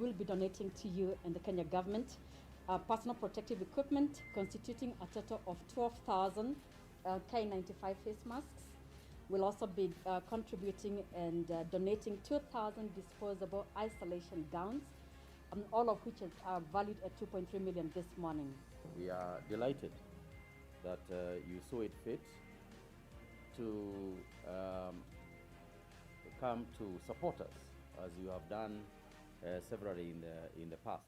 will be donating to you and the Kenya government personal protective equipment constituting a total of 12,000 K95 face masks. We'll also be contributing and donating 2,000 disposable isolation gowns, all of which are valued at 2.3 million this morning. We are delighted that you saw it fit to come to support us, as you have done severally in the past.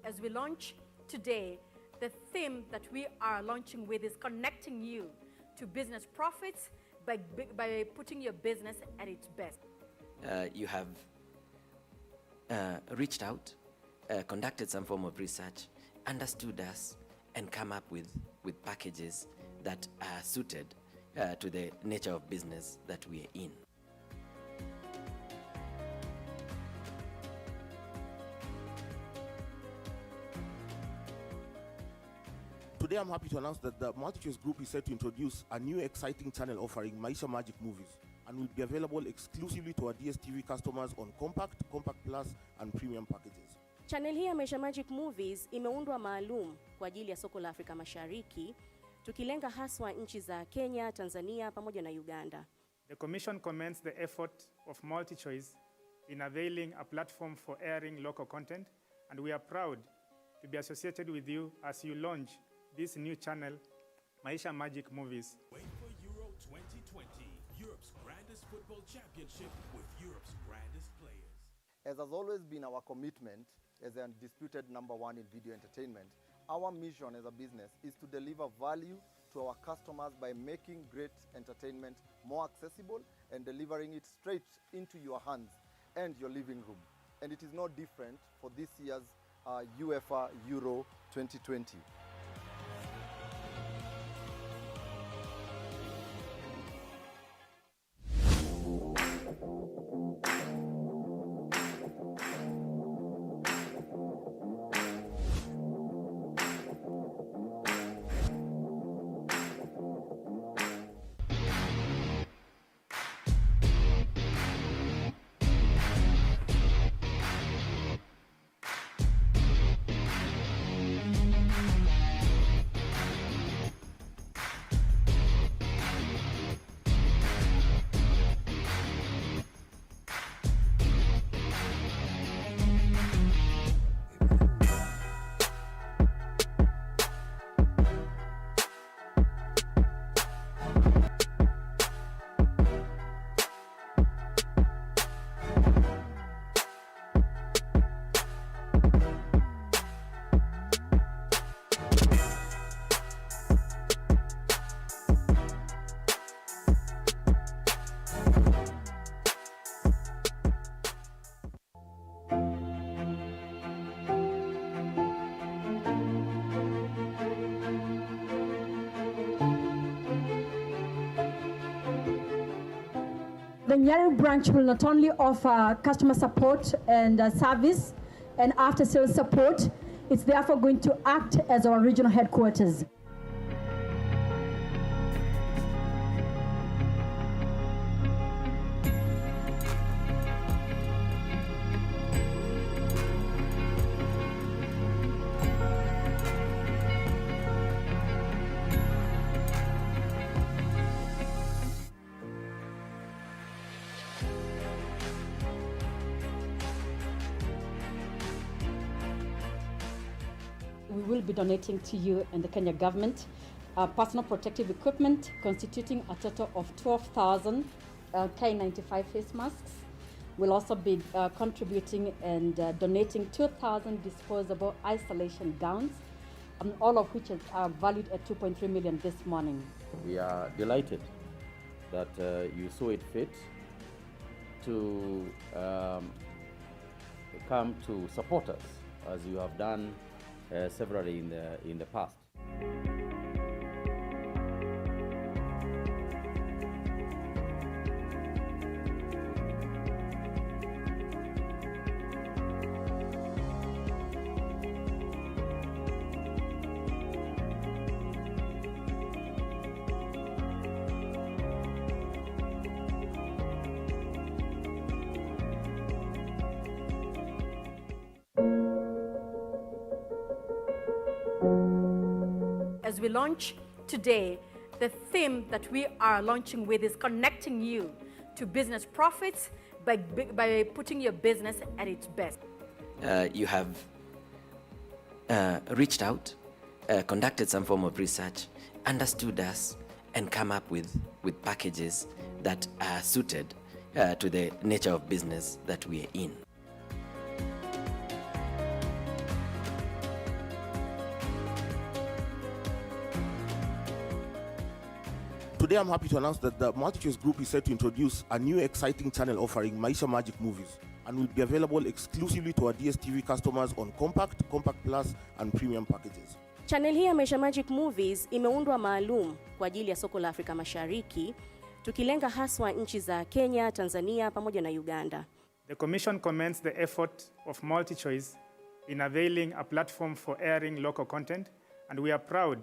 As we launch today, the theme that we are launching with is connecting you to business profits by putting your business at its best. You have reached out, conducted some form of research, understood us, and come up with packages that are suited to the nature of business that we are in. Today I'm happy to announce that the Multichoice Group is set to introduce a new exciting channel offering Maisha Magic Movies, and will be available exclusively to our DSTV customers on Compact, Compact Plus and Premium packages. Channel hii ya Maisha Magic Movies imeundwa maalum kwa ajili ya soko la Afrika Mashariki, tukilenga haswa nchi za Kenya, Tanzania pamoja na Uganda. The Commission commends the effort of Multichoice in availing a platform for airing local content, and we are proud to be associated with you as you launch this new channel, Maisha Magic Movies. Wait for Euro 2020, Europe's grandest football championship with Europe's grandest players. As has always been our commitment as an undisputed #1 in video entertainment, our mission as a business is to deliver value to our customers by making great entertainment more accessible and delivering it straight into your hands and your living room. And it is no different for this year's UEFA Euro 2020. The Nyeri branch will not only offer customer support and service and after-sales support, it's therefore going to act as our regional headquarters. We will be donating to you and the Kenya government personal protective equipment constituting a total of 12,000 K95 face masks. We'll also be contributing and donating 2,000 disposable isolation gowns, all of which are valued at 2.3 million this morning. We are delighted that you saw it fit to come to support us as you have done severally in the past. As we launch today, the theme that we are launching with is connecting you to business profits by putting your business at its best. You have reached out, conducted some form of research, understood us, and come up with packages that are suited to the nature of business that we are in. Today I'm happy to announce that the Multichoice Group is set to introduce a new exciting channel offering Maisha Magic Movies and will be available exclusively to our DSTV customers on Compact, Compact Plus and Premium packages. Channel hii ya Maisha Magic Movies imeundwa maalum kwa ajili ya soko la Afrika Mashariki, tukilenga haswa nchi za Kenya, Tanzania pamoja na Uganda. The Commission commends the effort of Multichoice in availing a platform for airing local content, and we are proud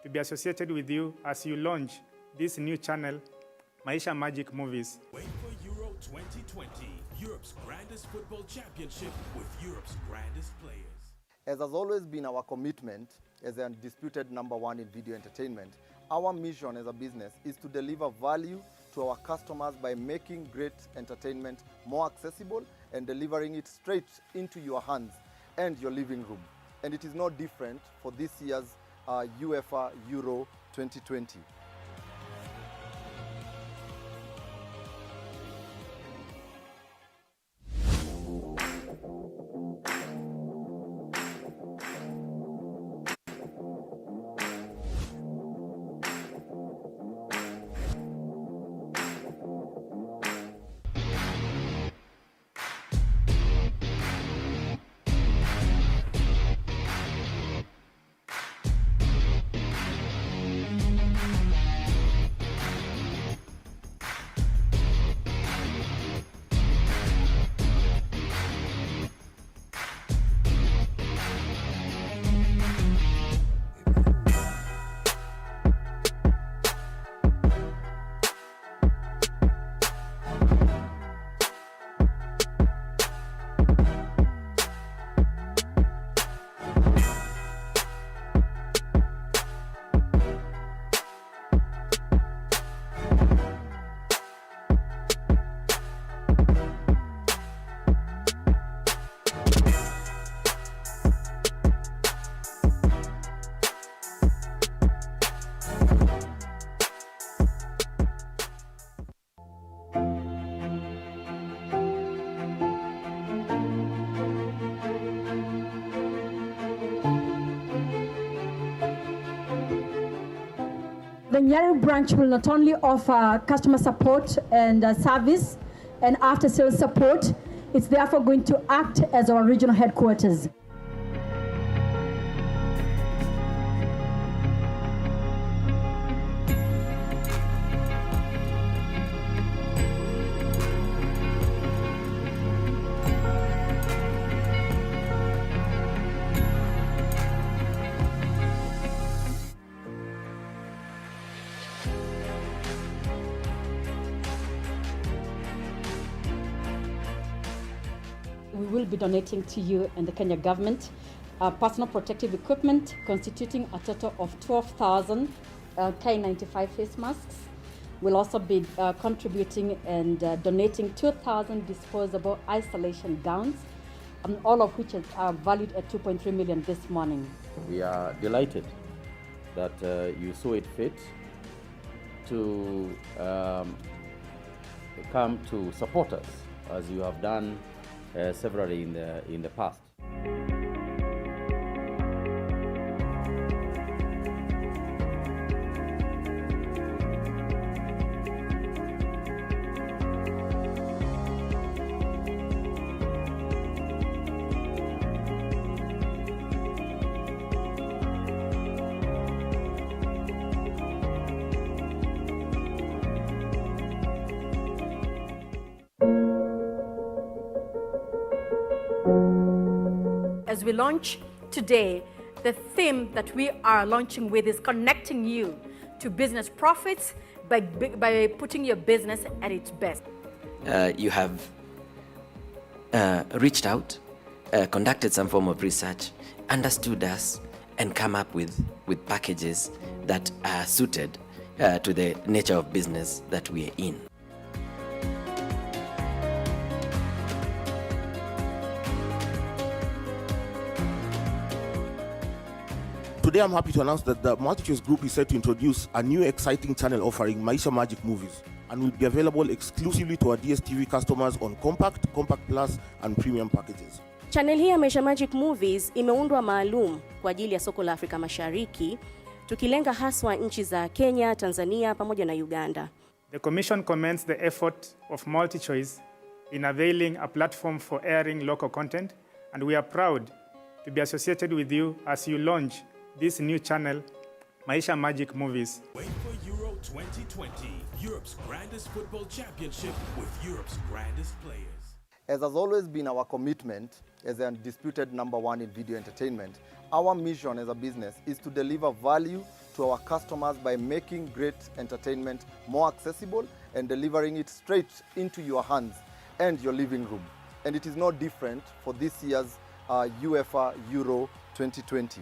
to be associated with you as you launch this new channel, Maisha Magic Movies. Wait for Euro 2020, Europe's grandest football championship with Europe's grandest players. As has always been our commitment as an undisputed #1 in video entertainment, our mission as a business is to deliver value to our customers by making great entertainment more accessible and delivering it straight into your hands and your living room. And it is no different for this year's UEFA Euro 2020. The Nyeri branch will not only offer customer support and service and after-sales support, it's therefore going to act as our regional headquarters. We will be donating to you and the Kenya government personal protective equipment constituting a total of 12,000 K95 face masks. We'll also be contributing and donating 2,000 disposable isolation gowns, all of which are valued at 2.3 million this morning. We are delighted that you saw it fit to come to support us as you have done severally in the past. as we launch today, the theme that we are launching with is connecting you to business profits by putting your business at its best. You have reached out, conducted some form of research, understood us, and come up with packages that are suited to the nature of business that we are in. Today I'm happy to announce that the Multichoice Group is set to introduce a new exciting channel offering Maisha Magic Movies and will be available exclusively to our DSTV customers on Compact, Compact Plus and Premium packages. Channel hii ya Maisha Magic Movies imeundwa maalum kwa ajili ya soko la Afrika Mashariki, tukilenga haswa nchi za Kenya, Tanzania pamoja na Uganda. The Commission commends the effort of Multichoice in availing a platform for airing local content, and we are proud to be associated with you as you launch this new channel, Maisha Magic Movies. Wait for Euro 2020, Europe's grandest football championship with Europe's grandest players. As has always been our commitment as the undisputed #1 in video entertainment, our mission as a business is to deliver value to our customers by making great entertainment more accessible and delivering it straight into your hands and your living room. And it is no different for this year's UEFA Euro 2020.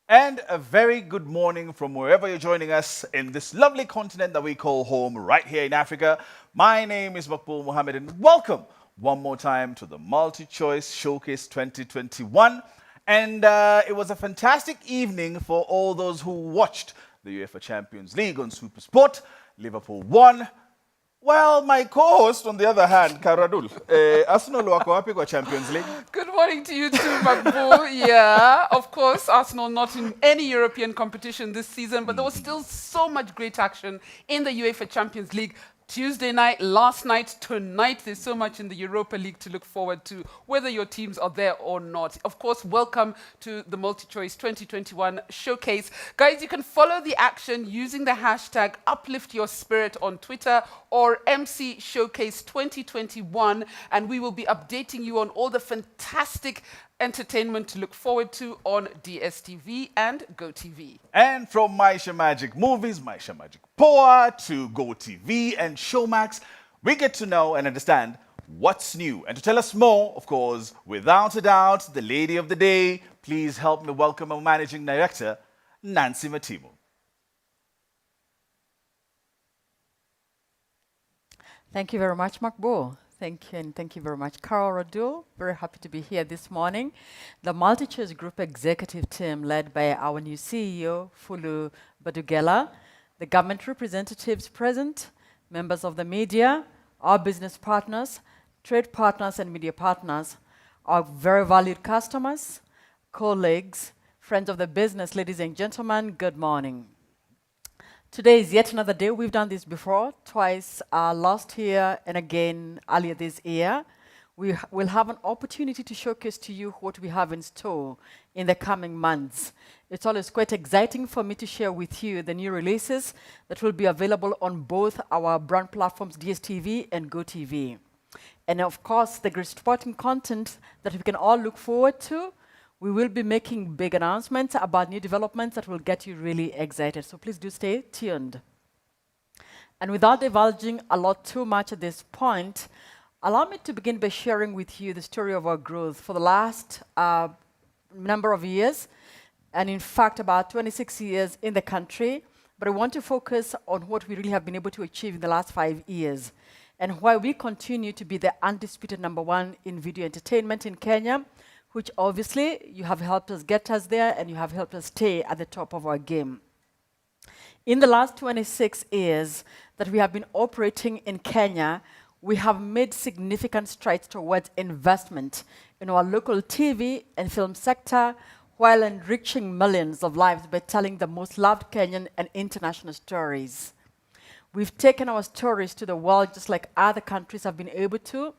And a very good morning from wherever you're joining us in this lovely continent that we call home right here in Africa. My name is Makbul Mohammed and welcome one more time to the Multichoice Showcase 2021. And it was a fantastic evening for all those who watched the UEFA Champions League on SuperSport. Liverpool won. Well, my co-host, on the other hand, Karadul, Arsenal wako wapi kwa Champions League? Good morning to you too, Makbul. Yeah, of course, Arsenal not in any European competition this season, but there was still so much great action in the UEFA Champions League. Tuesday night, last night, tonight, there's so much in the Europa League to look forward to, whether your teams are there or not. Of course, welcome to the Multichoice 2021 Showcase. Guys, you can follow the action using the hashtag #UpliftYourSpirit on Twitter or MC Showcase 2021, and we will be updating you on all the fantastic entertainment to look forward to on DSTV and GoTV. And from Maisha Magic Movies, Maisha Magic Poa to GoTV and Showmax, we get to know and understand what's new. And to tell us more, of course, without a doubt, the lady of the day, please help me welcome our Managing Director, Nancy Matimu. Thank you very much, Makbo. Thank you, and thank you very much, Carol Radul. Very happy to be here this morning. The Multichoice Group executive team, led by our new CEO, Fulu Badugela, the government representatives present, members of the media, our business partners, trade partners and media partners, our very valued customers, colleagues, friends of the business, ladies and gentlemen, good morning. Today is yet another day. We've done this before, twice last year and again earlier this year. We will have an opportunity to showcase to you what we have in store in the coming months. It's always quite exciting for me to share with you the new releases that will be available on both our brand platforms, DSTV and GoTV. And of course, the great sporting content that we can all look forward to. We will be making big announcements about new developments that will get you really excited. So please do stay tuned. And without divulging a lot too much at this point, allow me to begin by sharing with you the story of our growth for the last number of years, and in fact about 26 years in the country. But I want to focus on what we really have been able to achieve in the last 5 years, and why we continue to be the undisputed #1 in video entertainment in Kenya, which obviously you have helped us get us there, and you have helped us stay at the top of our game. In the last 26 years that we have been operating in Kenya, we have made significant strides towards investment in our local TV and film sector, while enriching millions of lives by telling the most loved Kenyan and international stories. We've taken our stories to the world just like other countries have been able to.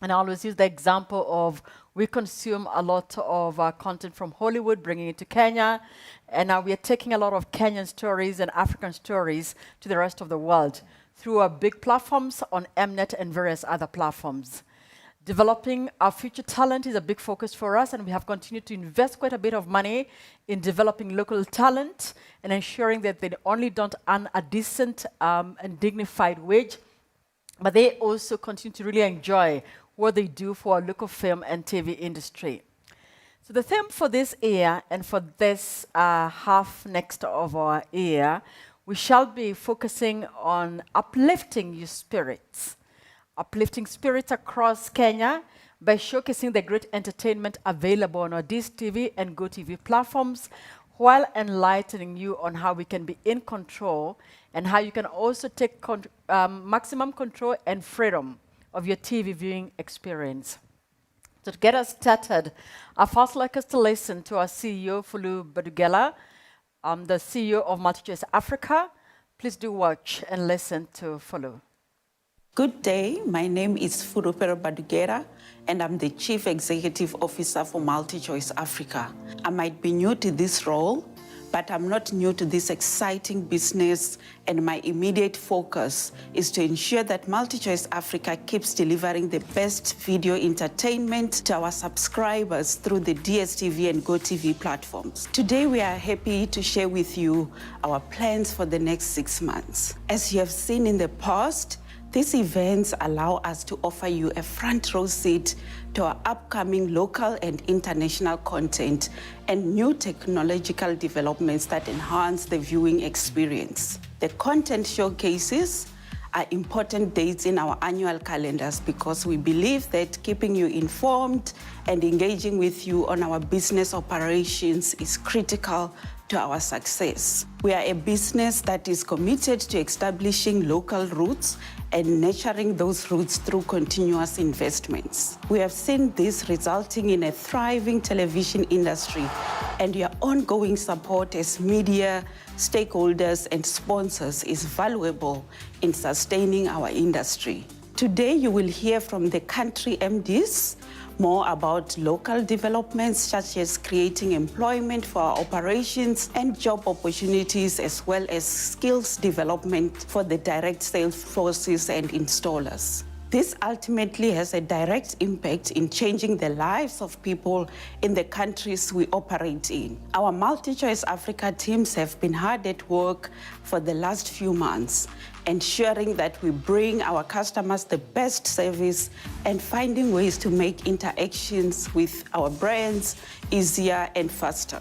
And I always use the example of we consume a lot of content from Hollywood, bringing it to Kenya. And now we are taking a lot of Kenyan stories and African stories to the rest of the world through our big platforms on Mnet and various other platforms. Developing our future talent is a big focus for us, and we have continued to invest quite a bit of money in developing local talent and ensuring that they only don't earn a decent and dignified wage, but they also continue to really enjoy what they do for our local film and TV industry. So the theme for this year and for this half next of our year, we shall be focusing on uplifting your spirits. Uplifting spirits across Kenya by showcasing the great entertainment available on our DSTV and GoTV platforms, while enlightening you on how we can be in control and how you can also take maximum control and freedom of your TV viewing experience. So to get us started, I'd first like us to listen to our CEO, Fulu Badugela, the CEO of Multichoice Africa. Please do watch and listen to Fulu. Good day, my name is Furupero Badugera, and I'm the Chief Executive Officer for Multichoice Africa. I might be new to this role, but I'm not new to this exciting business, and my immediate focus is to ensure that Multichoice Africa keeps delivering the best video entertainment to our subscribers through the DSTV and GoTV platforms. Today, we are happy to share with you our plans for the next 6 months. As you have seen in the past, these events allow us to offer you a front row seat to our upcoming local and international content and new technological developments that enhance the viewing experience. The content showcases are important dates in our annual calendars because we believe that keeping you informed and engaging with you on our business operations is critical to our success. We are a business that is committed to establishing local roots and nurturing those roots through continuous investments. We have seen this resulting in a thriving television industry, and your ongoing support as media, stakeholders, and sponsors is valuable in sustaining our industry. Today, you will hear from the country MDs more about local developments such as creating employment for our operations and job opportunities, as well as skills development for the direct sales forces and installers. This ultimately has a direct impact in changing the lives of people in the countries we operate in. Our Multichoice Africa teams have been hard at work for the last few months, ensuring that we bring our customers the best service and finding ways to make interactions with our brands easier and faster.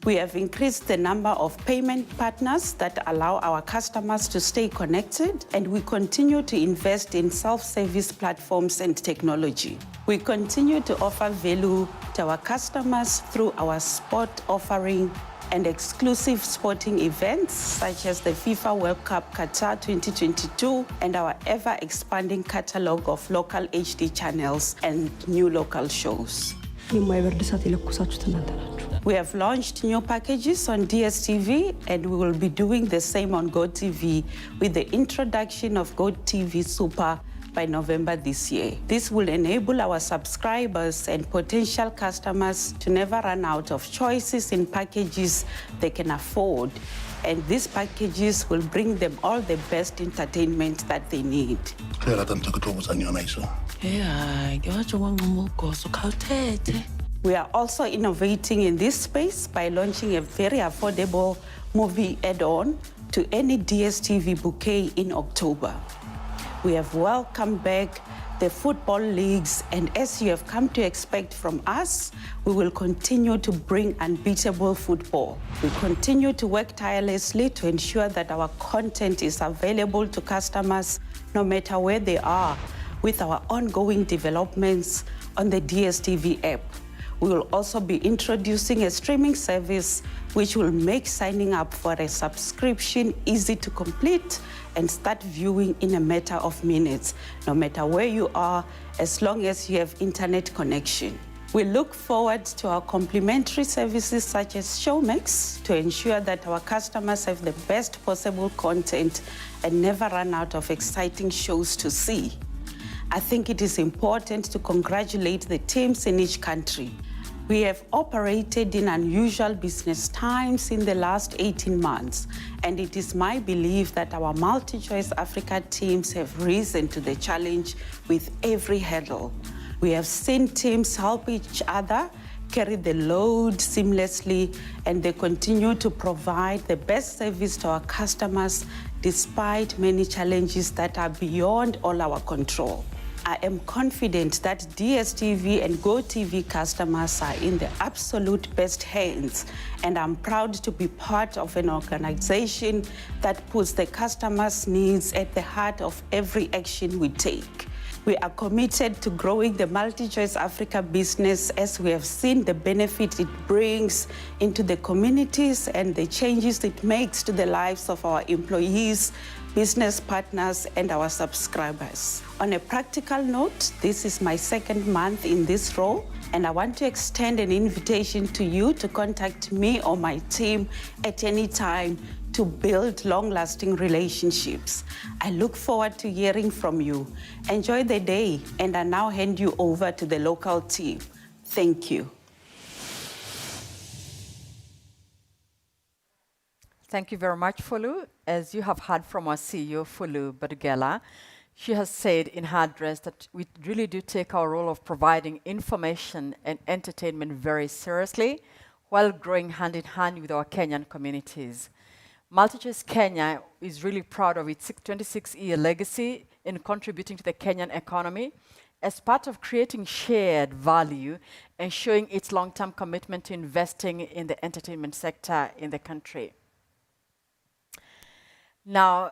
We have increased the number of payment partners that allow our customers to stay connected, and we continue to invest in self-service platforms and technology. We continue to offer value to our customers through our sport offering and exclusive sporting events such as the FIFA World Cup Qatar 2022 and our ever-expanding catalog of local HD channels and new local shows. We have launched new packages on DSTV, and we will be doing the same on GoTV with the introduction of GoTV Super by November this year. This will enable our subscribers and potential customers to never run out of choices in packages they can afford. And these packages will bring them all the best entertainment that they need. We are also innovating in this space by launching a very affordable movie add-on to any DSTV bouquet in October. We have welcomed back the football leagues, and as you have come to expect from us, we will continue to bring unbeatable football. We continue to work tirelessly to ensure that our content is available to customers no matter where they are, with our ongoing developments on the DSTV app. We will also be introducing a streaming service which will make signing up for a subscription easy to complete and start viewing in a matter of minutes, no matter where you are, as long as you have internet connection. We look forward to our complimentary services such as Showmax to ensure that our customers have the best possible content and never run out of exciting shows to see. I think it is important to congratulate the teams in each country. We have operated in unusual business times in the last 18 months, and it is my belief that our MultiChoice Africa teams have risen to the challenge with every hurdle. We have seen teams help each other carry the load seamlessly, and they continue to provide the best service to our customers despite many challenges that are beyond all our control. I am confident that DSTV and GoTV customers are in the absolute best hands, and I'm proud to be part of an organization that puts the customer's needs at the heart of every action we take. We are committed to growing the MultiChoice Africa business as we have seen the benefit it brings into the communities and the changes it makes to the lives of our employees, business partners, and our subscribers. On a practical note, this is my second month in this role, and I want to extend an invitation to you to contact me or my team at any time to build long-lasting relationships. I look forward to hearing from you. Enjoy the day, and I now hand you over to the local team. Thank you. Thank you very much, Fulu. As you have heard from our CEO, Fulu Badugela, she has said in her address that we really do take our role of providing information and entertainment very seriously while growing hand in hand with our Kenyan communities. MultiChoice Kenya is really proud of its 26-year legacy in contributing to the Kenyan economy as part of creating shared value and showing its long-term commitment to investing in the entertainment sector in the country. Now,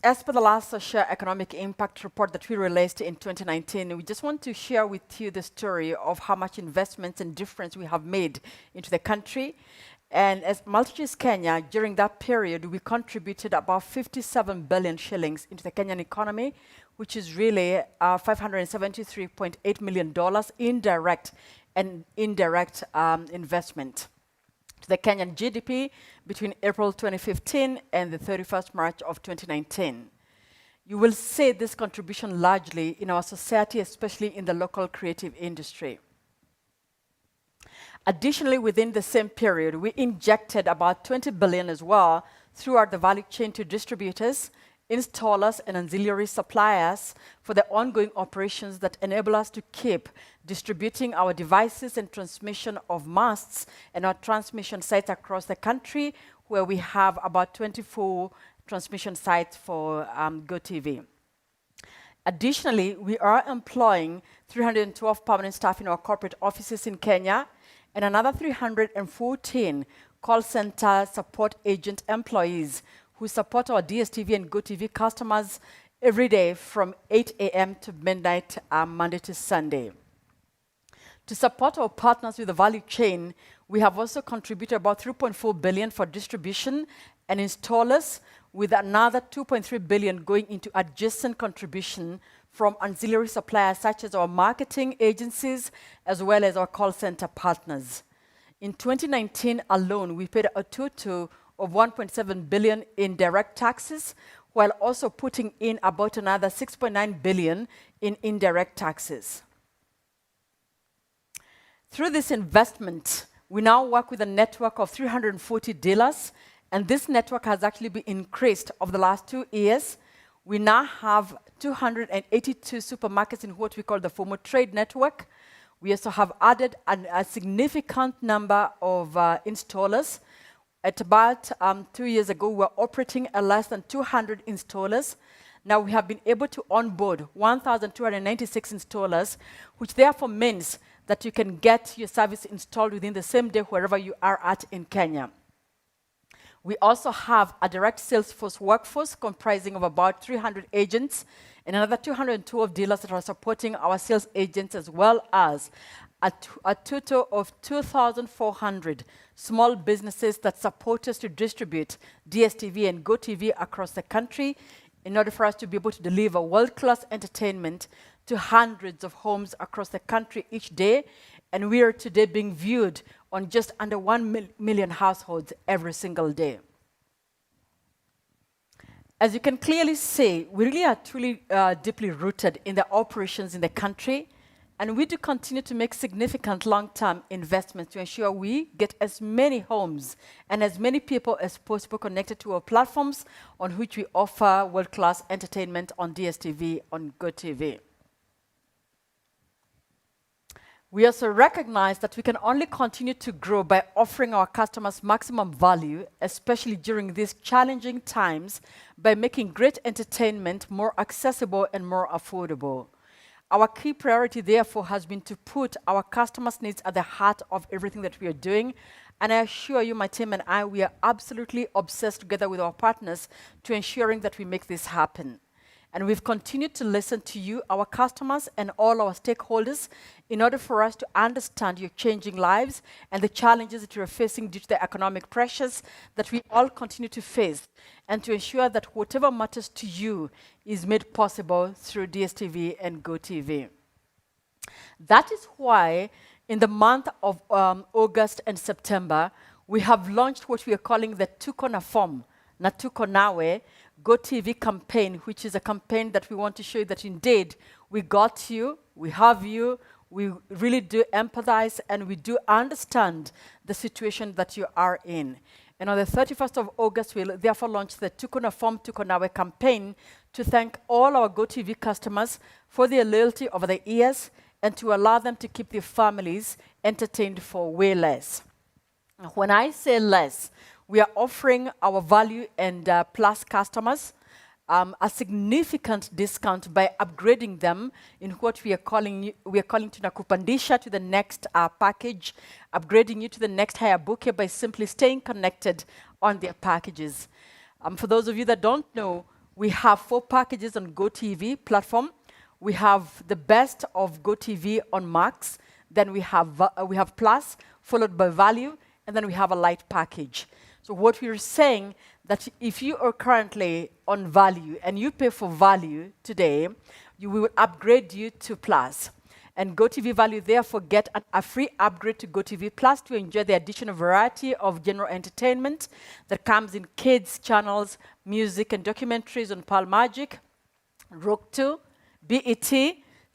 as per the last socio-economic impact report that we released in 2019, we just want to share with you the story of how much investments and difference we have made into the country. And as MultiChoice Kenya, during that period, we contributed about 57 billion shillings into the Kenyan economy, which is really $573.8 million in direct and indirect investment to the Kenyan GDP between April 2015 and the 31st March of 2019. You will see this contribution largely in our society, especially in the local creative industry. Additionally, within the same period, we injected about 20 billion as well throughout the value chain to distributors, installers, and ancillary suppliers for the ongoing operations that enable us to keep distributing our devices and transmission of masts and our transmission sites across the country, where we have about 24 transmission sites for GoTV. Additionally, we are employing 312 permanent staff in our corporate offices in Kenya and another 314 call center support agent employees who support our DSTV and GoTV customers every day from 8 a.m. to midnight, Monday to Sunday. To support our partners with the value chain, we have also contributed about 3.4 billion for distribution and installers, with another 2.3 billion going into adjacent contribution from ancillary suppliers such as our marketing agencies as well as our call center partners. In 2019 alone, we paid a total of 1.7 billion in direct taxes, while also putting in about another 6.9 billion in indirect taxes. Through this investment, we now work with a network of 340 dealers, and this network has actually been increased over the last 2 years. We now have 282 supermarkets in what we call the formal trade network. We also have added a significant number of installers. At about 2 years ago, we were operating at less than 200 installers. Now we have been able to onboard 1,296 installers, which therefore means that you can get your service installed within the same day wherever you are at in Kenya. We also have a direct sales force workforce comprising of about 300 agents and another 212 dealers that are supporting our sales agents, as well as a total of 2,400 small businesses that support us to distribute DSTV and GoTV across the country in order for us to be able to deliver world-class entertainment to hundreds of homes across the country each day. And we are today being viewed on just under 1 million households every single day. As you can clearly see, we really are truly deeply rooted in the operations in the country, and we do continue to make significant long-term investments to ensure we get as many homes and as many people as possible connected to our platforms on which we offer world-class entertainment on DSTV, on GoTV. We also recognize that we can only continue to grow by offering our customers maximum value, especially during these challenging times, by making great entertainment more accessible and more affordable. Our key priority, therefore, has been to put our customers' needs at the heart of everything that we are doing. And I assure you, my team and I, we are absolutely obsessed together with our partners to ensuring that we make this happen. And we've continued to listen to you, our customers, and all our stakeholders in order for us to understand your changing lives and the challenges that you're facing due to the economic pressures that we all continue to face, and to ensure that whatever matters to you is made possible through DSTV and GoTV. That is why in the month of August and September, we have launched what we are calling the Tuko na Form, na Tuko Nawe, GoTV campaign, which is a campaign that we want to show you that indeed we got you, we have you, we really do empathize, and we do understand the situation that you are in. And on the 31st of August, we'll therefore launch the Tuko na Form, Tuko Nawe campaign to thank all our GoTV customers for their loyalty over the years and to allow them to keep their families entertained for way less. When I say less, we are offering our value and plus customers a significant discount by upgrading them in what we are calling tunakupandisha to the next package, upgrading you to the next higher bouquet by simply staying connected on their packages. For those of you that don't know, we have 4 packages on GoTV platform. We have the best of GoTV on Max, then we have Plus, followed by Value, and then we have a light package. So what we're saying that if you are currently on Value and you pay for Value today, we will upgrade you to Plus. And GoTV Value therefore get a free upgrade to GoTV Plus to enjoy the additional variety of general entertainment that comes in kids channels, music and documentaries on Pearl Magic, Roku, BET,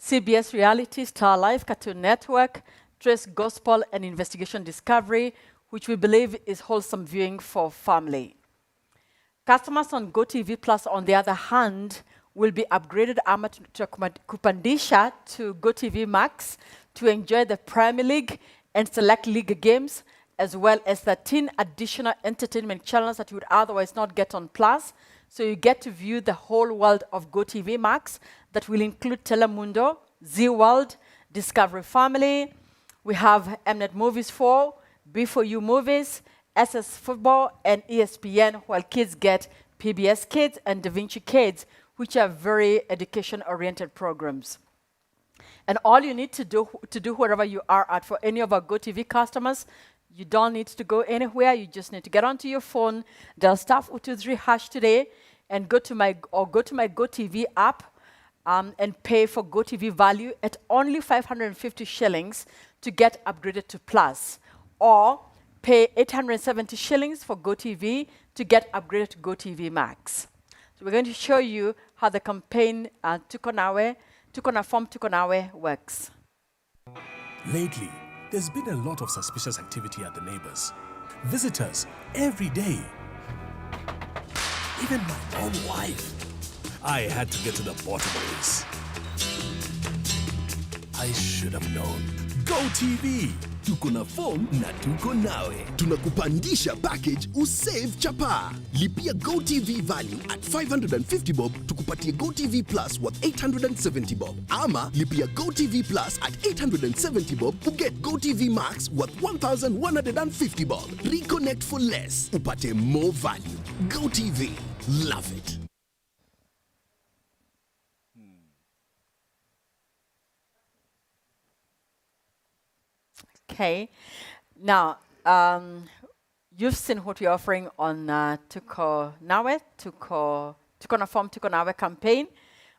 CBS Reality, Star Life, Cartoon Network, Trace Gospel, and Investigation Discovery, which we believe is wholesome viewing for family. Customers on GoTV Plus, on the other hand, will be upgraded to kupandisha to GoTV Max to enjoy the Premier League and select league games, as well as 13 additional entertainment channels that you would otherwise not get on Plus. So you get to view the whole world of GoTV Max that will include Telemundo, Z World, Discovery Family. We have Mnet Movies 4, B4U Movies, SS Football, and ESPN, while kids get PBS Kids and Da Vinci Kids, which are very education-oriented programs. And all you need to do wherever you are at, for any of our GoTV customers, you don't need to go anywhere. You just need to get onto your phone, dial *023# today, and go to my GoTV app and pay for GoTV Value at only 550 shillings to get upgraded to Plus. Or pay 870 shillings for GoTV to get upgraded to GoTV Max. So we're going to show you how the campaign Tukonawe works. Lately, there's been a lot of suspicious activity at the neighbors. Visitors every day. Even my own wife. I had to get to the bottom of this. I should have known. GoTV. Tuko na phone na tuko nawe. Tunakupandisha package usave chapa. Lipia GoTV value at 550 bob tukupatie GoTV Plus worth 870 bob. Ama lipia GoTV Plus at 870 bob to get GoTV Max worth 1150 bob. Reconnect for less. Upate more value. GoTV. Love it. Okay, now you've seen what we're offering on Tukonawe campaign,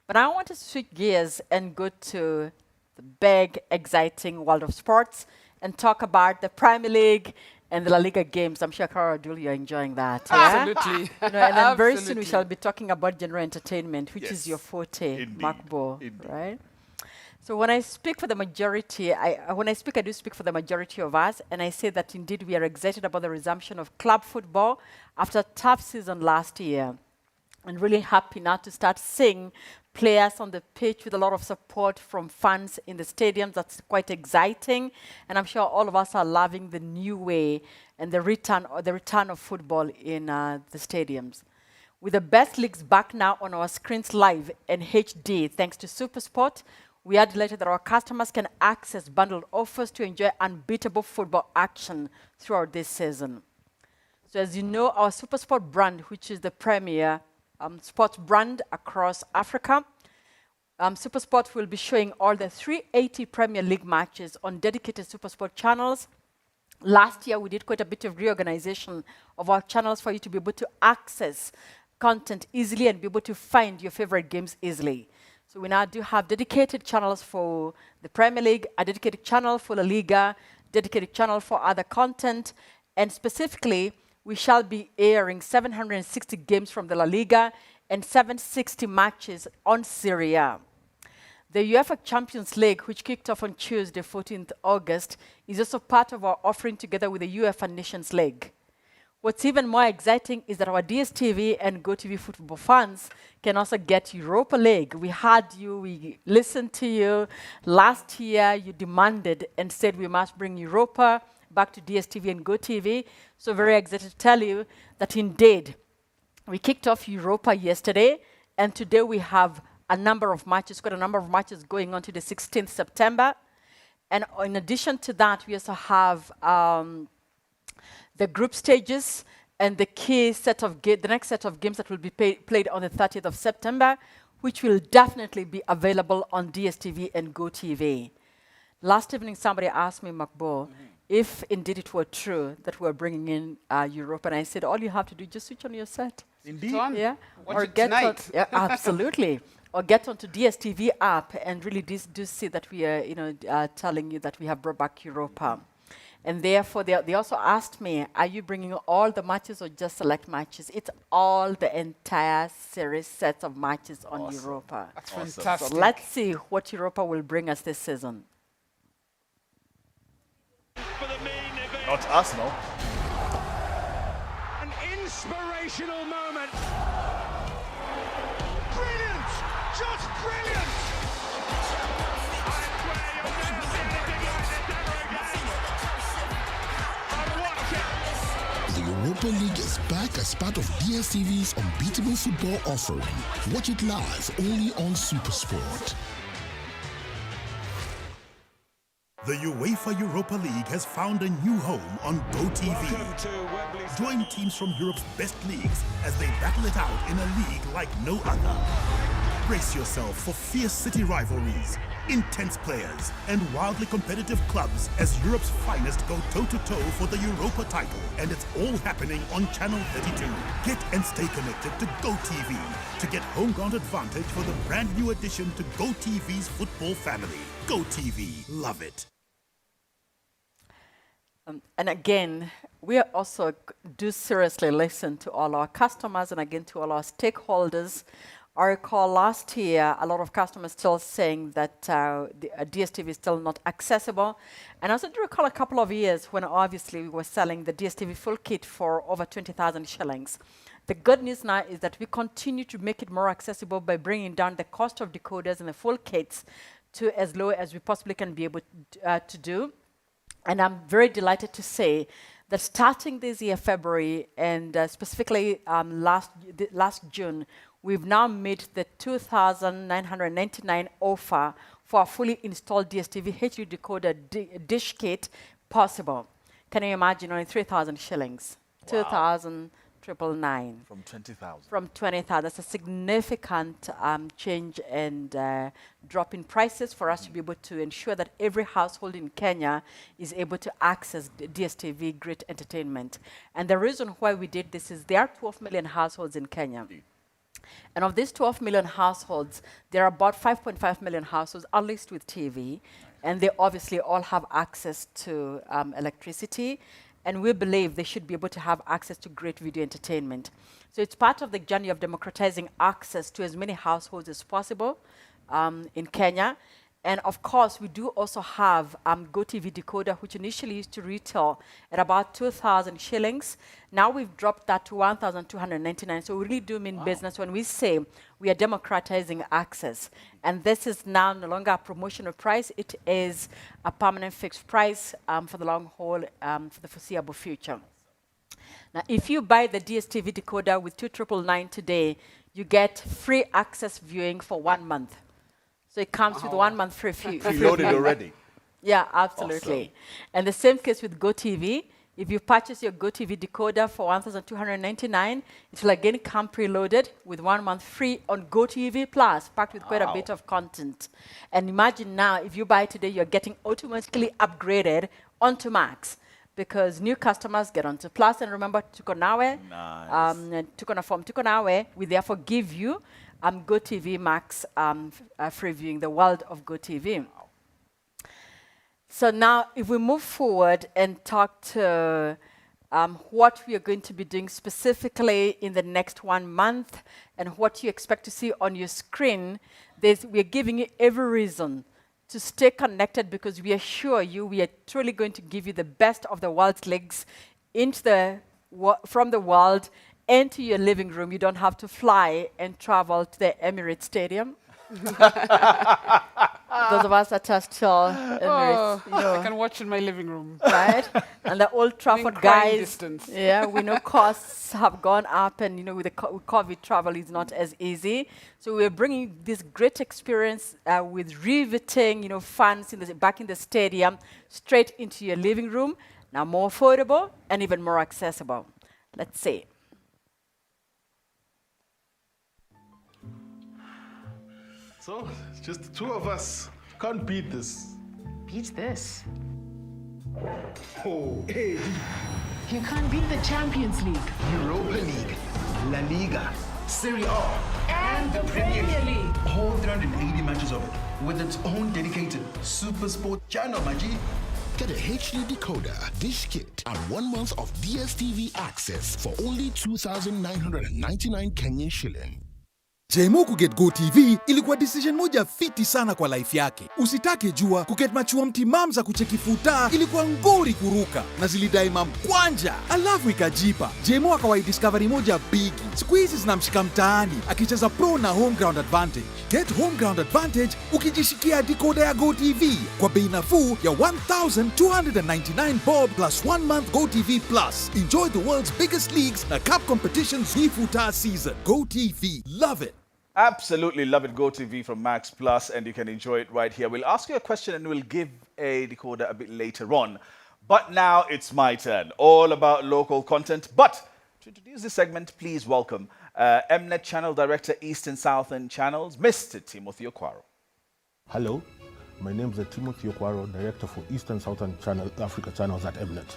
but I want to switch gears and go to the big, exciting world of sports and talk about the Premier League and the La Liga games. I'm sure, Carol Abdul, you're enjoying that. Absolutely. And then very soon we shall be talking about general entertainment, which is your forte, Makbo, right? So when I speak for the majority, I do speak for the majority of us, and I say that indeed we are excited about the resumption of club football after a tough season last year. And really happy now to start seeing players on the pitch with a lot of support from fans in the stadiums. That's quite exciting. And I'm sure all of us are loving the new way and the return of football in the stadiums. With the best leagues back now on our screens live in HD, thanks to SuperSport, we are delighted that our customers can access bundled offers to enjoy unbeatable football action throughout this season. So as you know, our SuperSport brand, which is the premier sports brand across Africa, SuperSport will be showing all the 380 Premier League matches on dedicated SuperSport channels. Last year, we did quite a bit of reorganization of our channels for you to be able to access content easily and be able to find your favorite games easily. So we now do have dedicated channels for the Premier League, a dedicated channel for La Liga, dedicated channel for other content, and specifically, we shall be airing 760 games from the La Liga and 760 matches on Serie A. The UEFA Champions League, which kicked off on Tuesday, 14th August, is also part of our offering together with the UEFA Nations League. What's even more exciting is that our DSTV and GoTV football fans can also get Europa League. We heard you, we listened to you. Last year, you demanded and said we must bring Europa back to DSTV and GoTV. So very excited to tell you that indeed, we kicked off Europa yesterday, and today we have a number of matches, quite a number of matches going on to the 16th September. And in addition to that, we also have the group stages and the key set of the next set of games that will be played on the 30th of September, which will definitely be available on DSTV and GoTV. Last evening, somebody asked me, Makbo, if indeed it were true that we're bringing in Europe, and I said, all you have to do is just switch on your set. Indeed. Yeah. Watch it tonight. Yeah, absolutely. Or get onto DSTV app and really do see that we are, telling you that we have brought back Europa. And therefore, they also asked me, are you bringing all the matches or just select matches? It's all the entire series sets of matches on Europa. That's fantastic. So let's see what Europa will bring us this season. Not Arsenal. An inspirational moment. Brilliant! Just brilliant! The Europa League is back as part of DSTV's unbeatable football offering. Watch it live only on SuperSport. The UEFA Europa League has found a new home on GoTV. Join teams from Europe's best leagues as they battle it out in a league like no other. Brace yourself for fierce city rivalries, intense players, and wildly competitive clubs as Europe's finest go toe-to-toe for the Europa title. And it's all happening on Channel 32. Get and stay connected to GoTV to get home ground advantage for the brand new addition to GoTV's football family. GoTV, love it. And again, we also do seriously listen to all our customers and again to all our stakeholders. I recall last year, a lot of customers still saying that the DSTV is still not accessible. And I also do recall a couple of years when obviously we were selling the DSTV full kit for over 20,000 shillings. The good news now is that we continue to make it more accessible by bringing down the cost of decoders and the full kits to as low as we possibly can be able to do. And I'm very delighted to say that starting this year, February, and specifically last June, we've now made the 2,999 offer for a fully installed DSTV HD decoder dish kit possible. Can you imagine? Only 3,000 shillings. Wow. 2,999. From 20,000. From 20,000. That's a significant change and drop in prices for us to be able to ensure that every household in Kenya is able to access DSTV great entertainment. And the reason why we did this is there are 12 million households in Kenya. And of these 12 million households, there are about 5.5 million households, at least with TV, and they obviously all have access to electricity, and we believe they should be able to have access to great video entertainment. So it's part of the journey of democratizing access to as many households as possible in Kenya. And of course, we do also have GoTV decoder, which initially used to retail at about 2,000 shillings. Now we've dropped that to 1,299. So we really do mean business when we say we are democratizing access. And this is now no longer a promotional price. It is a permanent fixed price for the long haul for the foreseeable future. Now, if you buy the DSTV decoder with 2,999 today, you get free access viewing for 1 month. So it comes with 1 month free Loaded already. Yeah, absolutely. Awesome. And the same case with GoTV. If you purchase your GoTV decoder for 1,299, it will again come preloaded with 1 month free on GoTV Plus, packed with quite a bit of content. And imagine now, if you buy today, you're getting automatically upgraded onto Max, because new customers get onto Plus. And remember, Tukonawe, Tukonawe, we therefore give you GoTV Max free viewing, the world of GoTV. So now, if we move forward and talk to what we are going to be doing specifically in the next 1 month and what you expect to see on your screen, we are giving you every reason to stay connected, because we assure you we are truly going to give you the best of the world's leagues from the world into your living room. You don't have to fly and travel to the Emirates Stadium. Those of us that are still Emirates, I can watch in my living room. Right? And the Old Trafford guys, distance. Yeah, we know costs have gone up, and with the COVID, travel is not as easy. So we're bringing this great experience with riveting, fans back in the stadium, straight into your living room. Now more affordable and even more accessible. Let's see. So, it's just the two of us. Can't beat this. Beat this? Oh, hey. You can't beat the Champions League, Europa League, La Liga, Serie A, and the Premier League. All 380 matches of it, with its own dedicated SuperSport channel, Maji. Get a HD decoder, dish kit, and 1 month of DSTV access for only 2,999 Kenyan shilling. Jemo kuget GoTV ilikuwa decision moja fiti sana kwa life yake. Usitake jua, kuget machua mtimam za kucheki futa ilikuwa ngori kuruka na zilidai mamkwanja. Alafu ikajipa. Jemo akawai discovery moja bigi. Siku hizi zinamshika mtaani akicheza pro na home ground advantage. Get home ground advantage ukijishikia decoder ya GoTV kwa bei nafuu ya 1,299 bob plus 1 month GoTV Plus. Enjoy the world's biggest leagues na cup competitions hii futa season. GoTV, love it. Absolutely love it. GoTV from Max Plus, and you can enjoy it right here. We'll ask you a question and we'll give a decoder a bit later on. But now it's my turn. All about local content. But to introduce this segment, please welcome Mnet Channel Director, East and Southern Channels, Mr. Timothy Okwaro. Hello, my name is Timothy Okwaro, Director for East and Southern Africa Channels at Mnet.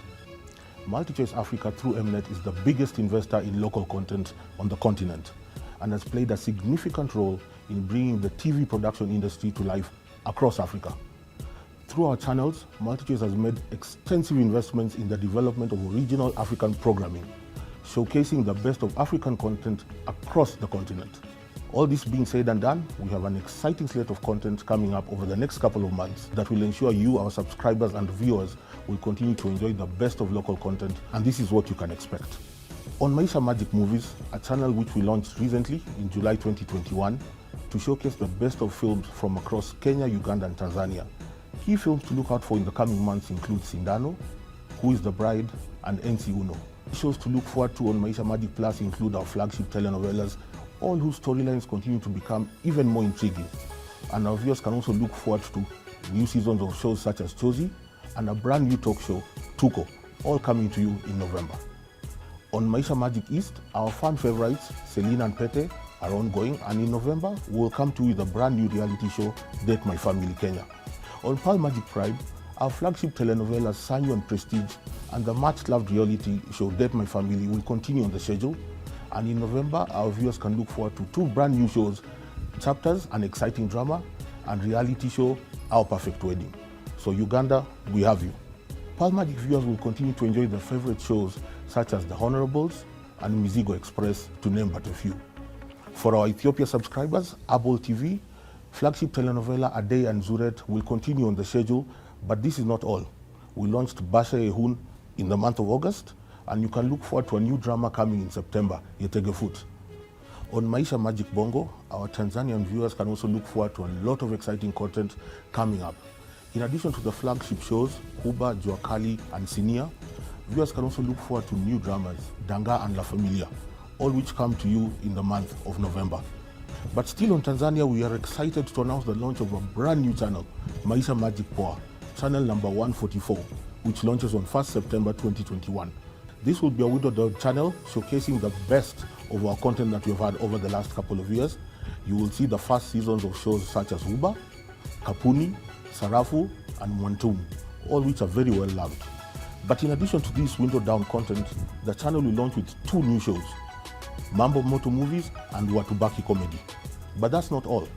Multichoice Africa through Mnet is the biggest investor in local content on the continent, and has played a significant role in bringing the TV production industry to life across Africa. Through our channels, Multichoice has made extensive investments in the development of original African programming, showcasing the best of African content across the continent. All this being said and done, we have an exciting slate of content coming up over the next couple of months that will ensure you, our subscribers and viewers, will continue to enjoy the best of local content, and this is what you can expect. On Maisha Magic Movies, a channel which we launched recently in July 2021 to showcase the best of films from across Kenya, Uganda and Tanzania. Key films to look out for in the coming months include Sindano, Who is the Bride and NC Uno. Shows to look forward to on Maisha Magic Plus include our flagship telenovelas, all whose storylines continue to become even more intriguing. And our viewers can also look forward to new seasons of shows such as Chozi and a brand new talk show, Tuko, all coming to you in November. On Maisha Magic East, our fan favorites, Selena and Pete, are ongoing, and in November, we will come to you with a brand new reality show, Date My Family Kenya. On Pearl Magic Pride, our flagship telenovelas, Sanyo and Prestige, and the much-loved reality show, Date My Family, will continue on the schedule. And in November, our viewers can look forward to two brand new shows, Chapters, an exciting drama, and reality show, Our Perfect Wedding. So Uganda, we have you. Pearl Magic viewers will continue to enjoy their favorite shows such as The Honorables and Mizigo Express, to name but a few. For our Ethiopia subscribers, Able TV, flagship telenovela Ade and Zuret will continue on the schedule, but this is not all. We launched Basha Ehun in the month of August, and you can look forward to a new drama coming in September, Yetegefut. On Maisha Magic Bongo, our Tanzanian viewers can also look forward to a lot of exciting content coming up. In addition to the flagship shows, Kuba, Juakali, and Sinia, viewers can also look forward to new dramas, Danga and La Familia, all which come to you in the month of November. But still on Tanzania, we are excited to announce the launch of a brand new channel, Maisha Magic Poa, channel number 144, which launches on 1st September 2021. This will be a widowed channel showcasing the best of our content that we've had over the last couple of years. You will see the first seasons of shows such as Uba, Kapuni, Sarafu, and Mwantum, all which are very well loved. But in addition to this windowed down content, the channel will launch with two new shows, Mambo Moto Movies and Watubaki Comedy. But that's not all.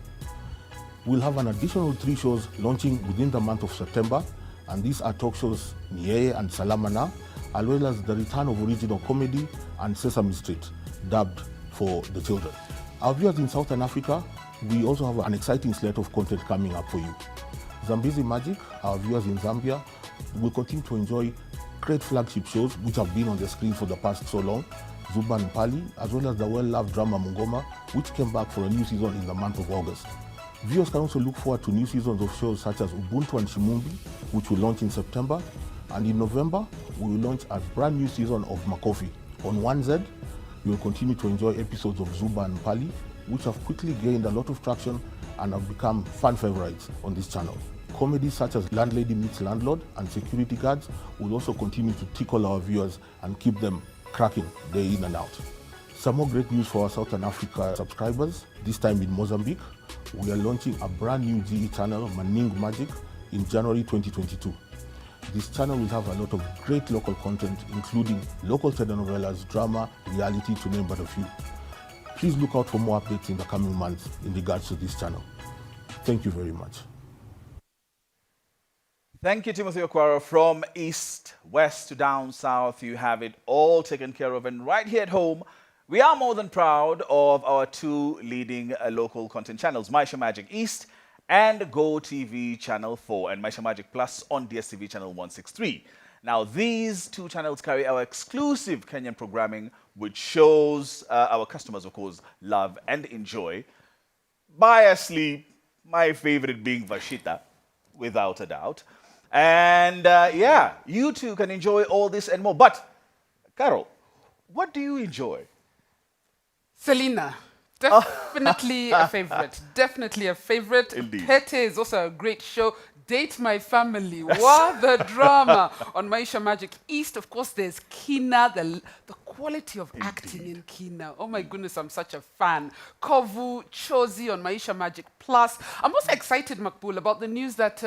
We'll have an additional 3 shows launching within the month of September, and these are talk shows Nieye and Salamana, as well as the return of original comedy and Sesame Street, dubbed for the children. Our viewers in Southern Africa, we also have an exciting slate of content coming up for you. Zambezi Magic, our viewers in Zambia, will continue to enjoy great flagship shows which have been on the screen for the past so long, Zuba and Pali, as well as the well-loved drama Mungoma, which came back for a new season in the month of August. Viewers can also look forward to new seasons of shows such as Ubuntu and Shimumbi, which will launch in September, and in November, we will launch a brand new season of Makofi. On 1Z, you will continue to enjoy episodes of Zuba and Pali, which have quickly gained a lot of traction and have become fan favorites on this channel. Comedies such as Landlady Meets Landlord and Security Guards will also continue to tickle our viewers and keep them cracking day in and out. Some more great news for our Southern Africa subscribers. This time in Mozambique, we are launching a brand new GE channel, Maning Magic, in January 2022. This channel will have a lot of great local content, including local telenovelas, drama, reality, to name but a few. Please look out for more updates in the coming months in regards to this channel. Thank you very much. Thank you, Timothy Okwara. From east, west to down south, you have it all taken care of. And right here at home, we are more than proud of our 2 leading local content channels, Maisha Magic East and Go TV Channel 4 and Maisha Magic Plus on DSTV Channel 163. Now, these 2 channels carry our exclusive Kenyan programming, which shows our customers, of course, love and enjoy. Biasly, my favorite being Vashita, without a doubt. And yeah, you too can enjoy all this and more. But, Carol, what do you enjoy? Selena, definitely a favorite. Definitely a favorite. Indeed. Pete is also a great show. Date My Family. What the drama on Maisha Magic East. Of course, there's Kina, the quality of acting in Kina. Oh my goodness, I'm such a fan. Kovu, Chozi on Maisha Magic Plus. I'm also excited, Makbul, about the news that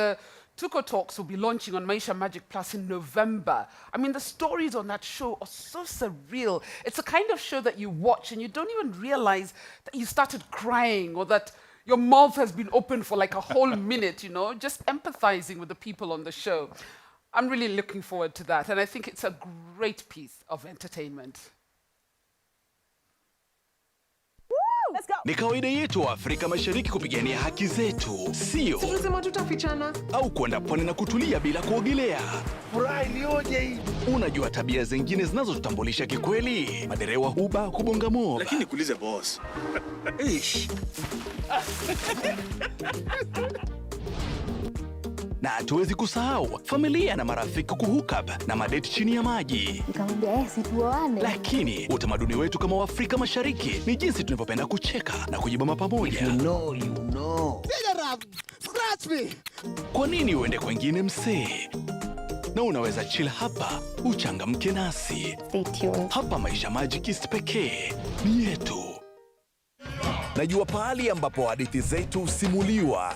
Tuko Talks will be launching on Maisha Magic Plus in November. I mean, the stories on that show are so surreal. It's a kind of show that you watch and you don't even realize that you started crying or that your mouth has been open for like a whole minute, you know, just empathizing with the people on the show. I'm really looking forward to that, and I think it's a great piece of entertainment. Ni kawaida yetu wa Afrika Mashariki kupigania haki zetu, sio? Tunasema tutafichana Au kwenda pwani na kutulia bila kuogelea. Furaha ilioje hii. Unajua tabia zingine zinazotutambulisha kikweli? Maderewa huba kubonga moba. Lakini kuulize boss. Eish. Na hatuwezi kusahau familia na marafiki kuhook-up na madate chini ya maji. Nikamwambia situoane. Lakini utamaduni wetu kama Waafrika Mashariki ni jinsi tunavyopenda kucheka na kujibamba pamoja. You know. Scratch me. Kwa nini uende kwengine msee? Na unaweza chill hapa, uchangamke nasi. Stay tuned. Hapa Maisha Magic East pekee ni yetu. Najua pahali ambapo hadithi zetu husimuliwa.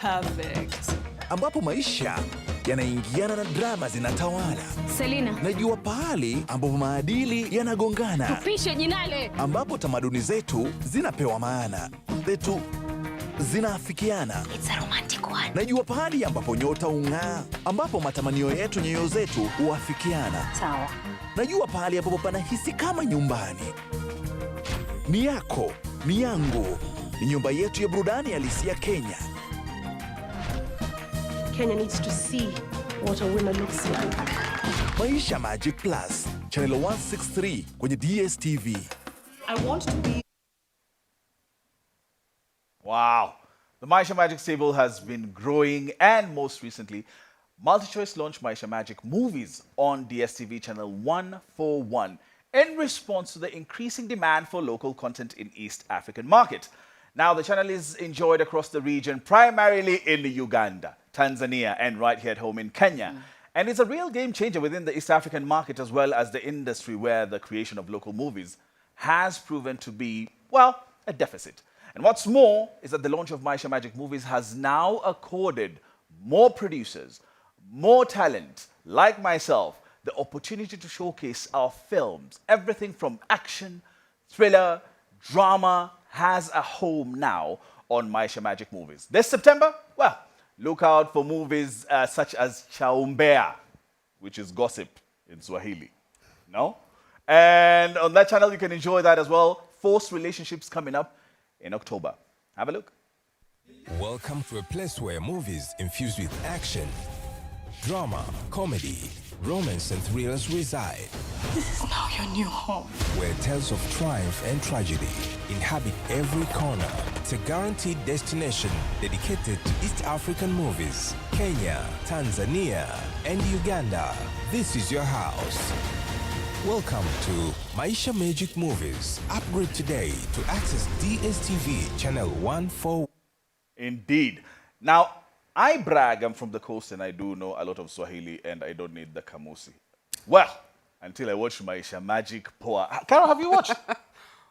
Perfect. Ambapo maisha yanaingiana na drama zinatawala. Selina. Najua pahali ambapo maadili yanagongana. Tupishe jinale. Ambapo tamaduni zetu zinapewa maana. Zetu zinaafikiana. It's a romantic one. Najua pahali ambapo nyota ung'aa, ambapo matamanio yetu, nyoyo zetu huafikiana. Sawa. Najua pahali ambapo panahisi kama nyumbani. Ni yako, ni yangu, ni nyumba yetu ya burudani halisi ya Kenya. Kenya needs to see what a winner looks like. Maisha Magic Plus, channel 163 kwenye DSTV. I want to be... Wow. The Maisha Magic stable has been growing, and most recently, Multichoice launched Maisha Magic Movies on DSTV channel 141 in response to the increasing demand for local content in East African market. Now, the channel is enjoyed across the region, primarily in Uganda, Tanzania, and right here at home in Kenya. And it's a real game changer within the East African market as well as the industry, where the creation of local movies has proven to be, well, a deficit. And what's more is that the launch of Maisha Magic Movies has now accorded more producers, more talent, like myself, the opportunity to showcase our films. Everything from action, thriller, drama has a home now on Maisha Magic Movies. This September, well, look out for movies such as Chaumbea, which is gossip in Swahili. No? And on that channel, you can enjoy that as well. Forced Relationships coming up in October. Have a look. Welcome to a place where movies infused with action, drama, comedy, romance and thrillers reside. This is now your new home. Where tales of triumph and tragedy inhabit every corner. It's a guaranteed destination dedicated to East African movies, Kenya, Tanzania, and Uganda. This is your house. Welcome to Maisha Magic Movies. Upgrade today to access DSTV channel 141. Indeed. Now, I brag I'm from the coast and I do know a lot of Swahili and I don't need the kamusi. Well, until I watch Maisha Magic Poa. Carol, have you watched?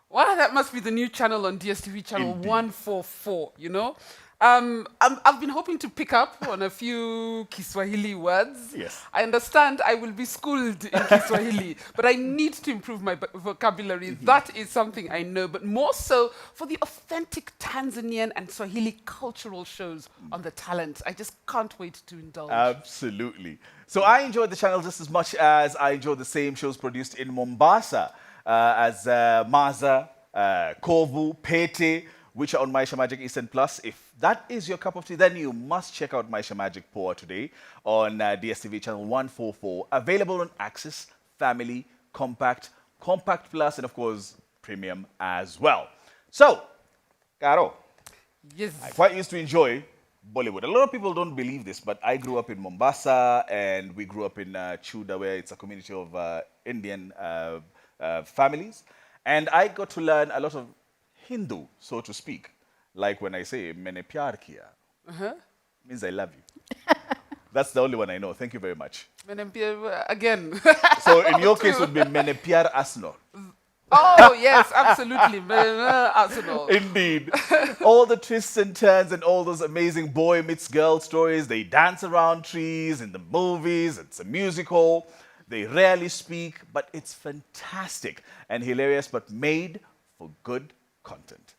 Wow, that must be the new channel on DSTV channel 144, you know? I've been hoping to pick up on a few Kiswahili words. Yes. I understand I will be schooled in Kiswahili, but I need to improve my vocabulary. That is something I know, but more so for the authentic Tanzanian and Swahili cultural shows on the talent. I just can't wait to indulge. Absolutely. So I enjoyed the channel just as much as I enjoyed the same shows produced in Mombasa as Maza, Kovu, Pete, which are on Maisha Magic Eastern Plus. If that is your cup of tea, then you must check out Maisha Magic Poa today on DSTV channel 144. Available on Access, Family, Compact, Compact Plus, and of course, Premium as well. So, Caro, yes, I quite used to enjoy Bollywood. A lot of people don't believe this, but I grew up in Mombasa, and we grew up in Chuda, where it's a community of Indian families. And I got to learn a lot of Hindu, so to speak. Like when I say, Maine pyar kiya. Means I love you. That's the only one I know. Thank you very much. Again. So in your case, it would be Maine pyar asno. Oh, yes, absolutely. Arsenal. Indeed. All the twists and turns and all those amazing boy meets girl stories. They dance around trees in the movies. It's a musical. They rarely speak, but it's fantastic and hilarious, but made for good content.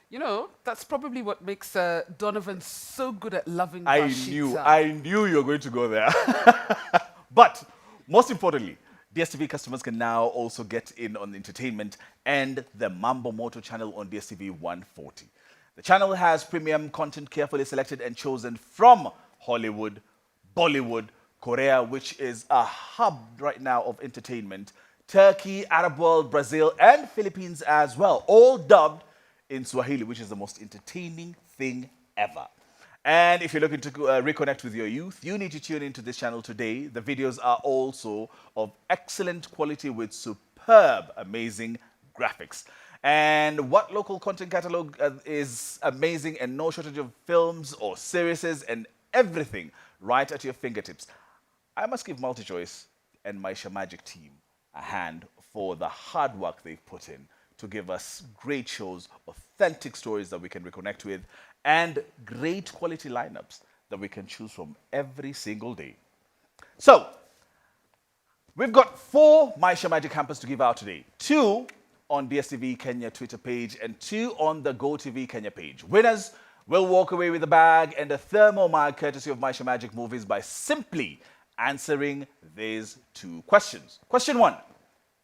You know, that's probably what makes Donovan so good at loving I Bashitza. knew you were going to go there. But most importantly, DSTV customers can now also get in on the entertainment and the Mambo Moto channel on DSTV 140. The channel has premium content carefully selected and chosen from Hollywood, Bollywood, Korea, which is a hub right now of entertainment, Turkey, Arab world, Brazil, and Philippines as well, all dubbed in Swahili, which is the most entertaining thing ever. And if you're looking to reconnect with your youth, you need to tune into this channel today. The videos are also of excellent quality with superb, amazing graphics. And what local content catalog is amazing, and no shortage of films or series and everything right at your fingertips. I must give Multichoice and Maisha Magic team a hand for the hard work they've put in to give us great shows, authentic stories that we can reconnect with, and great quality lineups that we can choose from every single day. So, we've got 4 Maisha Magic hampers to give out today. 2 on DSTV Kenya Twitter page and 2 on the GoTV Kenya page. Winners will walk away with a bag and a thermal mug courtesy of Maisha Magic Movies by simply answering these 2 questions. Question 1.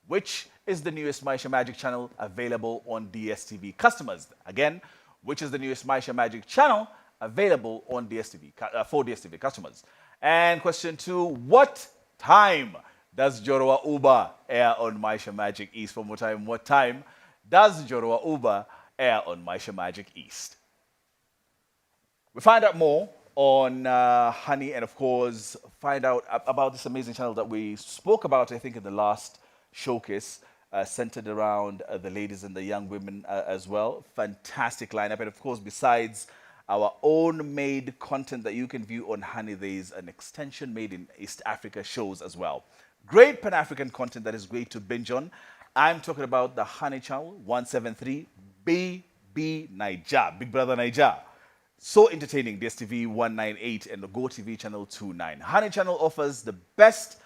Which is the newest Maisha Magic channel available on DSTV customers? Again, which is the newest Maisha Magic channel available on DSTV for DSTV customers? And question 2, what time does Jorowa Uba air on Maisha Magic East? One more time, what time does Jorowa Uba air on Maisha Magic East? We find out more on Honey, and of course, find out about this amazing channel that we spoke about, I think, in the last showcase, centered around the ladies and the young women as well. Fantastic lineup. And of course, besides our own made content that you can view on Honey, there is an extension made in East Africa shows as well. Great Pan-African content that is great to binge on. I'm talking about the Honey channel 173, BB Naija, Big Brother Naija. So entertaining, DSTV 198 and the GoTV channel 29. Honey channel offers the best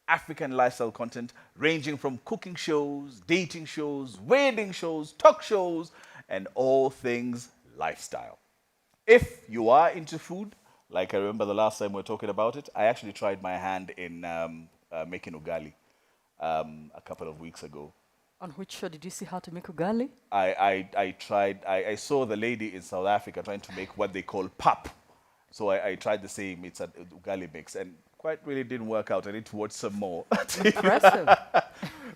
African lifestyle content ranging from cooking shows, dating shows, wedding shows, talk shows, and all things lifestyle. If you are into food, like I remember the last time we were talking about it, I actually tried my hand in making ugali a couple of weeks ago. On which show did you see how to make ugali? I saw the lady in South Africa trying to make what they call pap. So I tried the same, it's an ugali mix, and quite really didn't work out. I need to watch some more. Impressive.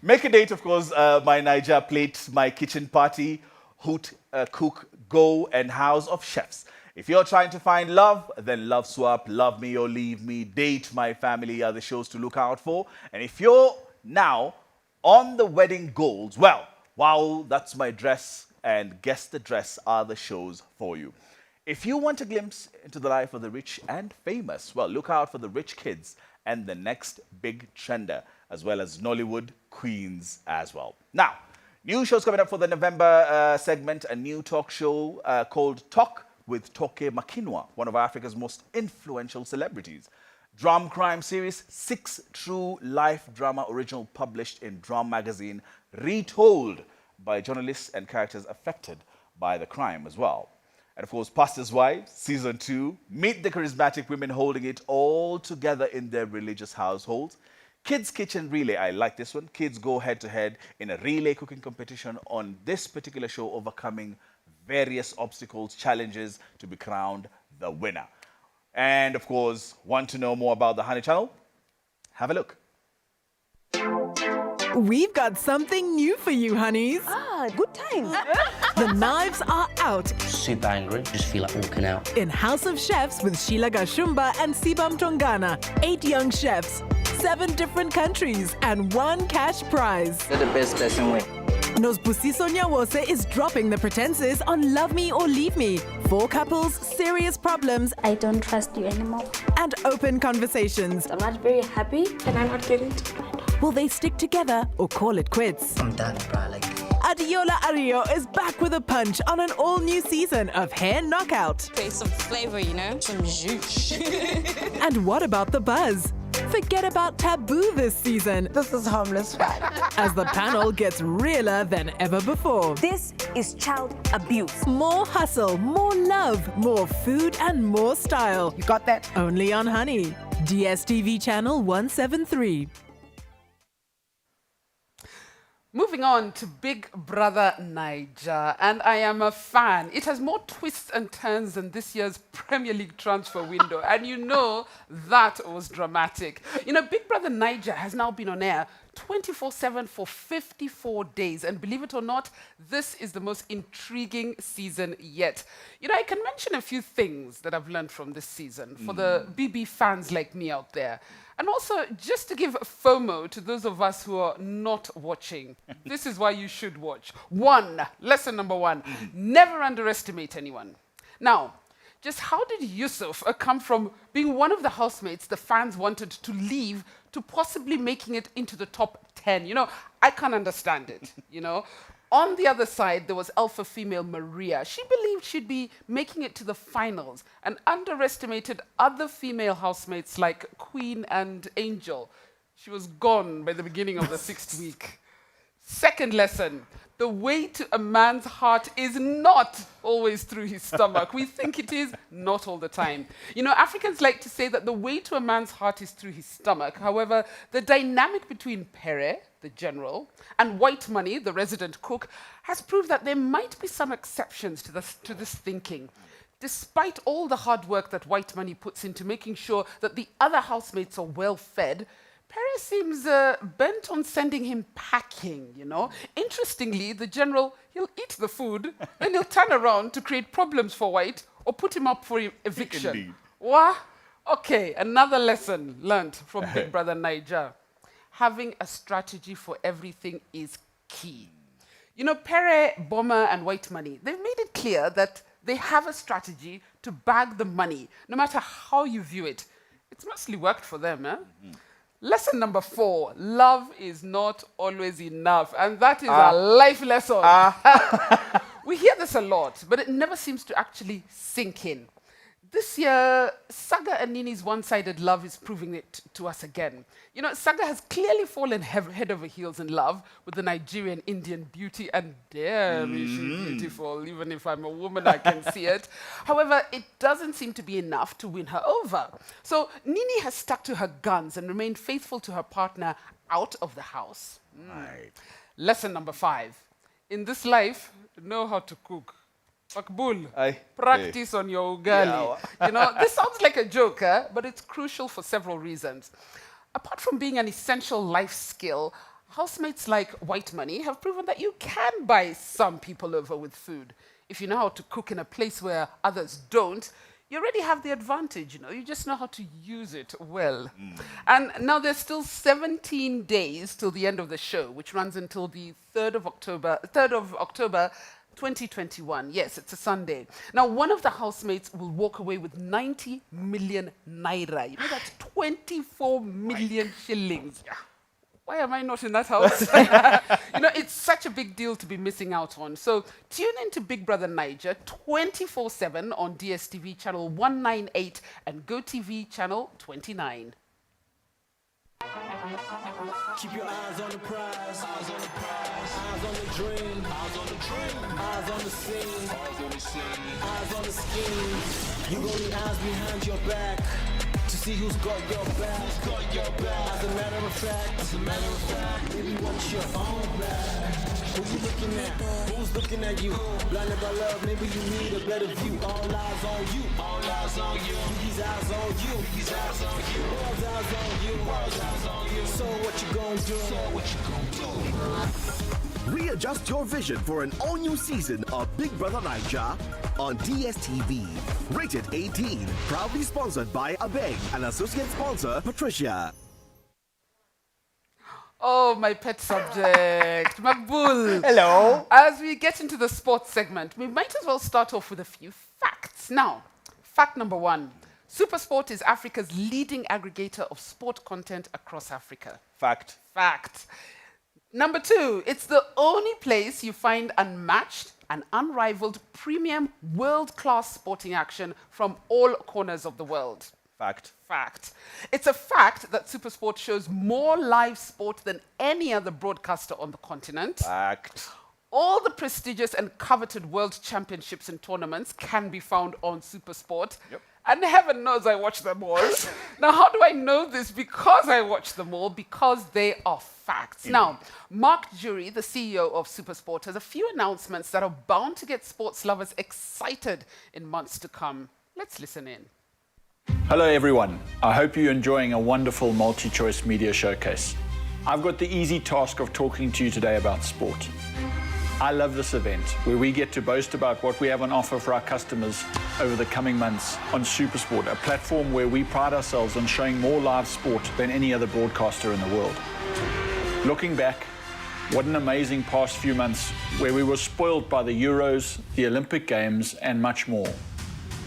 Make a date, of course, my Naija Plate, my kitchen party, Hoot, Cook, Go, and House of Chefs. If you're trying to find love, then Love Swap, Love Me or Leave Me, Date My Family are the shows to look out for. And if you're now on the wedding goals, well, wow, That's My Dress and Guess the Dress are the shows for you. If you want a glimpse into the life of the rich and famous, well, look out for The Rich Kids and The Next Big Trender, as well as Nollywood Queens as well. Now, new shows coming up for the November segment, a new talk show called Talk with Toke Makinwa, one of Africa's most influential celebrities. Drum crime series, 6 true life drama original published in Drum magazine, retold by journalists and characters affected by the crime as well. And of course, Pastor's Wives, Season 2, meet the charismatic women holding it all together in their religious households. Kids Kitchen Relay, I like this one. Kids go head-to-head in a relay cooking competition on this particular show, overcoming various obstacles, challenges to be crowned the winner. And of course, want to know more about the Honey Channel? Have a look. We've got something new for you, honeys. Good times. The knives are out. Super angry, just feel like walking out. In House of Chefs with Sheila Gashumba and Sibam Tongana. 8 young chefs, 7 different countries, and 1 cash prize. Let the best person win. Nosbusiso Nyawose is dropping the pretenses on Love Me or Leave Me. 4 couples, serious problems. I don't trust you anymore. And open conversations. I'm not very happy and I'm not getting to find out. Will they stick together or call it quits? I'm done, bro. Adiola Ario is back with a punch on an all-new season of Hair Knockout. There's some flavor, you know? Some juice. And what about the buzz? Forget about taboo this season. This is homeless fun. As the panel gets realer than ever before. This is child abuse. More hustle, more love, more food, and more style. You got that? Only on Honey. DSTV channel 173. Moving on to Big Brother Niger, and I am a fan. It has more twists and turns than this year's Premier League transfer window, and you know that was dramatic. You know, Big Brother Niger has now been on air 24/7 for 54 days, and believe it or not, this is the most intriguing season yet. You know, I can mention a few things that I've learned from this season for the BB fans like me out there. And also, just to give FOMO to those of us who are not watching, this is why you should watch. Lesson number one, never underestimate anyone. Now, just how did Yusuf come from being one of the housemates the fans wanted to leave to possibly making it into the top 10? You know, I can't understand it, you know. On the other side, there was alpha female Maria. She believed she'd be making it to the finals and underestimated other female housemates like Queen and Angel. She was gone by the beginning of the 6th week. Second lesson, the way to a man's heart is not always through his stomach. We think it is, not all the time. You know, Africans like to say that the way to a man's heart is through his stomach. However, the dynamic between Pere, the general, and White Money, the resident cook, has proved that there might be some exceptions to this thinking. Despite all the hard work that White Money puts into making sure that the other housemates are well fed, Pere seems bent on sending him packing, you know. Interestingly, the general, he'll eat the food, then he'll turn around to create problems for White or put him up for eviction. Indeed. What? Okay, another lesson learned from Big Brother Niger. Having a strategy for everything is key. You know, Pere, Bomber, and White Money, they've made it clear that they have a strategy to bag the money, no matter how you view it. It's mostly worked for them, eh? Lesson number 4, love is not always enough. And that is a life lesson. We hear this a lot, but it never seems to actually sink in. This year, Saga and Nini's one-sided love is proving it to us again. You know, Saga has clearly fallen head over heels in love with the Nigerian Indian beauty, and damn, is she beautiful. Even if I'm a woman, I can see it. However, it doesn't seem to be enough to win her over. So Nini has stuck to her guns and remained faithful to her partner out of the house. Right. Lesson number 5. In this life, know how to cook. Makbul, practice on your ugali. You know, this sounds like a joke, but it's crucial for several reasons. Apart from being an essential life skill, housemates like White Money have proven that you can buy some people over with food. If you know how to cook in a place where others don't, you already have the advantage, you know, you just know how to use it well. And now there's still 17 days till the end of the show, which runs until the 3rd of October 2021. Yes, it's a Sunday. Now, one of the housemates will walk away with 90 million naira. You know, that's 24 million shillings. Why am I not in that house? You know, it's such a big deal to be missing out on. So tune in to Big Brother Niger 24/7 on DSTV channel 198 and GoTV channel 29. Keep your eyes on the prize, eyes on the prize, eyes on the dream, eyes on the dream, eyes on the scene, eyes on the scene, eyes on the scheme. You gon' need eyes behind your back to see who's got your back. As a matter of fact, maybe what's your own back? Who you looking at? Who's looking at you? Blinded by love, maybe you need a better view. All eyes on you, all eyes on you. These eyes on you, these eyes on you. World's eyes on you, world's eyes on you. So what you gon' do? So what you gon' do? Readjust your vision for an all-new season of Big Brother Niger on DSTV. Rated 18. Proudly sponsored by Abeg and associate sponsor Patricia. Oh, my pet subject, Makbul. Hello. As we get into the sports segment, we might as well start off with a few facts. Now, fact number 1. SuperSport is Africa's leading aggregator of sport content across Africa. Fact. Fact. Number 2, it's the only place you find unmatched and unrivaled premium world-class sporting action from all corners of the world. Fact. Fact. It's a fact that SuperSport shows more live sport than any other broadcaster on the continent. Fact. All the prestigious and coveted world championships and tournaments can be found on SuperSport. Yep. And heaven knows I watch them all. Now, how do I know this? Because I watch them all, because they are facts. Indeed. Now, Mark Jury, the CEO of SuperSport, has a few announcements that are bound to get sports lovers excited in months to come. Let's listen in. Hello everyone, I hope you're enjoying a wonderful Multichoice media showcase. I've got the easy task of talking to you today about sport. I love this event where we get to boast about what we have on offer for our customers over the coming months on SuperSport, a platform where we pride ourselves on showing more live sport than any other broadcaster in the world. Looking back, what an amazing past few months where we were spoiled by the Euros, the Olympic Games and much more.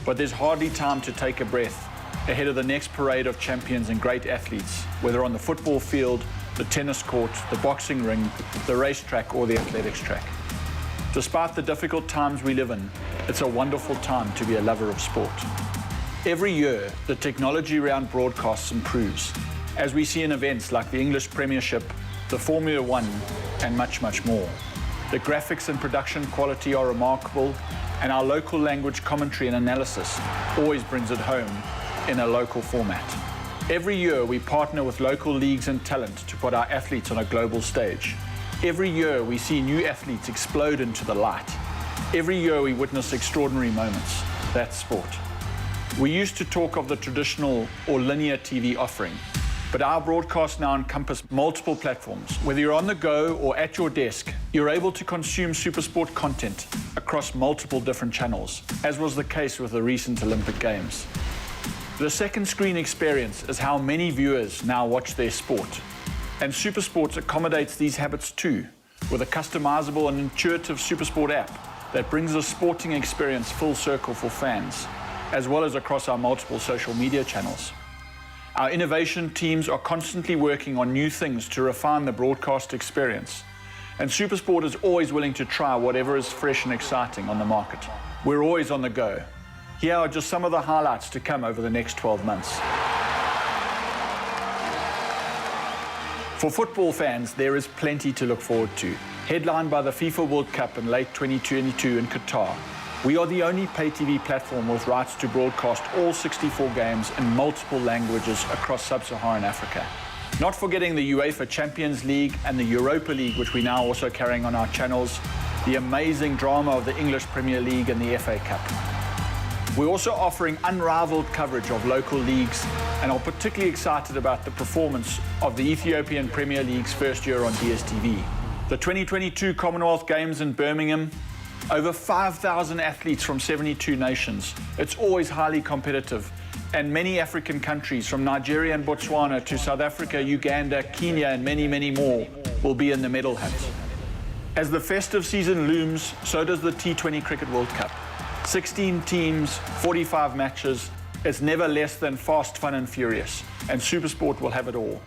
But there's hardly time to take a breath ahead of the next parade of champions and great athletes, whether on the football field, the tennis court, the boxing ring, the racetrack or the athletics track. Despite the difficult times we live in, it's a wonderful time to be a lover of sport. Every year, the technology around broadcasts improves, as we see in events like the English Premiership, the Formula One, and much, much more. The graphics and production quality are remarkable, and our local language commentary and analysis always brings it home in a local format. Every year, we partner with local leagues and talent to put our athletes on a global stage. Every year, we see new athletes explode into the light. Every year, we witness extraordinary moments. That's sport. We used to talk of the traditional or linear TV offering, but our broadcasts now encompass multiple platforms. Whether you're on the go or at your desk, you're able to consume SuperSport content across multiple different channels, as was the case with the recent Olympic Games. The second screen experience is how many viewers now watch their sport. And SuperSport accommodates these habits too, with a customizable and intuitive SuperSport app that brings the sporting experience full circle for fans, as well as across our multiple social media channels. Our innovation teams are constantly working on new things to refine the broadcast experience, and SuperSport is always willing to try whatever is fresh and exciting on the market. We're always on the go. Here are just some of the highlights to come over the next 12 months. For football fans, there is plenty to look forward to. Headlined by the FIFA World Cup in late 2022 in Qatar, we are the only pay TV platform with rights to broadcast all 64 games in multiple languages across sub-Saharan Africa. Not forgetting the UEFA Champions League and the Europa League, which we're now also carrying on our channels, the amazing drama of the English Premier League and the FA Cup. We're also offering unrivaled coverage of local leagues and are particularly excited about the performance of the Ethiopian Premier League's first year on DSTV. The 2022 Commonwealth Games in Birmingham, over 5,000 athletes from 72 nations. It's always highly competitive, and many African countries from Nigeria and Botswana to South Africa, Uganda, Kenya and many, many more will be in the medal hunt. As the festive season looms, so does the T20 Cricket World Cup. 16 teams, 45 matches. It's never less than fast, fun and furious, and SuperSport will have it all.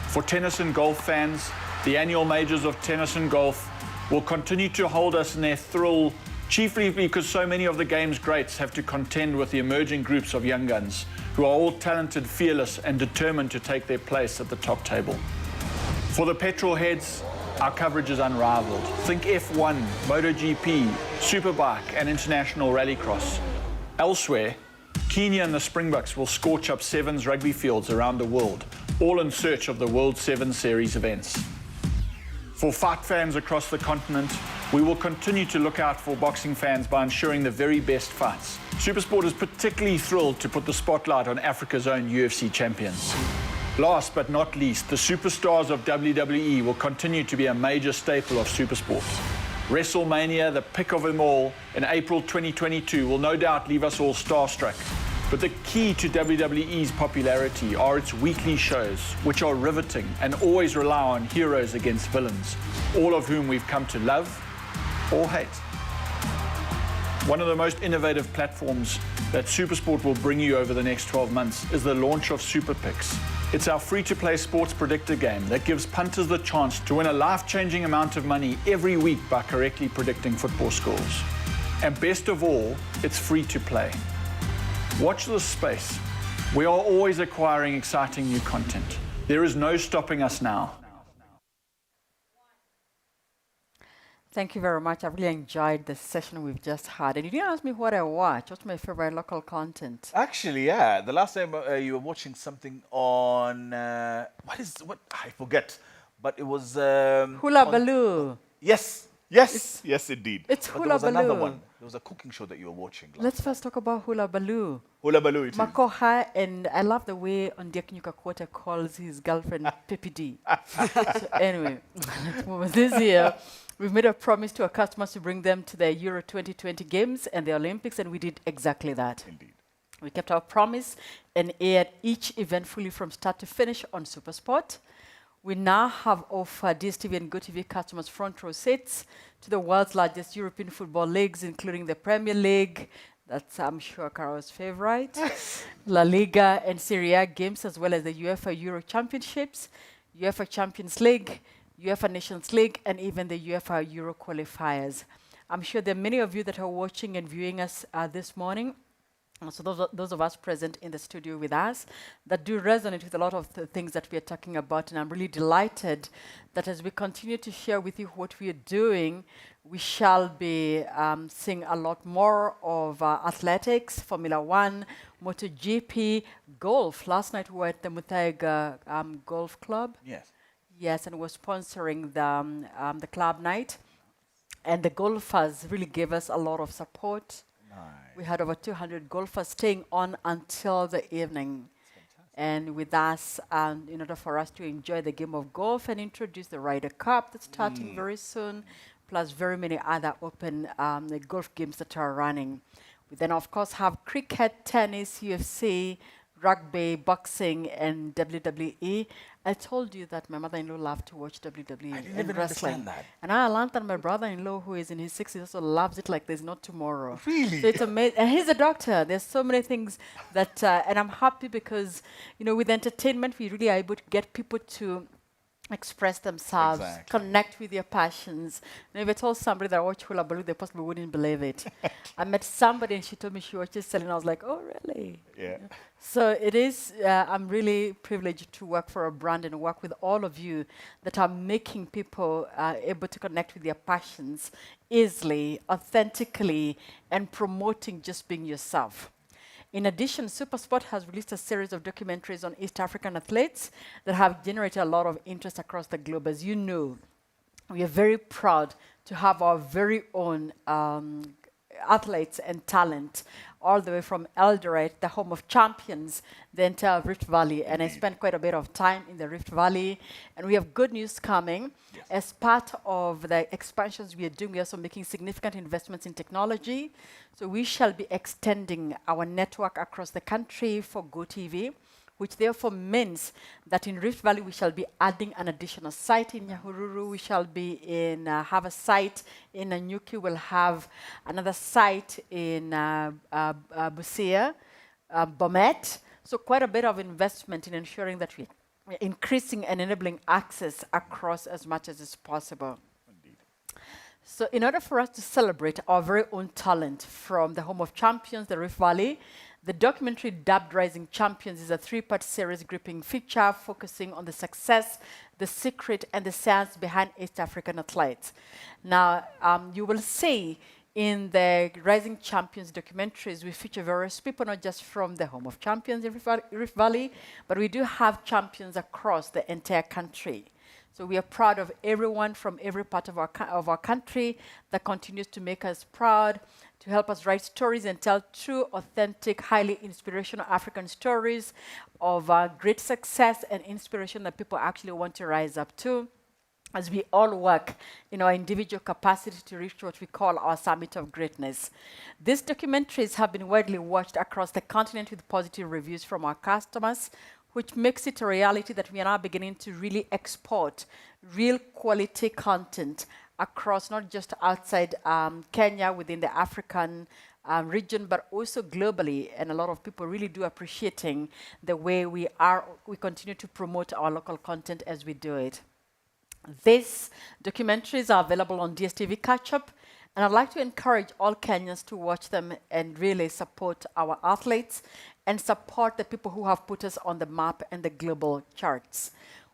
For tennis and golf fans, the annual majors of tennis and golf will continue to hold us in their thrill, chiefly because so many of the game's greats have to contend with the emerging groups of young guns who are all talented, fearless and determined to take their place at the top table. For the petrol heads, our coverage is unrivaled. Think F1, MotoGP, Superbike and International Rallycross. Elsewhere, Kenya and the Springboks will scorch up sevens rugby fields around the world, all in search of the World Sevens Series events. For fight fans across the continent, we will continue to look out for boxing fans by ensuring the very best fights. SuperSport is particularly thrilled to put the spotlight on Africa's own UFC champions. Last but not least, the superstars of WWE will continue to be a major staple of SuperSport. WrestleMania, the pick of them all, in April 2022 will no doubt leave us all starstruck. But the key to WWE's popularity are its weekly shows, which are riveting and always rely on heroes against villains, all of whom we've come to love or hate. One of the most innovative platforms that SuperSport will bring you over the next 12 months is the launch of Super Picks. It's our free-to-play sports predictor game that gives punters the chance to win a life-changing amount of money every week by correctly predicting football scores. And best of all, it's free to play. Watch this space. We are always acquiring exciting new content. There is no stopping us now. Thank you very much. I really enjoyed the session we've just had. And you didn't ask me what I watch. What's my favorite local content? Actually, yeah. The last time you were watching something on what I forget, but it was Hula Baloo. Yes, yes, indeed. It's but Hula there was another Baloo. one. There was a cooking show that you were watching. Let's first talk about Hula Baloo. Hula Baloo, it is. Makoha, and I love the way Ondiek Quota calls his girlfriend Pepe D. So anyway, let's move on. This year, we've made a promise to our customers to bring them to the Euro 2020 Games and the Olympics, and we did exactly that. Indeed. We kept our promise and aired each event fully from start to finish on SuperSport. We now have offered DSTV and GoTV customers front row seats to the world's largest European football leagues, including the Premier League, that's I'm sure Carol's favorite, La Liga and Serie A games, as well as the UEFA Euro Championships, UEFA Champions League, UEFA Nations League, and even the UEFA Euro qualifiers. I'm sure there are many of you that are watching and viewing us this morning. So those of us present in the studio with us that do resonate with a lot of the things that we are talking about. And I'm really delighted that as we continue to share with you what we are doing, we shall be seeing a lot more of athletics, Formula One, MotoGP, golf. Last night we were at the Mutaiga Golf Club. Yes. Yes, and we're sponsoring the club night. And the golfers really gave us a lot of support. We had over 200 golfers staying on until the evening. And with us, in order for us to enjoy the game of golf and introduce the Ryder Cup that's starting very soon, plus very many other open golf games that are running. We then, of course, have cricket, tennis, UFC, rugby, boxing, and WWE. I told you that my mother-in-law loved to watch WWE I didn't and even wrestling. understand that. And I learned that my brother-in-law, who is in his 60s, also loves it like there's no tomorrow. Really? So it's amazing. And he's a doctor. There's so many things that, and I'm happy because, you know, with entertainment, we really are able to get people to express themselves, connect with their passions. And if I told somebody that I watch Hula Baloo, they possibly wouldn't believe it. I met somebody and she told me she watches Selena. I was like, oh, really? Yeah. So it is, I'm really privileged to work for a brand and work with all of you that are making people able to connect with their passions easily, authentically, and promoting just being yourself. In addition, SuperSport has released a series of documentaries on East African athletes that have generated a lot of interest across the globe. As you know, we are very proud to have our very own athletes and talent all the way from Eldoret, the home of champions, the entire Rift Valley. And I spent quite a bit of time in the Rift Valley. And we have good news coming. Yes. As part of the expansions we are doing, we are also making significant investments in technology. So we shall be extending our network across the country for GoTV, which therefore means that in Rift Valley we shall be adding an additional site in Nyahururu. We shall be have a site in Nanyuki. We'll have another site in Busia, Bomet. So quite a bit of investment in ensuring that we're increasing and enabling access across as much as is possible. So in order for us to celebrate our very own talent from the home of champions, the Rift Valley, the documentary dubbed Rising Champions is a 3-part series grouping feature focusing on the success, the secret, and the science behind East African athletes. Now, you will see in the Rising Champions documentaries, we feature various people, not just from the home of champions in Rift Valley, but we do have champions across the entire country. So we are proud of everyone from every part of our country that continues to make us proud, to help us write stories and tell true, authentic, highly inspirational African stories of great success and inspiration that people actually want to rise up to, as we all work in our individual capacity to reach what we call our summit of greatness. These documentaries have been widely watched across the continent with positive reviews from our customers, which makes it a reality that we are now beginning to really export real quality content across, not just outside Kenya, within the African region, but also globally. And a lot of people really do appreciating the way we continue to promote our local content as we do it. These documentaries are available on DSTV Catch-Up And I'd like to encourage all Kenyans to watch them and really support our athletes and support the people who have put us on the map and the global charts.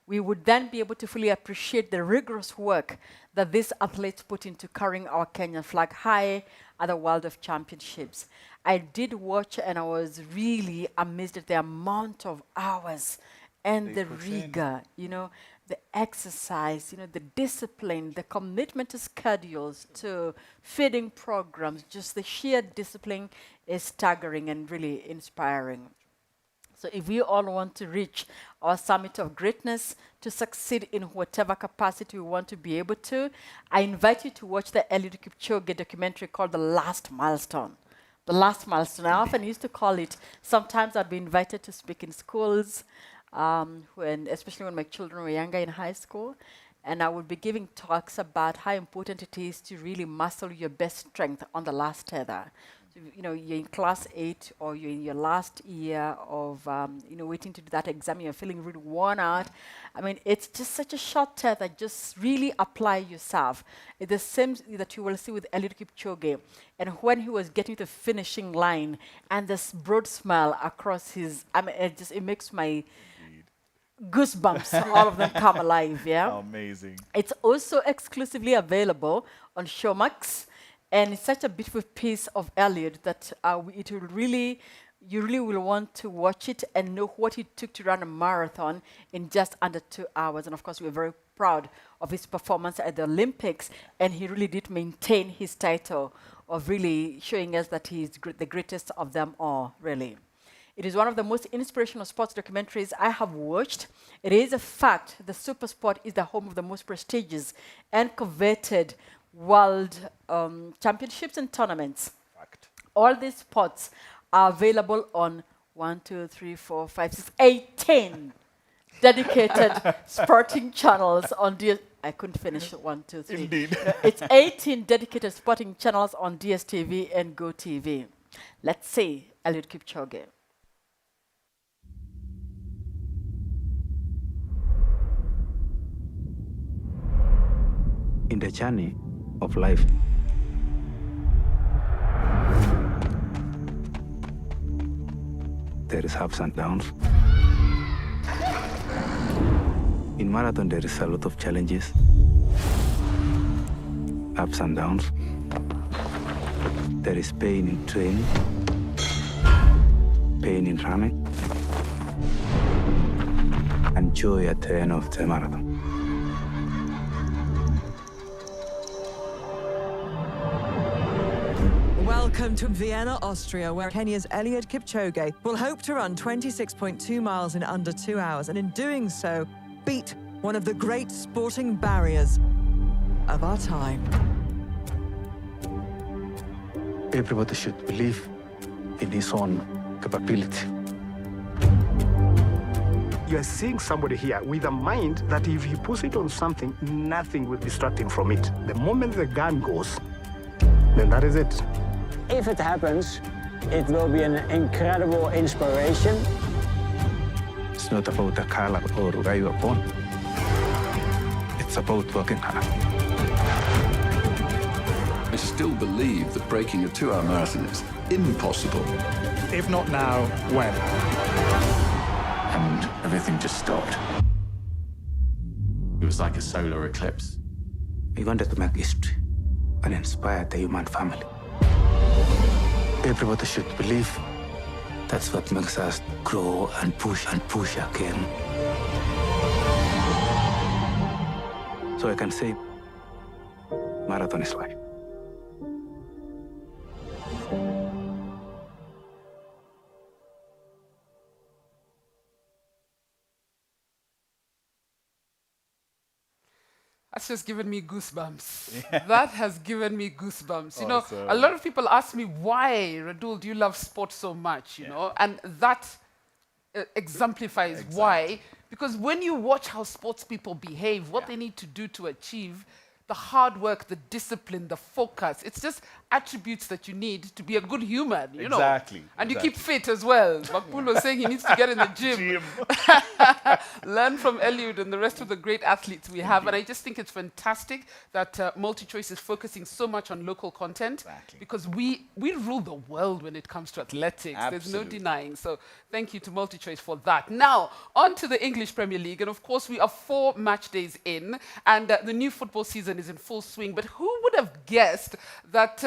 We would then be able to fully appreciate the rigorous work that these athletes put into carrying our Kenyan flag high at the World of Championships. I did watch and I was really amazed at the amount of hours and the rigor, you know, the exercise, you know, the discipline, the commitment to schedules, to feeding programs, just the sheer discipline is staggering and really inspiring. So if we all want to reach our summit of greatness, to succeed in whatever capacity we want to be able to, I invite you to watch the Eliud Kipchoge documentary called The Last Milestone. The Last Milestone. I often used to call it, sometimes I'd be invited to speak in schools, especially when my children were younger in high school, and I would be giving talks about how important it is to really muscle your best strength on the last tether. So, you know, you're in class 8 or you're in your last year of, you know, waiting to do that exam, you're feeling really worn out. I mean, it's just such a short tether, just really apply yourself. It's the same that you will see with Eliud Kipchoge. And when he was getting to the finishing line and this broad smile across his, I mean, it makes my goosebumps, all of them come alive, yeah? Amazing. It's also exclusively available on Showmax. And it's such a beautiful piece of Eliud that it will really, you really will want to watch it and know what it took to run a marathon in just under 2 hours. And of course, we're very proud of his performance at the Olympics. And he really did maintain his title of really showing us that he's the greatest of them all, really. It is one of the most inspirational sports documentaries I have watched. It is a fact the SuperSport is the home of the most prestigious and coveted world championships and tournaments. Fact. All these sports are available on 18 dedicated sporting channels on I couldn't finish 1, 2, 3. Indeed. It's 18 dedicated sporting channels on DSTV and GoTV. Let's see Eliud Kipchoge. In the journey of life, there is ups and downs. In marathon, there is a lot of challenges, ups and downs. There is pain in training, pain in running, and joy at the end of the marathon. Welcome to Vienna, Austria, where Kenya's Eliud Kipchoge will hope to run 26.2 miles in under 2 hours, and in doing so, beat one of the great sporting barriers of our time. Everybody should believe in his own capability. You are seeing somebody here with a mind that if he puts it on something, nothing will distract him from it. The moment the gun goes, then that is it. If it happens, it will be an incredible inspiration. It's not about the color or where you are born. It's about working hard. I still believe that breaking a 2-hour marathon is impossible. If not now, when? And everything just stopped. It was like a solar eclipse. We wanted to make history and inspire the human family. Everybody should believe that's what makes us grow and push again. So I can say, marathon is life. That's just given me goosebumps. Yeah. That has given me goosebumps. You know, a lot of people ask me, why, Radul, do you love sport so much? You know, and that exemplifies why. Because when you watch how sports people behave, what they need to do to achieve, the hard work, the discipline, the focus. It's just attributes that you need to be a good human, you know. Exactly. And you keep fit as well. Makbul was saying he needs to get in the gym. Learn from Eliud and the rest of the great athletes we have. And I just think it's fantastic that Multichoice is focusing so much on local content because we rule the world when it comes to athletics. There's no denying. So thank you to Multichoice for that. Now, on to the English Premier League. And of course, we are 4 match days in and the new football season is in full swing. But who would have guessed that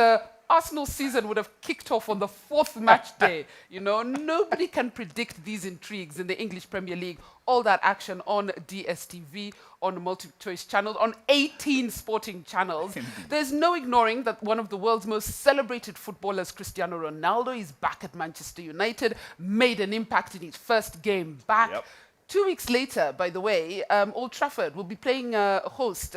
Arsenal season would have kicked off on the 4th match day? You know, nobody can predict these intrigues in the English Premier League. All that action on DSTV, on MultiChoice channels, on 18 sporting channels. There's no ignoring that one of the world's most celebrated footballers, Cristiano Ronaldo, is back at Manchester United, made an impact in his first game back. 2 weeks later, by the way, Old Trafford will be playing host.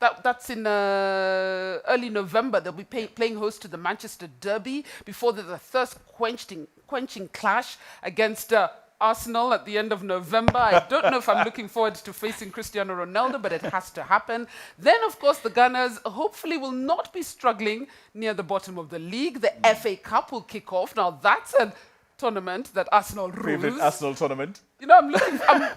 That's in early November. They'll be playing host to the Manchester Derby before the thirst-quenching clash against Arsenal at the end of November. I don't know if I'm looking forward to facing Cristiano Ronaldo, but it has to happen. Then, of course, the Gunners hopefully will not be struggling near the bottom of the league. The FA Cup will kick off. Now, that's a tournament that Arsenal rules. Favorite Arsenal tournament. You know,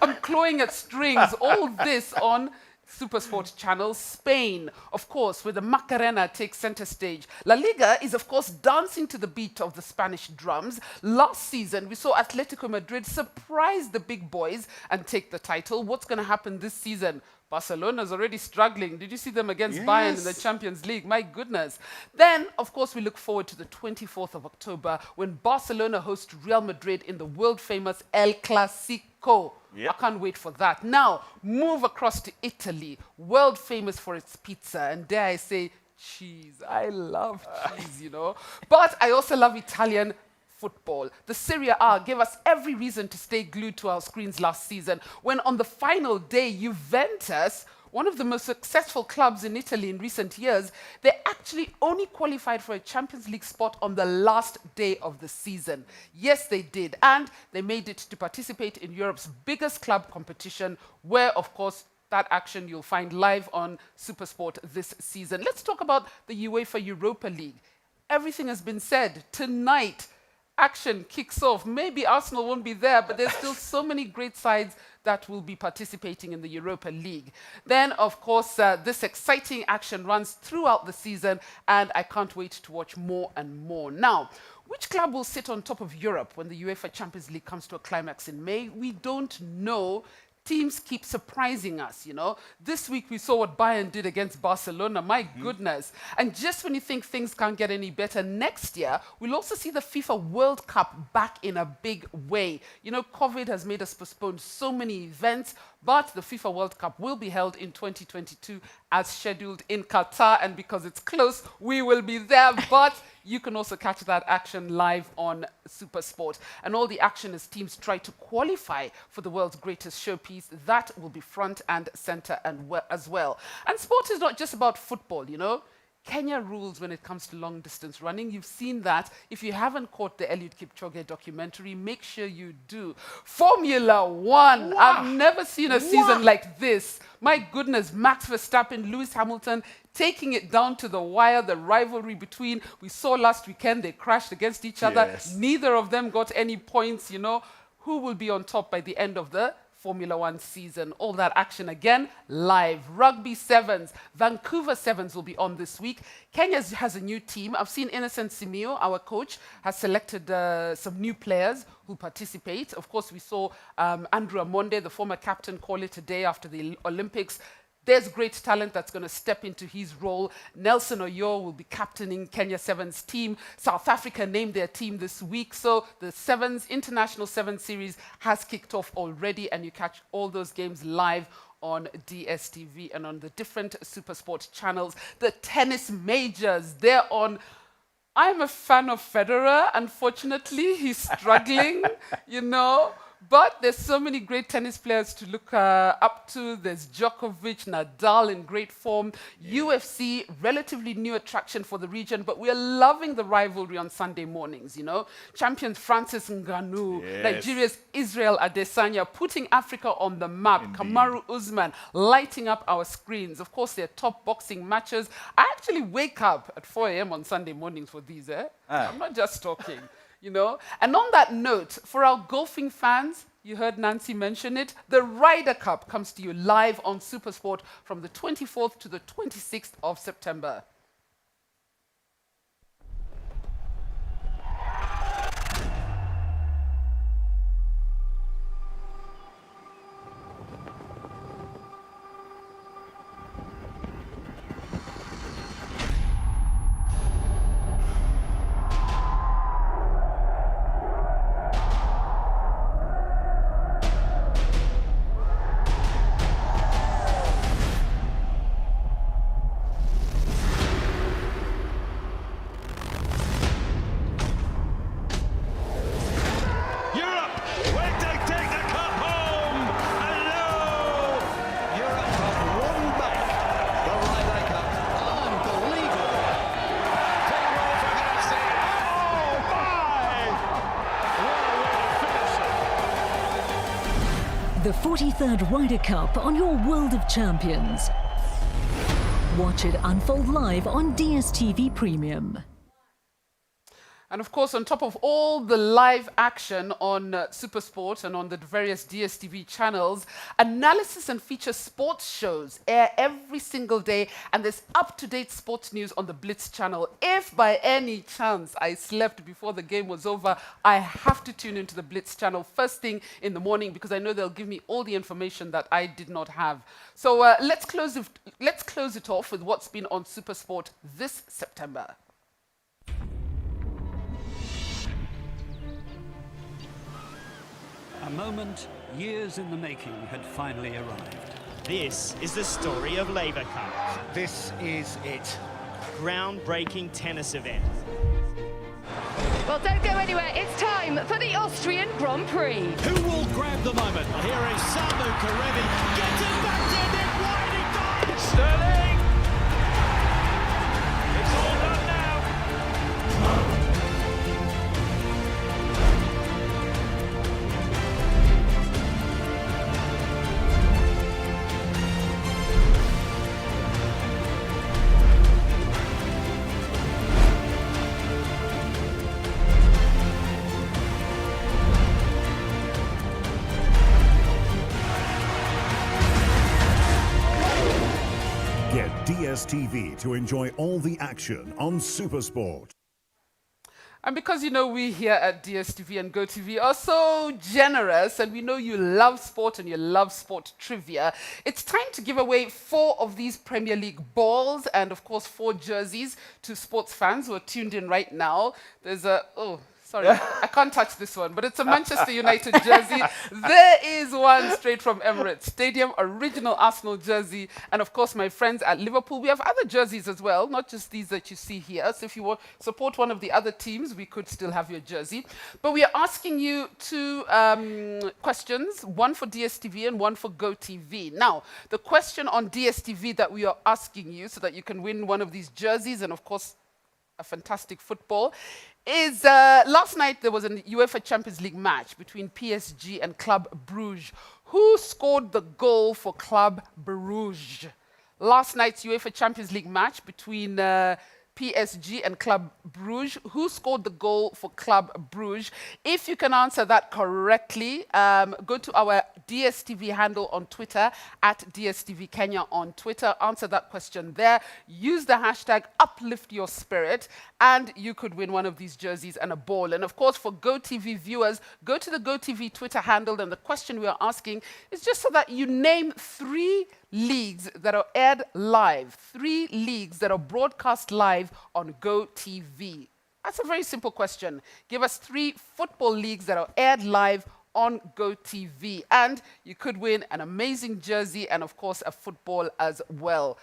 I'm clawing at strings. All this on SuperSport channel. Spain, of course, where the Macarena takes center stage. La Liga is, of course, dancing to the beat of the Spanish drums. Last season, we saw Atletico Madrid surprise the big boys and take the title. What's going to happen this season? Barcelona's already struggling. Did you see them against Bayern in the Champions League? My goodness. Then, of course, we look forward to the 24th of October when Barcelona hosts Real Madrid in the world-famous El Clasico. I can't wait for that. Now, move across to Italy, world famous for its pizza. And dare I say, cheese. I love cheese, you know. But I also love Italian football. The Serie A gave us every reason to stay glued to our screens last season when on the final day, Juventus, one of the most successful clubs in Italy in recent years, they actually only qualified for a Champions League spot on the last day of the season. Yes, they did. And they made it to participate in Europe's biggest club competition, where, of course, that action you'll find live on SuperSport this season. Let's talk about the UEFA Europa League. Everything has been said. Tonight, action kicks off. Maybe Arsenal won't be there, but there's still so many great sides that will be participating in the Europa League. Then, of course, this exciting action runs throughout the season, and I can't wait to watch more and more. Now, which club will sit on top of Europe when the UEFA Champions League comes to a climax in May? We don't know. Teams keep surprising us, you know. This week we saw what Bayern did against Barcelona. My goodness. And just when you think things can't get any better, next year we'll also see the FIFA World Cup back in a big way. You know, COVID has made us postpone so many events, but the FIFA World Cup will be held in 2022 as scheduled in Qatar. And because it's close, we will be there. But you can also catch that action live on SuperSport. And all the action as teams try to qualify for the world's greatest showpiece, that will be front and center as well. And sport is not just about football, you know. Kenya rules when it comes to long-distance running. You've seen that. If you haven't caught the Eliud Kipchoge documentary, make sure you do. Formula One. Wow. I've never seen a season like this. My goodness, Max Verstappen, Lewis Hamilton, taking it down to the wire, the rivalry between, we saw last weekend, they crashed against each other. Neither of them got any points, you know. Who will be on top by the end of the Formula One season? All that action again, live. Rugby Sevens, Vancouver Sevens will be on this week. Kenya has a new team. I've seen Innocent Simeo, our coach, has selected some new players who participate. Of course, we saw Andrew Amonde, the former captain, call it a day after the Olympics. There's great talent that's going to step into his role. Nelson Oyo will be captaining Kenya Sevens team. South Africa named their team this week. So the Sevens, International Sevens Series has kicked off already, and you catch all those games live on DSTV and on the different SuperSport channels. The tennis majors, they're on. I'm a fan of Federer. Unfortunately, he's struggling, you know. But there's so many great tennis players to look up to. There's Djokovic, Nadal in great form, UFC, relatively new attraction for the region, but we are loving the rivalry on Sunday mornings, you know. Champions Francis Ngannou, Nigeria's Israel Adesanya, putting Africa on the map. Kamaru Usman, lighting up our screens. Of course, they're top boxing matches. I actually wake up at 4 a.m. on Sunday mornings for these, I'm not just talking. You know? And on that note, for our golfing fans, you heard Nancy mention it, the Ryder Cup comes to you live on SuperSport from the 24th to the 26th of September. The 43rd Ryder Cup on your World of Champions. Watch it unfold live on DSTV Premium. And of course, on top of all the live action on SuperSport and on the various DSTV channels, analysis and feature sports shows air every single day, and there's up-to-date sports news on the Blitz channel. If by any chance I slept before the game was over, I have to tune into the Blitz channel first thing in the morning because I know they'll give me all the information that I did not have. So let's close it off with what's been on SuperSport this September. A moment, years in the making, had finally arrived. This is the story of Labour Cup. This is it. Groundbreaking tennis event. Well, don't go anywhere. It's time for the Austrian Grand Prix. Who will grab the moment? Here is Samu Karevi getting back to it. Winding down. Sterling! It's all done now. Get DSTV to enjoy all the action on SuperSport. And because, you know, we here at DSTV and GoTV are so generous, and we know you love sport and you love sport trivia, it's time to give away 4 of these Premier League balls and, of course, 4 jerseys to sports fans who are tuned in right now. There's a... Sorry, I can't touch this one, but it's a Manchester United jersey. There is one straight from Emirates Stadium, original Arsenal jersey. And of course, my friends at Liverpool, we have other jerseys as well, not just these that you see here. So if you support one of the other teams, we could still have your jersey. But we are asking you 2 questions, one for DSTV and one for GoTV. Now, the question on DSTV that we are asking you so that you can win one of these jerseys and, of course, a fantastic football is last night there was a UEFA Champions League match between PSG and Club Brugge. Who scored the goal for Club Brugge? Last night's UEFA Champions League match between PSG and Club Brugge. Who scored the goal for Club Brugge? If you can answer that correctly, go to our DSTV handle on Twitter, at DSTV Kenya on Twitter. Answer that question there. Use the hashtag #UpliftYourSpirit, and you could win one of these jerseys and a ball. And of course, for GoTV viewers, go to the GoTV Twitter handle, and the question we are asking is just so that you name 3 leagues that are aired live, 3 leagues that are broadcast live on GoTV. That's a very simple question. Give us 3 football leagues that are aired live on GoTV, and you could win an amazing jersey and, of course, a football as well.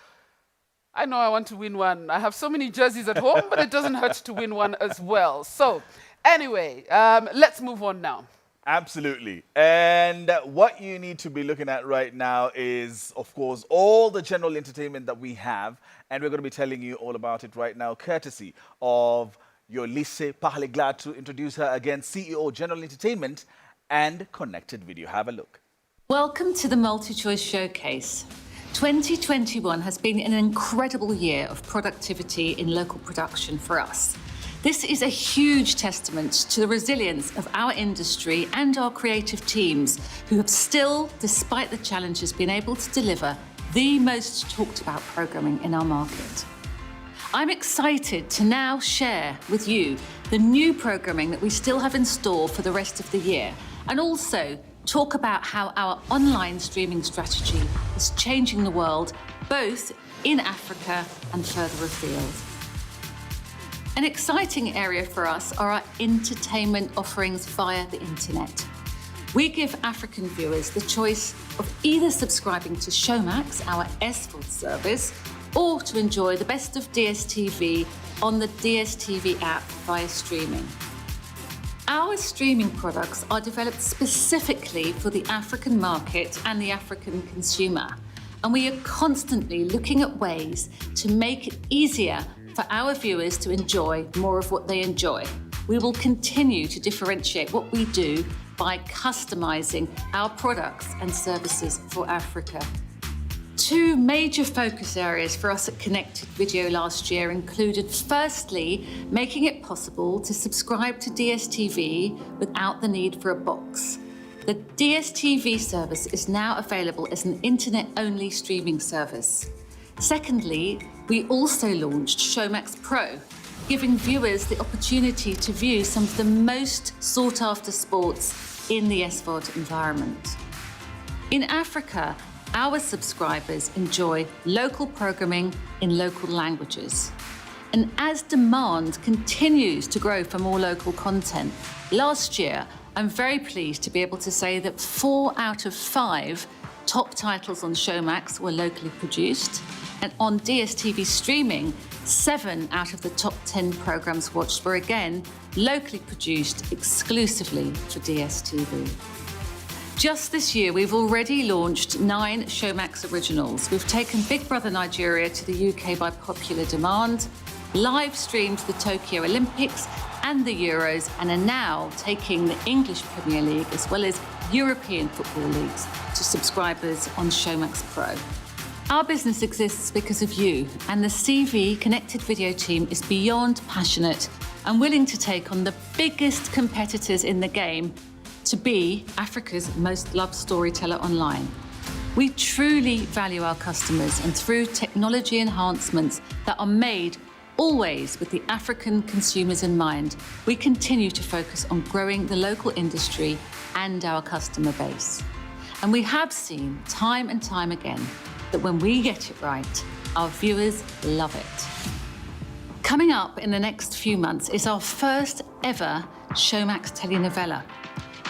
I know I want to win one. I have so many jerseys at home, but it doesn't hurt to win one as well. So, anyway, let's move on now. Absolutely. And what you need to be looking at right now is, of course, all the general entertainment that we have. And we're going to be telling you all about it right now, courtesy of your Lise Pahale. Glad to introduce her again, CEO, General Entertainment and Connected Video. Have a look. Welcome to the Multichoice Showcase. 2021 has been an incredible year of productivity in local production for us. This is a huge testament to the resilience of our industry and our creative teams who have still, despite the challenges, been able to deliver the most talked about programming in our market. I'm excited to now share with you the new programming that we still have in store for the rest of the year, and also talk about how our online streaming strategy is changing the world, both in Africa and further afield. An exciting area for us are our entertainment offerings via the internet. We give African viewers the choice of either subscribing to Showmax, our SVOD service, or to enjoy the best of DSTV on the DSTV app via streaming. Our streaming products are developed specifically for the African market and the African consumer, and we are constantly looking at ways to make it easier for our viewers to enjoy more of what they enjoy. We will continue to differentiate what we do by customizing our products and services for Africa. Two major focus areas for us at Connected Video last year included, firstly, making it possible to subscribe to DSTV without the need for a box. The DSTV service is now available as an internet-only streaming service. Secondly, we also launched Showmax Pro, giving viewers the opportunity to view some of the most sought-after sports in the SVOD environment. In Africa, our subscribers enjoy local programming in local languages. And as demand continues to grow for more local content, last year, I'm very pleased to be able to say that 4 out of 5 top titles on Showmax were locally produced. And on DSTV streaming, 7 out of the top 10 programs watched were again locally produced exclusively for DSTV. Just this year, we've already launched 9 Showmax originals. We've taken Big Brother Nigeria to the UK by popular demand, live streamed the Tokyo Olympics and the Euros, and are now taking the English Premier League as well as European football leagues to subscribers on Showmax Pro. Our business exists because of you, and the CV Connected Video team is beyond passionate and willing to take on the biggest competitors in the game to be Africa's most loved storyteller online. We truly value our customers, and through technology enhancements that are made always with the African consumers in mind, we continue to focus on growing the local industry and our customer base. And we have seen time and time again that when we get it right, our viewers love it. Coming up in the next few months is our first ever Showmax telenovela.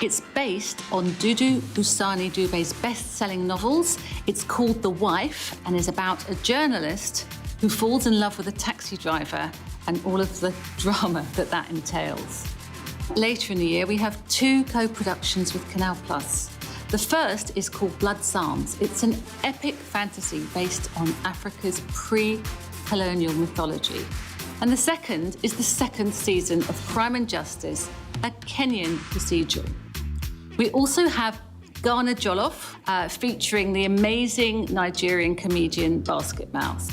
It's based on Dudu Usani Dube's best-selling novels. It's called The Wife and is about a journalist who falls in love with a taxi driver and all of the drama that entails. Later in the year, we have 2 co-productions with Canal+. The first is called Blood Psalms. It's an epic fantasy based on Africa's pre-colonial mythology. And the second is the 2nd season of Crime and Justice, a Kenyan procedural. We also have Ghana Jollof, featuring the amazing Nigerian comedian Basket Mouse.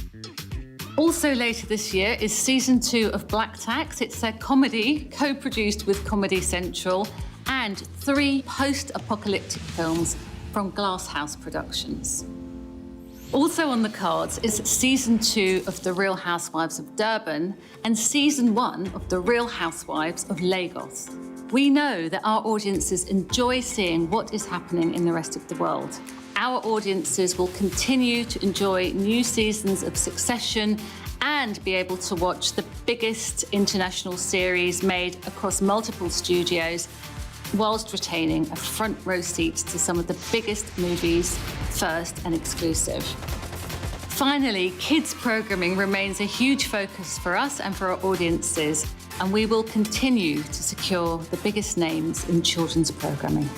Also later this year is season 2 of Black Tax. It's a comedy co-produced with Comedy Central, and 3 post-apocalyptic films from Glasshouse Productions. Also on the cards is season 2 of The Real Housewives of Durban and season 1 of The Real Housewives of Lagos. We know that our audiences enjoy seeing what is happening in the rest of the world. Our audiences will continue to enjoy new seasons of Succession and be able to watch the biggest international series made across multiple studios, whilst retaining a front row seat to some of the biggest movies, first and exclusive. Finally, kids programming remains a huge focus for us and for our audiences. and we will continue to secure the biggest names in children's programming.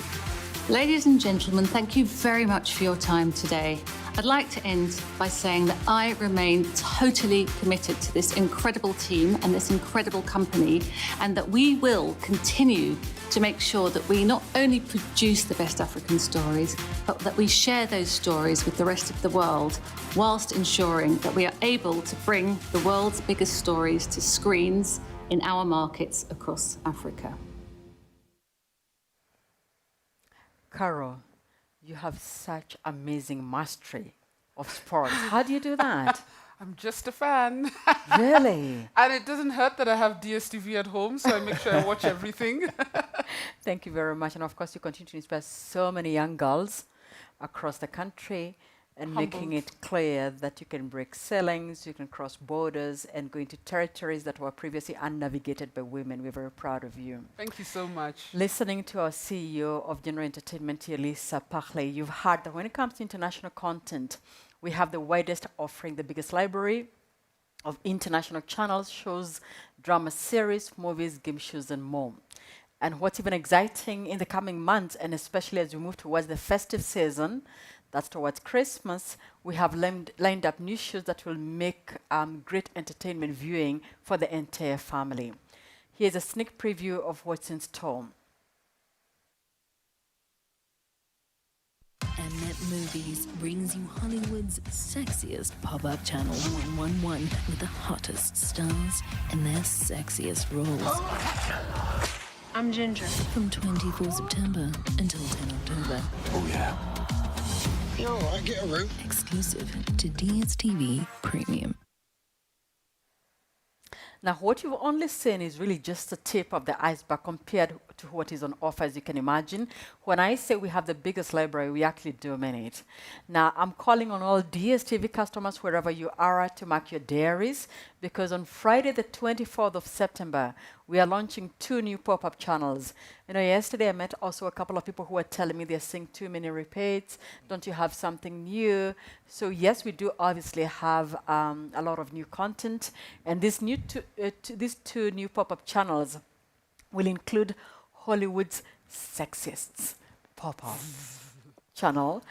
Ladies and gentlemen, thank you very much for your time today. I'd like to end by saying that I remain totally committed to this incredible team and this incredible company, and that we will continue to make sure that we not only produce the best African stories, but that we share those stories with the rest of the world, whilst ensuring that we are able to bring the world's biggest stories to screens in our markets across Africa. Carol, you have such amazing mastery of sports. How do you do that? I'm just a fan. Really? And it doesn't hurt that I have DSTV at home, so I make sure I watch everything. Thank you very much. And of course, you continue to inspire so many young girls across the country and making it clear that you can break ceilings, you can cross borders and go into territories that were previously unnavigated by women. We're very proud of you. Thank you so much. Listening to our CEO of General Entertainment, Lisa Pachley, you've heard that when it comes to international content, we have the widest offering, the biggest library of international channels, shows, drama series, movies, game shows, and more. And what's even exciting in the coming months, and especially as we move towards the festive season, that's towards Christmas, we have lined up new shows that will make great entertainment viewing for the entire family. Here's a sneak preview of what's in store. Mnet Movies brings you Hollywood's sexiest pop-up channel 111 with the hottest stars and their sexiest roles. I'm Ginger. From 24 September until 10 October. Oh yeah. You're alright, get a room. Exclusive to DSTV Premium. Now, what you've only seen is really just the tip of the iceberg compared to what is on offer, as you can imagine. When I say we have the biggest library, we actually do mean it. Now, I'm calling on all DSTV customers, wherever you are, to mark your diaries, because on Friday, the 24th of September, we are launching 2 new pop-up channels. You know, yesterday I met also a couple of people who were telling me they're seeing too many repeats. Don't you have something new? So yes, we do obviously have a lot of new content, and these two new pop-up channels will include Hollywood's sexiest pop-up channel,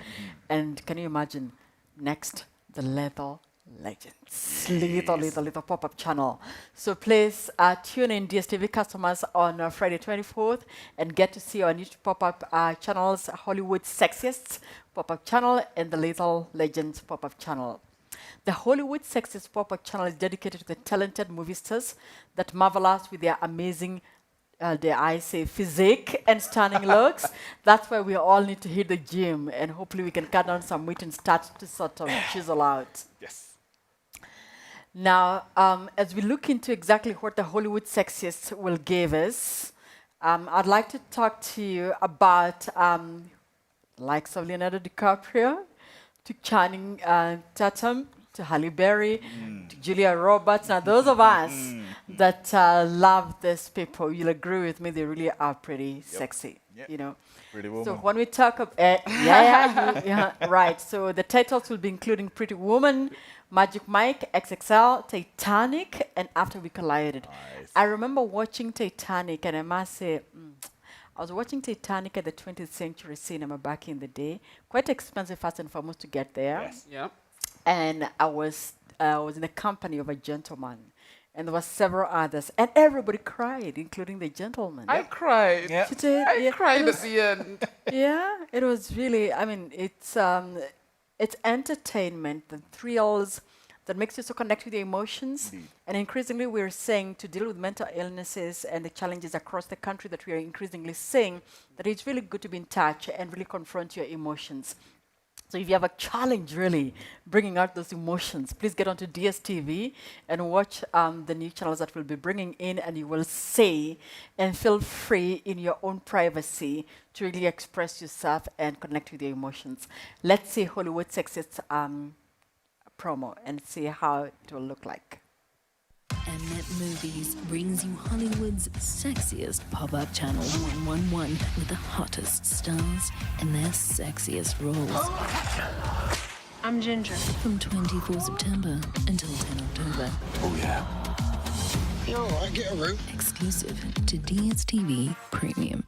and can you imagine next the Lethal Legends, little pop-up channel. So please tune in, DSTV customers, on Friday 24th and get to see our new pop-up channels, Hollywood Sexiest pop-up channel and the Lethal Legends pop-up channel. The Hollywood Sexiest pop-up channel is dedicated to the talented movie stars that marvel us with their amazing, dare I say, physique and stunning looks. That's why we all need to hit the gym, and hopefully we can cut down some weight and start to sort of chisel out. Yes. Now, as we look into exactly what the Hollywood Sexiest will give us, I'd like to talk to you about the likes of Leonardo DiCaprio, to Channing Tatum, to Halle Berry, to Julia Roberts. Now, those of us that love these people, you'll agree with me, they really are pretty sexy, you know. Pretty Woman. So when we talk of, yeah, right. So the titles will be including Pretty Woman, Magic Mike, XXL, Titanic, and After We Collided. Nice. I remember watching Titanic, and I must say, I was watching Titanic at the 20th Century Cinema back in the day. Quite expensive, first and foremost, to get there. Yes. Yep. And I was in the company of a gentleman, and there were several others, and everybody cried, including the gentleman. I cried. Yeah. I cried at the end. Yeah, it was really, I mean, it's entertainment, the thrills that makes you so connect with your emotions. And increasingly, we're saying to deal with mental illnesses and the challenges across the country that we are increasingly seeing, that it's really good to be in touch and really confront your emotions. So if you have a challenge, really, bringing out those emotions, please get onto DSTV and watch the new channels that we'll be bringing in, and you will see and feel free in your own privacy to really express yourself and connect with your emotions. Let's see Hollywood Sexiest promo and see how it will look like. Mnet Movies brings you Hollywood's sexiest pop-up channel 111 with the hottest stars and their sexiest roles. I'm Ginger. From 24 September until 10 October. Oh yeah. You're all right, get a room. Exclusive to DSTV Premium.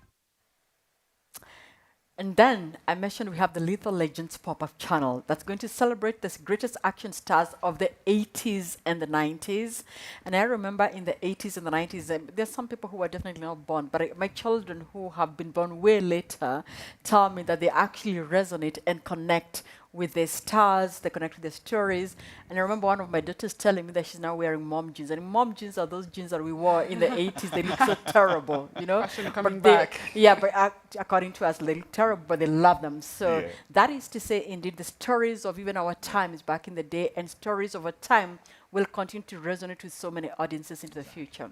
And then I mentioned we have the Lethal Legends pop-up channel that's going to celebrate the greatest action stars of the 80s and the 90s. And I remember in the 80s and the 90s, there's some people who were definitely not born, but my children who have been born way later tell me that they actually resonate and connect with the stars, they connect with the stories. And I remember one of my daughters telling me that she's now wearing mom jeans. And mom jeans are those jeans that we wore in the 80s. They look so terrible, you know? Fashion coming But they- back. Yeah, but according to us, they look terrible, but they love them. So that is to say, indeed, the stories of even our times back in the day and stories of our time will continue to resonate with so many audiences into the future.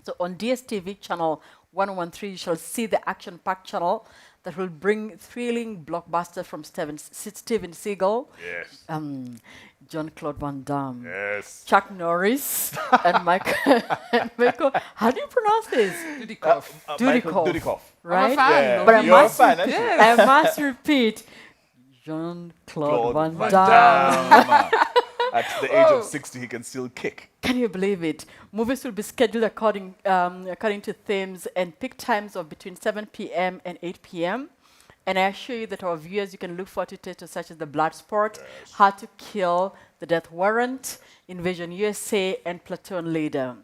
So on DSTV channel 113, you shall see the action-packed channel that will bring thrilling blockbusters from Steven Seagal, Jean-Claude Van Damme, Chuck Norris, and Michael. How do you pronounce this? Dudikoff. Right? I'm a fan. Yeah. But You're a fan, aren't you? I must repeat, Jean-Claude Van Van Damme. Damme. At the age of 60, he can still kick. Can you believe it? Movies will be scheduled according to themes and peak times of between 7 p.m. and 8 p.m. And I assure you that our viewers, you can look forward to titles such as The Bloodsport, How to Kill, The Death Warrant, Invasion USA, and Platoon Leader.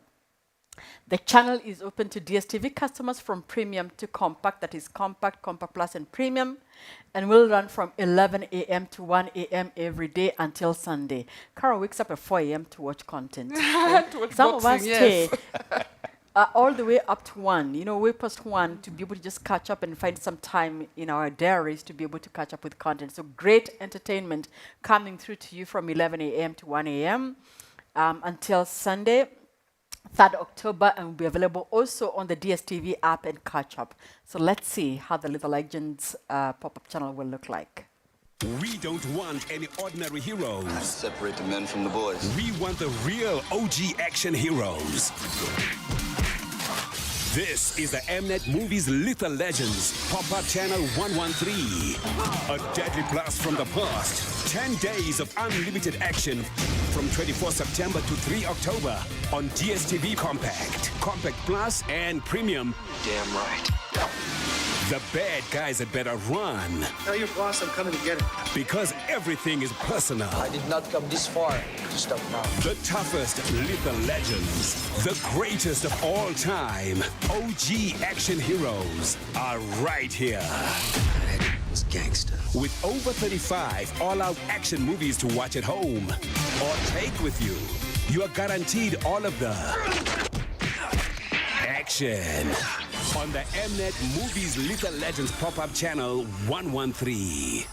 The channel is open to DSTV customers from premium to compact, that is compact, compact plus, and premium, and will run from 11 a.m. to 1 a.m. every day until Sunday. Carol wakes up at 4 a.m. to watch content. To watch Some of us boxing, yes. stay all the way up to 1, you know, way past 1 to be able to just catch up and find some time in our diaries to be able to catch up with content. So great entertainment coming through to you from 11 a.m. to 1 a.m. Until Sunday. 3rd October, and will be available also on the DSTV app and catch up. So let's see how the Little Legends pop-up channel will look like. We don't want any ordinary heroes. Separate the men from the boys. We want the real OG action heroes. This is the Mnet Movies Lethal Legends Pop-Up Channel 113. A deadly blast from the past. 10 days of unlimited action from 24 September to 3 October on DSTV Compact, Compact Plus, and Premium. Damn right. The bad guys had better run. Tell your boss I'm coming to get him. Because everything is personal. I did not come this far to stop now. The toughest Lethal Legends, the greatest of all time, OG action heroes are right here. It's gangster. With over 35 all-out action movies to watch at home or take with you, you are guaranteed all of the action on the Mnet Movies Lethal Legends Pop-Up Channel 113.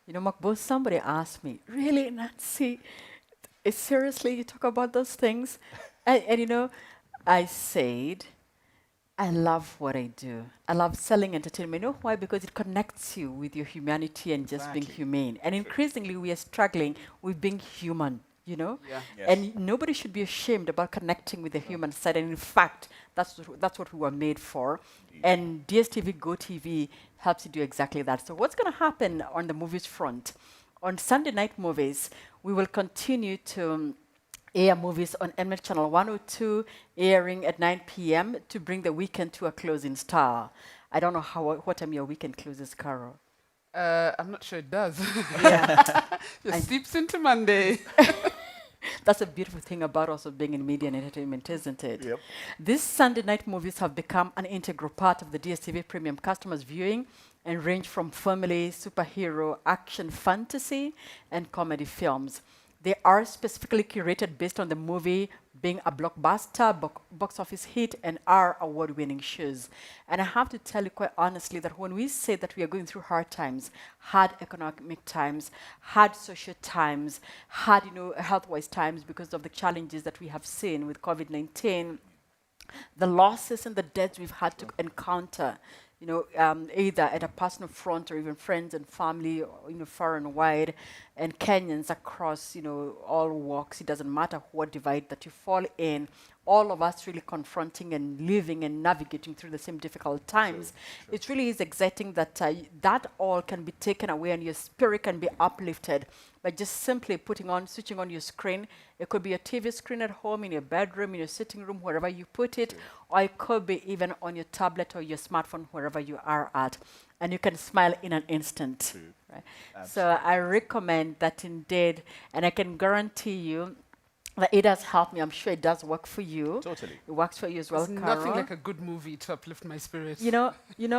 You know, Makbo, somebody asked me, really, Nancy, seriously, you talk about those things? And you know, I said, I love what I do. I love selling entertainment. You know why? Because it connects you with your humanity and just being humane. And increasingly, we are struggling with being human, you know? Yeah. Yes. And nobody should be ashamed about connecting with the human side. And in fact, that's what we were made for. And DSTV Go TV helps you do exactly that. So what's going to happen on the movies front? On Sunday night movies, we will continue to air movies on Mnet Channel 102, airing at 9 p.m. to bring the weekend to a close in style. I don't know what time your weekend closes, Carol. I'm not sure it does. Yeah. Just sleeps into Monday. That's a beautiful thing about also being in media and entertainment, isn't it? Yep. These Sunday night movies have become an integral part of the DSTV Premium customers' viewing and range from family, superhero, action, fantasy, and comedy films. They are specifically curated based on the movie being a blockbuster, box office hit, and are award-winning shows. And I have to tell you quite honestly that when we say that we are going through hard times, hard economic times, hard social times, hard, health-wise times because of the challenges that we have seen with COVID-19, the losses and the deaths we've had to encounter, either at a personal front or even friends and family, or, far and wide, and Kenyans across, all walks. It doesn't matter what divide that you fall in. All of us really confronting and living and navigating through the same difficult times. True. It really is exciting that that all can be taken away and your spirit can be uplifted by just simply switching on your screen. It could be a TV screen at home, in your bedroom, in your sitting room, wherever you put it, or it could be even on your tablet or your smartphone, wherever you are at. And you can smile in an instant. Right? So I recommend that indeed, and I can guarantee you that it has helped me. I'm sure it does work for you. Totally. It works for you as well, There's Carol. nothing like a good movie to uplift my spirit. Yeah. And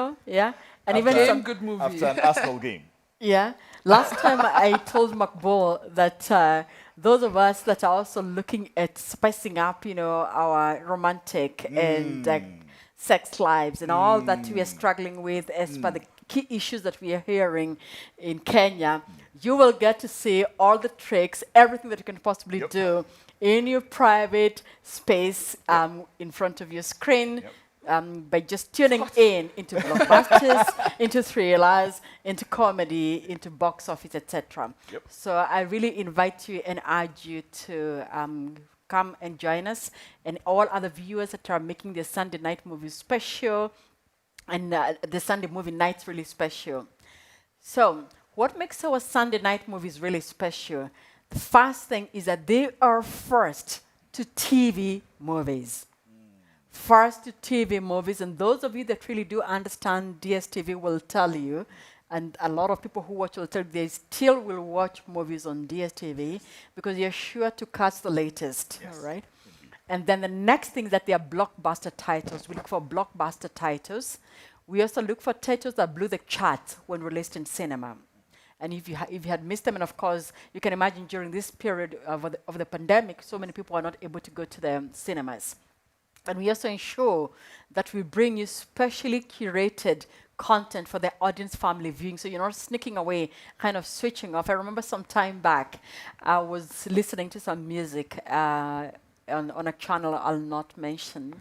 After even some good movie. After an Arsenal game. Yeah. Last time I told Makbo that those of us that are also looking at spicing up, our romantic and sex lives and all that we are struggling with as per the key issues that we are hearing in Kenya, you will get to see all the tricks, everything that you can possibly do in your private space in front of your screen. By just tuning in into blockbusters, into thrillers, into comedy, into box office, etc. So I really invite you and urge you to come and join us, and all other viewers that are making the Sunday night movies special, and the Sunday movie nights really special. So what makes our Sunday night movies really special? The first thing is that they are first to TV movies. First to TV movies, and those of you that really do understand DSTV will tell you, and a lot of people who watch will tell you, they still will watch movies on DSTV because you're sure to catch the latest, right? And then the next thing is that they are blockbuster titles. We look for blockbuster titles. We also look for titles that blew the charts when released in cinema. And if you had missed them, and of course, you can imagine during this period of the pandemic, so many people are not able to go to the cinemas. And we also ensure that we bring you specially curated content for the audience family viewing, so you're not sneaking away, kind of switching off. I remember some time back, I was listening to some music on a channel I'll not mention,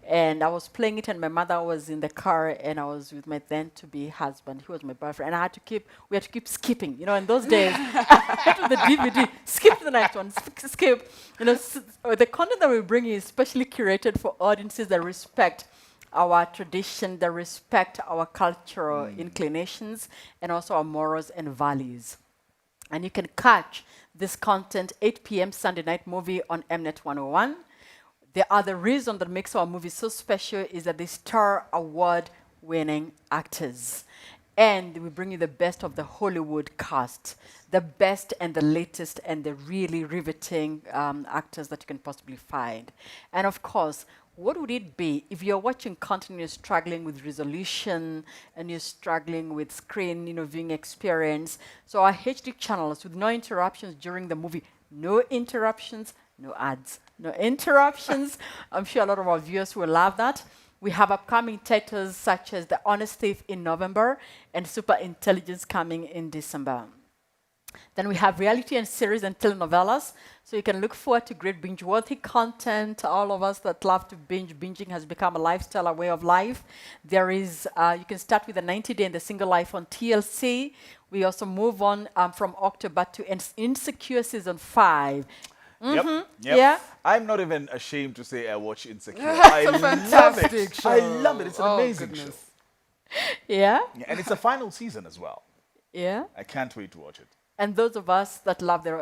and I was playing it, and my mother was in the car, and I was with my then-to-be husband, who was my boyfriend, and we had to keep skipping. In those days, to the DVD, skip the next one, skip. The content that we bring is specially curated for audiences that respect our tradition, that respect our cultural inclinations, and also our morals and values. And you can catch this content 8 p.m. Sunday night movie on Mnet 101. The other reason that makes our movie so special is that they star award-winning actors. And we bring you the best of the Hollywood cast, the best and the latest and the really riveting actors that you can possibly find. And of course, what would it be if you're watching content and you're struggling with resolution and you're struggling with screen, viewing experience? So our HD channels with no interruptions during the movie, no interruptions, no ads, no interruptions. I'm sure a lot of our viewers will love that. We have upcoming titles such as The Honest Thief in November and Super Intelligence coming in December. Then we have reality and series and telenovelas. So you can look forward to great binge-worthy content. All of us that love to binge, binging has become a lifestyle, a way of life. There is, you can start with the 90-day and the single life on TLC. We also move on from October to Insecure Season 5. Yep. Yeah. I'm not even ashamed to say I watch Insecure. It's a fantastic show. I love it. It's an amazing show. Yeah. And it's a final season as well. Yeah. I can't wait to watch it. And those of us that love the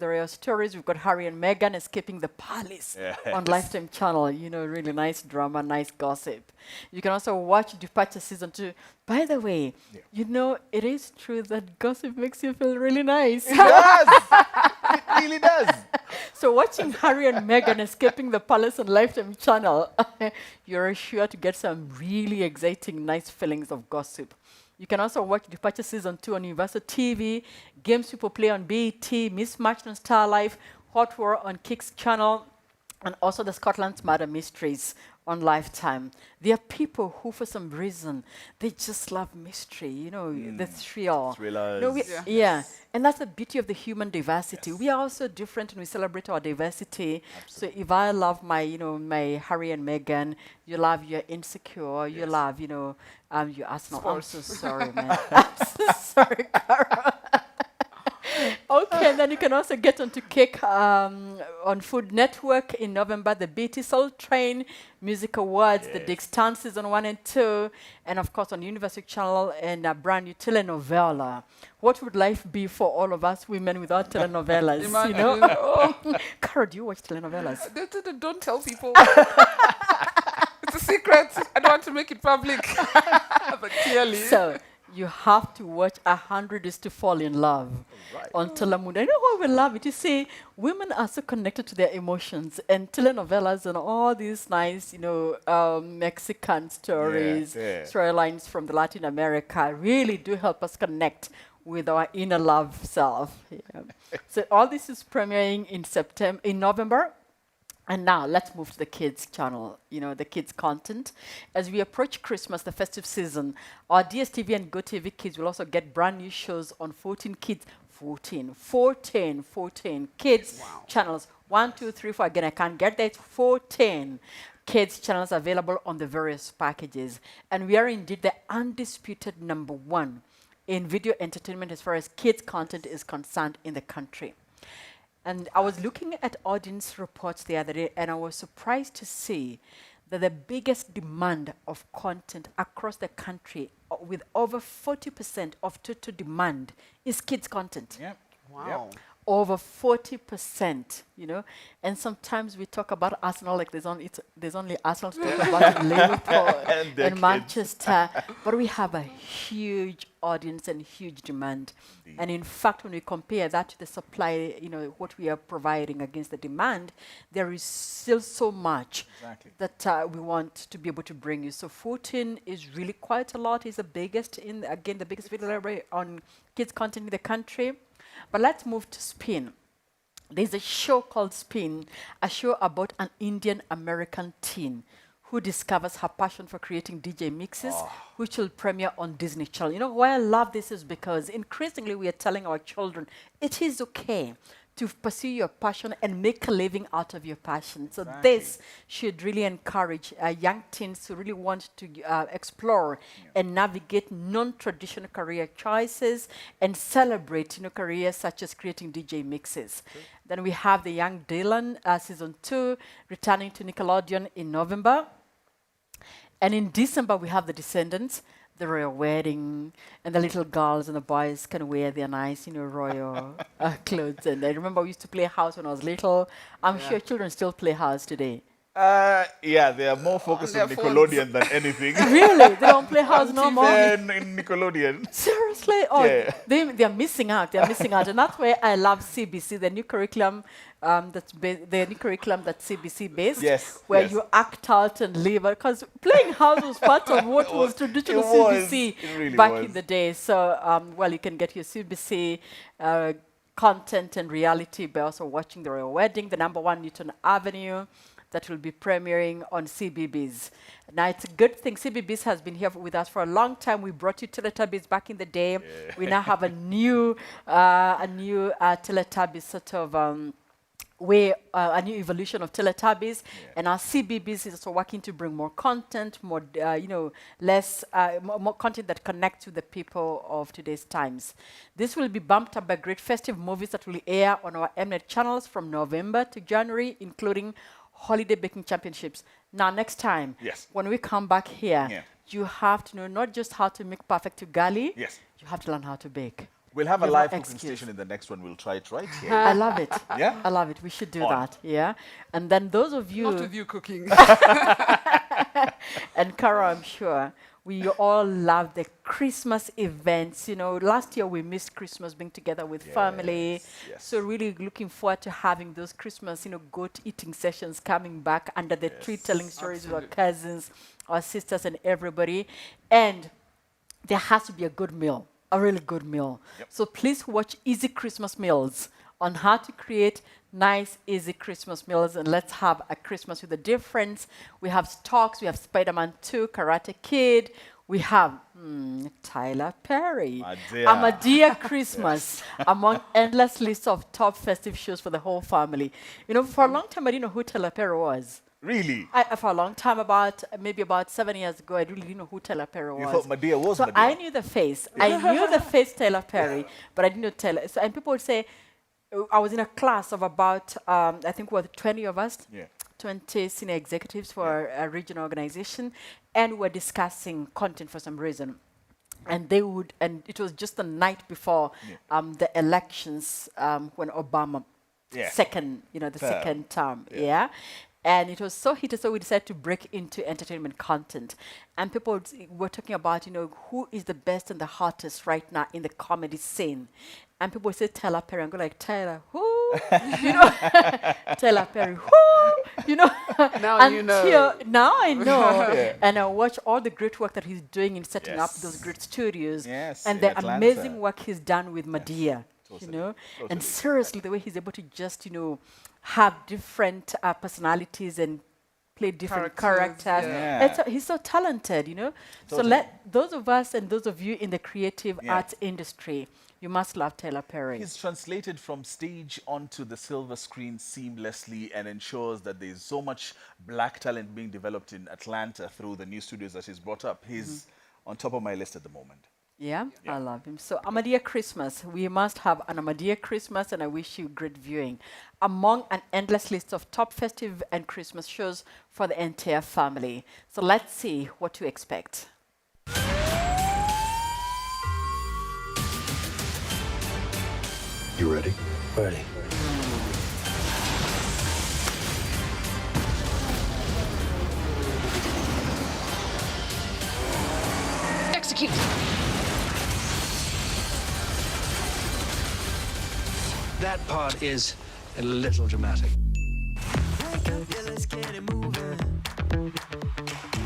real stories, we've got Harry and Meghan escaping the palace on Lifetime Channel. Really nice drama, nice gossip. You can also watch Departure Season 2. By the way, it is true that gossip makes you feel really nice. It does. It really does. So watching Harry and Meghan escaping the palace on Lifetime Channel, you're sure to get some really exciting, nice feelings of gossip. You can also watch Departure Season 2 on Universal TV, Games People Play on BET, Mismatched on Star Life, Hot War on Kicks Channel, and also the Scotland's Murder Mysteries on Lifetime. There are people who, for some reason, they just love mystery, you know, the thrill. Thrillers. No, yeah, and that's the beauty of the human diversity. We are also different and we celebrate our diversity. So if I love my, you know, my Harry and Meghan, you love your Insecure, you love, you know, your Arsenal. I'm so sorry, man. I'm so sorry, Cara. Okay, then you can also get onto Cake on Food Network in November, the BT Soul Train Music Awards, the Dick Stan Season 1 and 2, and of course on University Channel and a brand new telenovela. What would life be for all of us women without telenovelas, you know? Oh. Cara, do you watch telenovelas? Don't tell people. It's a secret. I don't want to make it public. But clearly. So, you have to watch 100 Days to Fall in Love on Telemundo. I know why we love it. You see, women are so connected to their emotions, and telenovelas and all these nice, you know, Mexican stories, storylines from the Latin America really do help us connect with our inner love self. Yeah. So all this is premiering in November. And now let's move to the kids channel, you know, the kids content. As we approach Christmas, the festive season, our DSTV and GoTV kids will also get brand new shows on 14 kids, 14 kids channels. 1, 2, 3, 4. Again, I can't get that. 14 kids channels available on the various packages. And we are indeed the undisputed #1 in video entertainment as far as kids content is concerned in the country. And I was looking at audience reports the other day, and I was surprised to see that the biggest demand of content across the country, with over 40% of total demand, is kids content. Yep. Wow. Yep. Over 40%, you know. And sometimes we talk about Arsenal like there's only Arsenal to talk about in Liverpool and Manchester. But we have a huge audience and huge demand. Indeed. And in fact, when we compare that to the supply, you know, what we are providing against the demand, there is still so much that we want to be able to bring you. So 14 is really quite a lot. It's the biggest the biggest video library on kids content in the country. But let's move to Spin. There's a show called Spin, a show about an Indian-American teen who discovers her passion for creating DJ mixes, which will premiere on Disney Channel. You know, why I love this is because increasingly we are telling our children it is okay to pursue your passion and make a living out of your passion. So this should really encourage young teens who really want to explore and navigate non-traditional career choices and celebrate, you know, careers such as creating DJ mixes. Then we have the Young Dylan season 2 returning to Nickelodeon in November. And in December we have The Descendants, the royal wedding, and the little girls and the boys can wear their nice, you know, royal clothes. And I remember we used to play house when I was little. I'm sure children still play house today. Yeah, they are more focused on Nickelodeon than anything. Really? They don't play house no more? In Nickelodeon. Seriously? Oh, they are missing out. They are missing out. And that's where I love CBC, the new curriculum the new curriculum that's CBC based, where you act out and live. Because playing house was part of what was traditional CBC back in the day. So, well, you can get your CBC content and reality by also watching The Royal Wedding, the #1 Newton Avenue, that will be premiering on CBBS. Now, it's a good thing CBBS has been here with us for a long time. We brought you Teletubbies back in the day. We now have a new Teletubbies sort of a new evolution of Teletubbies, and our CBBS is also working to bring more content, more more content that connects with the people of today's times. This will be bumped up by great festive movies that will air on our Mnet channels from November to January, including Holiday Baking Championships. Now, next time, when we come back here, you have to know not just how to make perfect ugali, you have to learn how to bake. We'll have a live cooking station in the next one. We'll try it right here. I love it. Yeah? I love it. We should do that. Yeah. And then those of you... Not with you cooking. And Cara, I'm sure we all love the Christmas events. You know, last year we missed Christmas being together with family. So really looking forward to having those Christmas, you know, goat eating sessions coming back under the tree, telling stories with our cousins, our sisters, and everybody. And there has to be a good meal. A really good meal. So please watch Easy Christmas Meals on how to create nice, easy Christmas meals. And let's have a Christmas with a difference. We have stocks. We have Spider-Man 2, Karate Kid. We have Tyler Perry, A Dear Christmas, among endless lists of top festive shows for the whole family. You know, for a long time, I didn't know who Tyler Perry was. Really? For a long time, maybe about 7 years ago, I really didn't know who Tyler Perry was. You thought Madea was so Madea? I knew the face. I knew the face Tyler Perry, but I didn't know Tyler. So, and people would say, I was in a class of about, I think, 20 of us. Yeah. 20 senior executives for a regional organization, and we're discussing content for some reason. And it was just the night before the elections when Obama second term. Yeah. And it was so heated, so we decided to break into entertainment content. And people were talking about, who is the best and the hottest right now in the comedy scene. And people would say Tyler Perry, and go like, Tyler, who? Tyler Perry, who? Now you know. Now I know. And I watch all the great work that he's doing in setting up those great studios. And the amazing work he's done with Madea. Totally. And seriously, the way he's able to just, have different personalities and play different characters. He's so talented, Totally. So let those of us and those of you in the creative arts industry, you must love Tyler Perry. He's translated from stage onto the silver screen seamlessly and ensures that there's so much black talent being developed in Atlanta through the new studios that he's brought up. He's on top of my list at the moment. Yeah, I love him. So, A Dear Christmas. We must have an A Dear Christmas, and I wish you great viewing. Among an endless list of top festive and Christmas shows for the entire family. So let's see what to expect. You ready? Ready. Execute. That part is a little dramatic.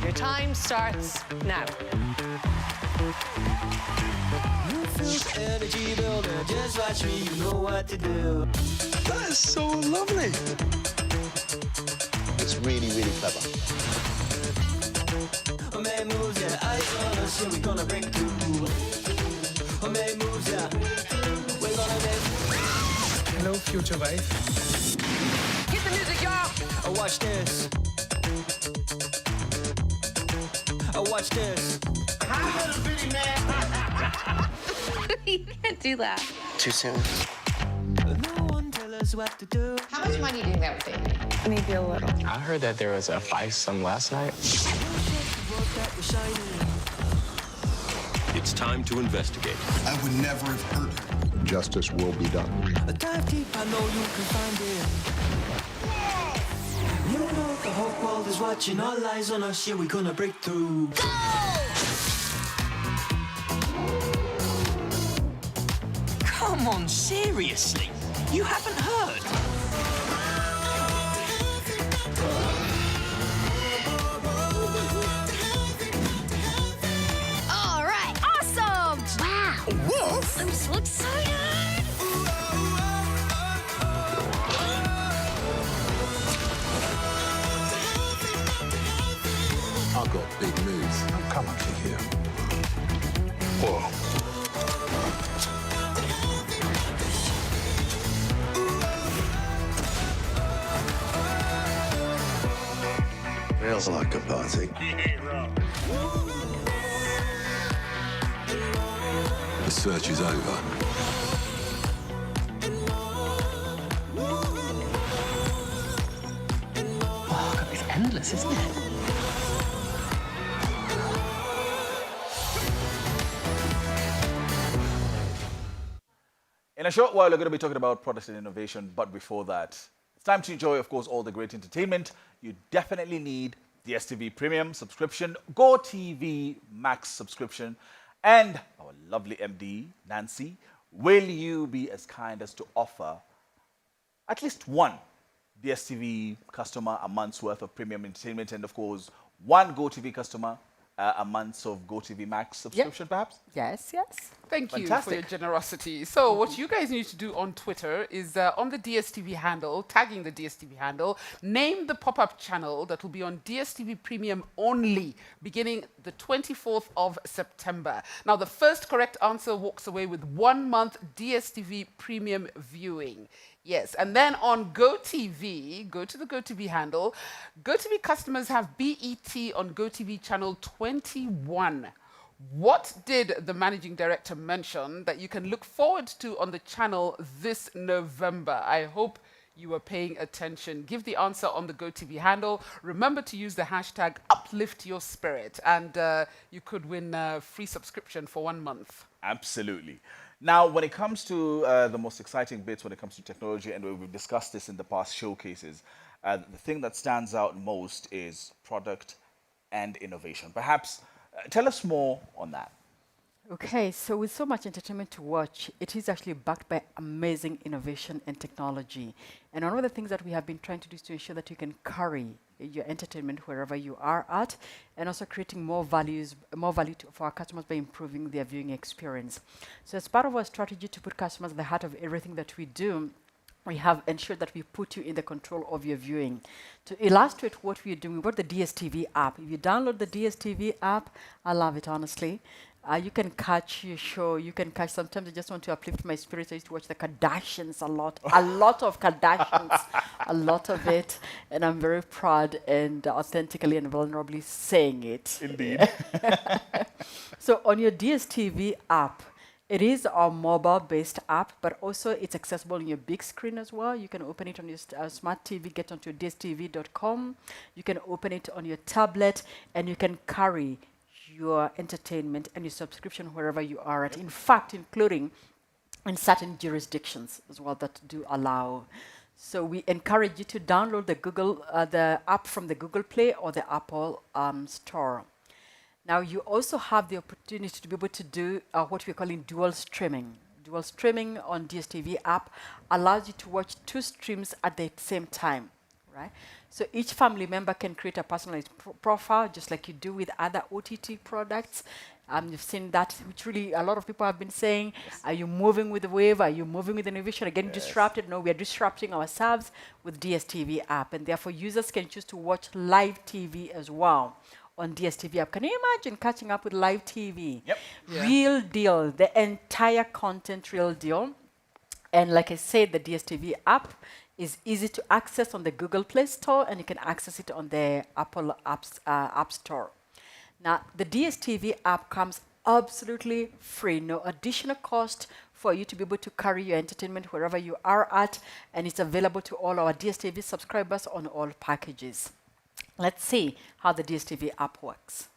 Your time starts now. Energy builder, just watch me, you know what to do. That is so lovely. It's really, really clever. Make moves, yeah, eyes on us, yeah, we're gonna break through. Make moves, yeah, we're gonna make. Hello, future wife. Get the music, y'all. Watch this. Watch this. Hi, little bitty man. You can't do that. Too soon. No one tell us what to do. How much money do you have, baby? Maybe a little. I heard that there was a five-some last night. It's time to investigate. I would never have hurt her. Justice will be done. Dive deep, I know you can find it. You know the whole world is watching, all eyes on us, yeah, we're gonna break through. Come on, seriously? You haven't heard? All right, awesome! Wow, Wolf! I'm so excited! I've got big news. I'm coming to you. Whoa. Feels like a party. The search is over. Oh, God, it's endless, isn't it? In a short while, we're going to be talking about product and innovation, but before that, it's time to enjoy, of course, all the great entertainment. You definitely need the STV Premium subscription, Go TV Max subscription, and our lovely MD, Nancy. Will you be as kind as to offer at least one DSTV customer a month's worth of premium entertainment, and of course, one Go TV customer a month of Go TV Max subscription, perhaps? Yes, yes. Thank you for Fantastic. your generosity. So what you guys need to do on Twitter is on the DSTV handle, tagging the DSTV handle, name the pop-up channel that will be on DSTV Premium only beginning the 24th of September. Now, the first correct answer walks away with 1 month DSTV Premium viewing. Yes, and then on GoTV, go to the GoTV handle. GoTV customers have BET on GoTV channel 21. What did the managing director mention that you can look forward to on the channel this November? I hope you are paying attention. Give the answer on the GoTV handle. Remember to use the hashtag #UpliftYourSpirit, and you could win a free subscription for 1 month. Absolutely. Now, when it comes to the most exciting bits, when it comes to technology, and we've discussed this in the past showcases, the thing that stands out most is product and innovation. Perhaps tell us more on that. Okay, so with so much entertainment to watch, it is actually backed by amazing innovation and technology. And one of the things that we have been trying to do is to ensure that you can carry your entertainment wherever you are at, and also creating more value for our customers by improving their viewing experience. So as part of our strategy to put customers at the heart of everything that we do, we have ensured that we put you in the control of your viewing. To illustrate what we're doing, we brought the DSTV app. If you download the DSTV app, I love it, honestly. You can catch your show. You can catch, sometimes I just want to uplift my spirits. I used to watch the Kardashians a lot of Kardashians, a lot of it. And I'm very proud and authentically and vulnerably saying it. Indeed. So on your DSTV app, it is our mobile-based app, but also it's accessible on your big screen as well. You can open it on your smart TV, get onto dstv.com. You can open it on your tablet, and you can carry your entertainment and your subscription wherever you are at. In fact, including in certain jurisdictions as well that do allow. So we encourage you to download the app from the Google Play or the Apple Store. Now, you also have the opportunity to be able to do what we're calling dual streaming. Dual streaming on DSTV app allows you to watch 2 streams at the same time, right? So each family member can create a personalized profile, just like you do with other OTT products. You've seen that, which really a lot of people have been saying, are you moving with the wave? Are you moving with innovation? Again, disrupted? No, we are disrupting ourselves with DSTV app. And therefore, users can choose to watch live TV as well on DSTV app. Can you imagine catching up with live TV? Yep. Real deal, the entire content, real deal. And like I said, the DSTV app is easy to access on the Google Play Store, and you can access it on the Apple App Store. Now, the DSTV app comes absolutely free, no additional cost for you to be able to carry your entertainment wherever you are at, and it's available to all our DSTV subscribers on all packages. Let's see how the DSTV app works.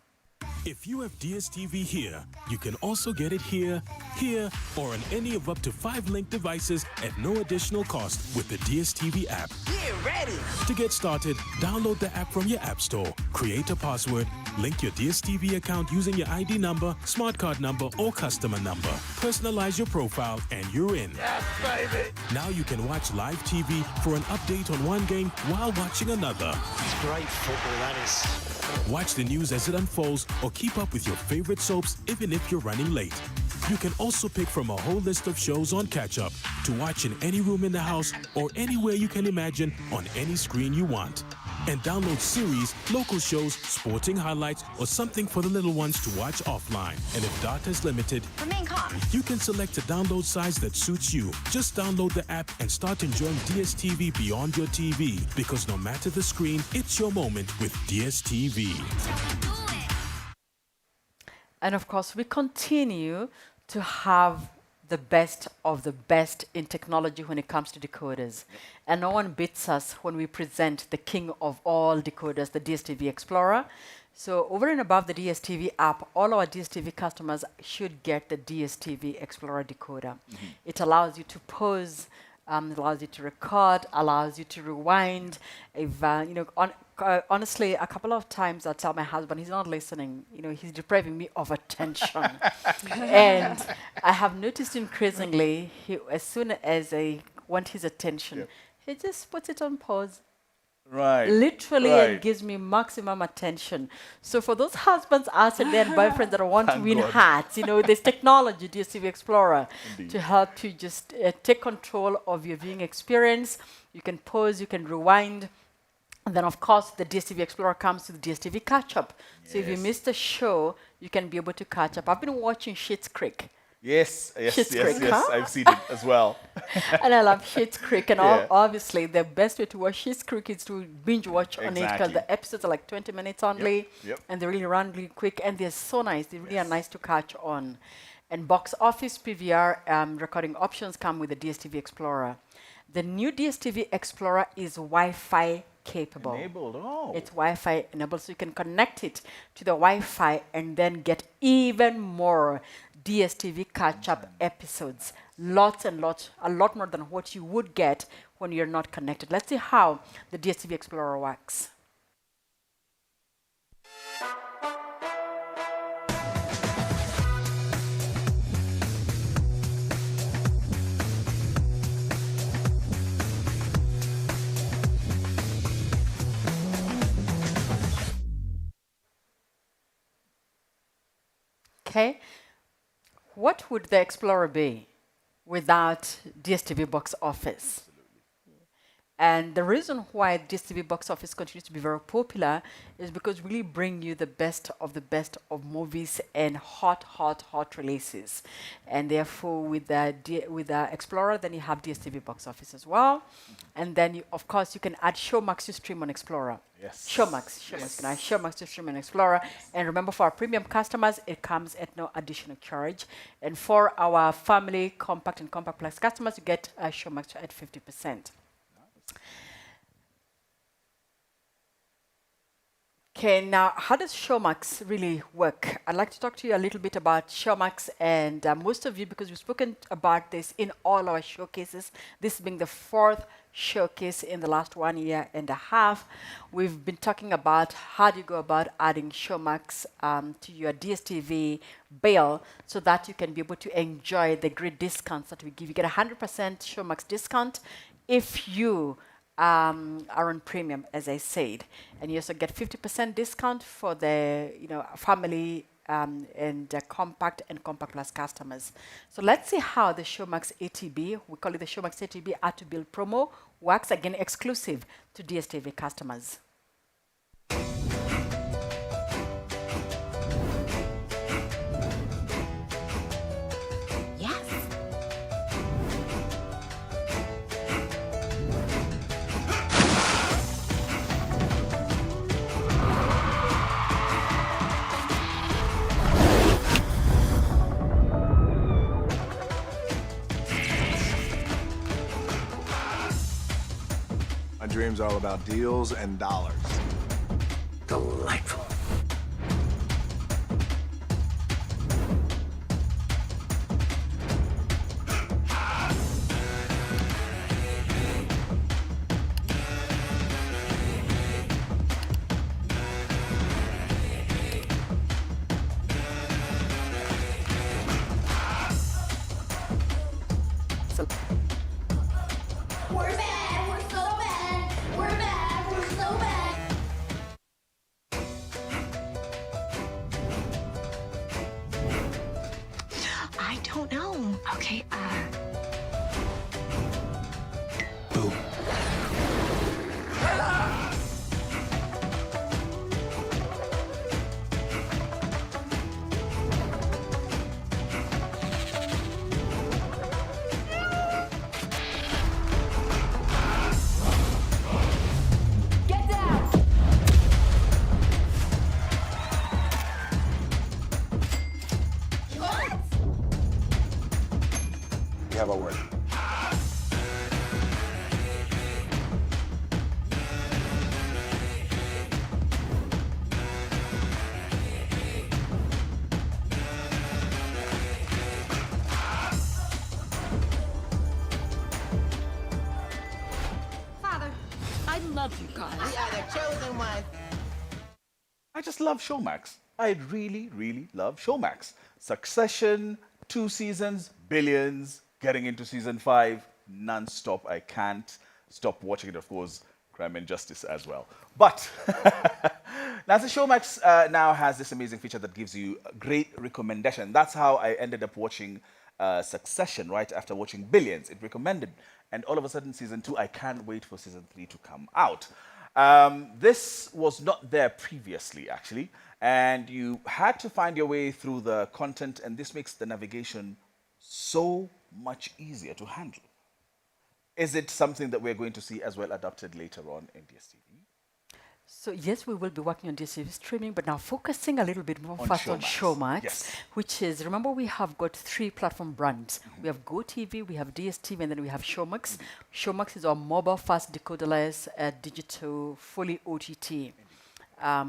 If you have DSTV here, you can also get it here, here, or on any of up to 5 linked devices at no additional cost with the DSTV app. Get ready. To get started, download the app from your app store, create a password, link your DSTV account using your ID number, smart card number, or customer number. Personalize your profile, and you're in. Yes, baby. Now you can watch live TV for an update on one game while watching another. It's great football, that is. Watch the news as it unfolds, or keep up with your favorite soaps even if you're running late. You can also pick from a whole list of shows on catch-up to watch in any room in the house or anywhere you can imagine on any screen you want. And download series, local shows, sporting highlights, or something for the little ones to watch offline. And if data is limited, Remain calm. you can select a download size that suits you. Just download the app and start enjoying DSTV beyond your TV, because no matter the screen, it's your moment with DSTV. And of course, we continue to have the best of the best in technology when it comes to decoders. And no one beats us when we present the king of all decoders, the DSTV Explorer. So over and above the DSTV app, all our DSTV customers should get the DSTV Explorer decoder. It allows you to pause, allows you to record, allows you to rewind. If, honestly, a couple of times I tell my husband, he's not listening, he's depriving me of attention. And I have noticed increasingly, as soon as I want his attention, he just puts it on pause Right. Literally, Right. it gives me maximum attention. So for those husbands out there and boyfriends that want to Thank win God. hearts, there's technology, DSTV Explorer, Indeed. to help you just take control of your viewing experience. You can pause, you can rewind. And then, of course, the DSTV Explorer comes with DSTV Catch-Up. So if you Yes. missed a show, you can be able to catch up. I've been watching Schitt's Creek. Yes, yes, Schitt's yes, Creek, yes. huh? I've seen it as well. And I love Schitt's Creek. And Yeah. obviously, the best way to watch Schitt's Creek is to binge watch on it because Exactly. the episodes are like 20 minutes only. Yep. And they really run really quick. And they're so nice. They really are nice to catch on. And box office PVR recording options come with the DSTV Explorer. The new DSTV Explorer is Wi-Fi capable. Enabled, oh. It's Wi-Fi enabled, so you can connect it to the Wi-Fi and then get even more DSTV catch-up episodes. Lots and lots, a lot more than what you would get when you're not connected. Let's see how the DSTV Explorer works. Okay, what would the Explorer be without DSTV Box Office? And the reason why DSTV Box Office continues to be very popular is because we really bring you the best of movies and hot releases. And therefore, with the Explorer, then you have DSTV Box Office as well. And then, of course, you can add Showmax to stream on Explorer. Yes. Showmax. You can add Showmax to stream on Explorer. And remember, for our premium customers, it comes at no additional charge. And for our family, Compact and Compact Plus customers, you get Showmax at 50%. Okay, now how does Showmax really work? I'd like to talk to you a little bit about Showmax, and most of you, because we've spoken about this in all our showcases, this being the 4th showcase in the last 1 year and a half, we've been talking about how do you go about adding Showmax to your DSTV bill so that you can be able to enjoy the great discounts that we give. You get 100% Showmax discount if you are on premium, as I said, and you also get 50% discount for the family and Compact and Compact Plus customers. So let's see how the Showmax ATB, we call it the Showmax ATB Add to Bill promo, works, again exclusive to DSTV customers. My dream's all about deals and dollars. Delightful. We're bad. We're so bad. We're bad. We're so bad. I don't know. Okay, Get down. What? We have our word. Father, I love you guys. We are the chosen one. I just love Showmax. I really, really love Showmax. Succession, 2 seasons, billions, getting into season 5, non-stop. I can't stop watching it, of course. Crime and Justice as well. But now the Showmax now has this amazing feature that gives you a great recommendation. That's how I ended up watching Succession right after watching Billions. It recommended, and all of a sudden season 2, I can't wait for season 3 to come out. This was not there previously, actually, and you had to find your way through the content, and this makes the navigation so much easier to handle. Is it something that we're going to see as well adopted later on in DSTV? So yes, we will be working on DSTV streaming, but now focusing a little bit more On first on Showmax. Showmax, Yes. which is, remember, we have got 3 platform brands. We have GoTV, we have DSTV, and then we have Showmax. Showmax is our mobile fast decoderless digital fully OTT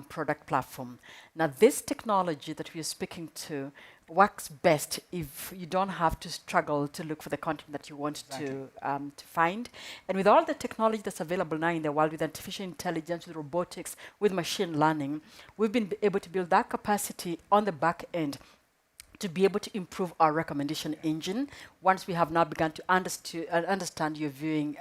product platform. Now, this technology that we are speaking to works best if you don't have to struggle to look for the content that you want to find. And with all the technology that's available now in the world, with artificial intelligence, with robotics, with machine learning, we've been able to build that capacity on the back end to be able to improve our recommendation engine once we have now begun to understand your viewing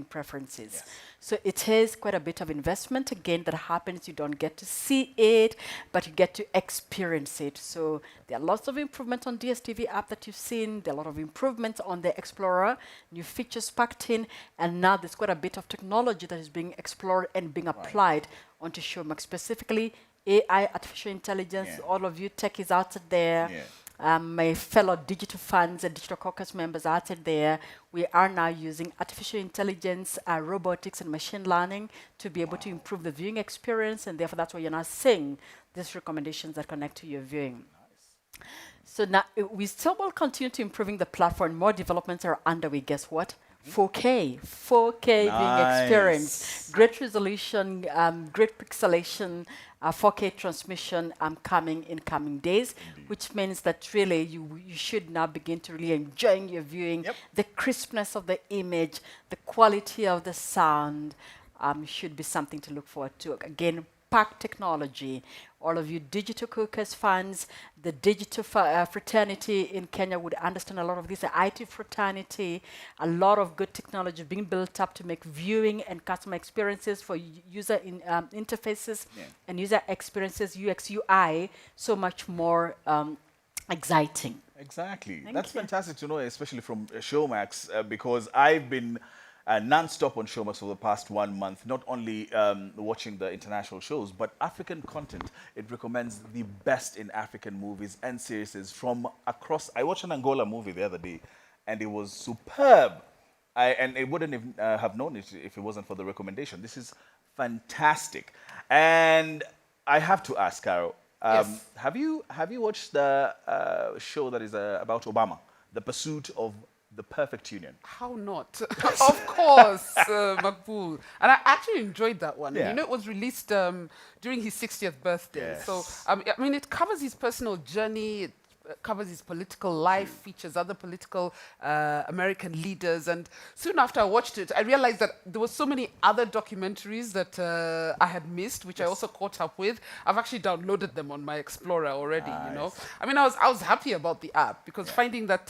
preferences. Yes. So it is quite a bit of investment, again, that happens. You don't get to see it, but you get to experience it. So there are lots of improvements on DSTV app that you've seen. There are a lot of improvements on the Explorer, new features packed in, and now there's quite a bit of technology that is being explored and being applied onto Showmax, specifically AI, artificial intelligence. All of you techies out there, my fellow digital fans and digital caucus members out there, we are now using artificial intelligence, robotics, and machine learning to be able to improve the viewing experience, and therefore that's why you're now seeing these recommendations that connect to your viewing. So now we still will continue to improving the platform. More developments are underway. Guess what? 4K viewing experience, great resolution, great pixelation, 4K transmission coming in coming days, which means that really you should now begin to really enjoy your viewing. The crispness of the image, the quality of the sound should be something to look forward to. Again, packed technology. All of you digital caucus fans, the digital fraternity in Kenya would understand a lot of this. The IT fraternity, a lot of good technology being built up to make viewing and customer experiences for user interfaces and user experiences, UX, UI, so much more exciting. Exactly. That's fantastic to know, especially from Showmax, because I've been non-stop on Showmax for the past 1 month, not only watching the international shows, but African content. It recommends the best in African movies and series from across. I watched an Angola movie the other day, and it was superb. And I wouldn't have known it if it wasn't for the recommendation. This is fantastic. And I have to ask, Carol, have you watched the show that is about Obama, The Pursuit of the Perfect Union? How not? Of course, Makbul. And I actually enjoyed that one. You know, it was released during his 60th birthday. So, I mean, it covers his personal journey. It covers his political life, features other political American leaders. And soon after I watched it, I realized that there were so many other documentaries that I had missed, which I also caught up with. I've actually downloaded them on my Explorer already, you know. I mean, I was happy about the app because finding that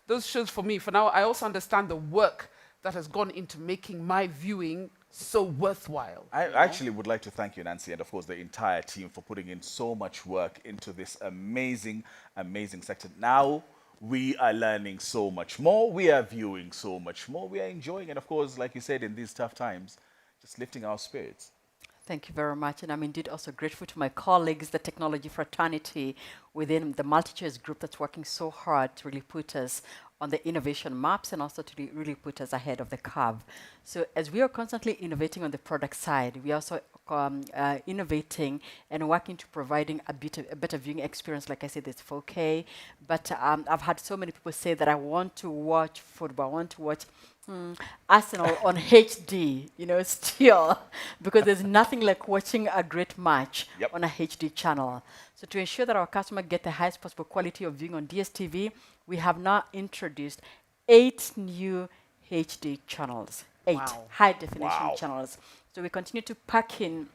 those shows for me, for now, I also understand the work that has gone into making my viewing so worthwhile. I actually would like to thank you, Nancy, and of course the entire team for putting in so much work into this amazing, amazing sector. Now we are learning so much more, we are viewing so much more, we are enjoying, and of course, like you said, in these tough times, just lifting our spirits. Thank you very much. And I'm indeed also grateful to my colleagues, the technology fraternity within the Multichoice group that's working so hard to really put us on the innovation maps and also to really put us ahead of the curve. So as we are constantly innovating on the product side, we are also innovating and working to providing a better viewing experience. Like I said, it's 4K, but I've had so many people say that I want to watch football, I want to watch Arsenal on HD, you know, still, because there's nothing like watching a great match on a HD channel. So to ensure that our customers get the highest possible quality of viewing on DSTV, we have now introduced 8 new HD channels, 8 high definition channels. So we continue to pack in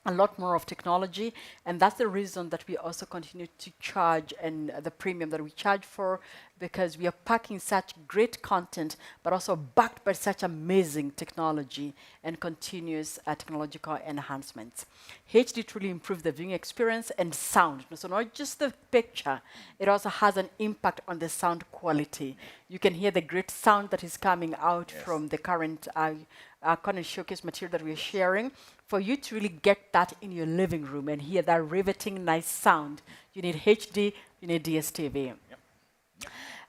a lot more of technology, and that's the reason that we also continue to charge and the premium that we charge for, because we are packing such great content, but also backed by such amazing technology and continuous technological enhancements. HD truly improves the viewing experience and sound. So not just the picture, it also has an impact on the sound quality. You can hear the great sound that is coming out from the current content showcase material that we're sharing. For you to really get that in your living room and hear that riveting, nice sound, you need HD, you need DSTV.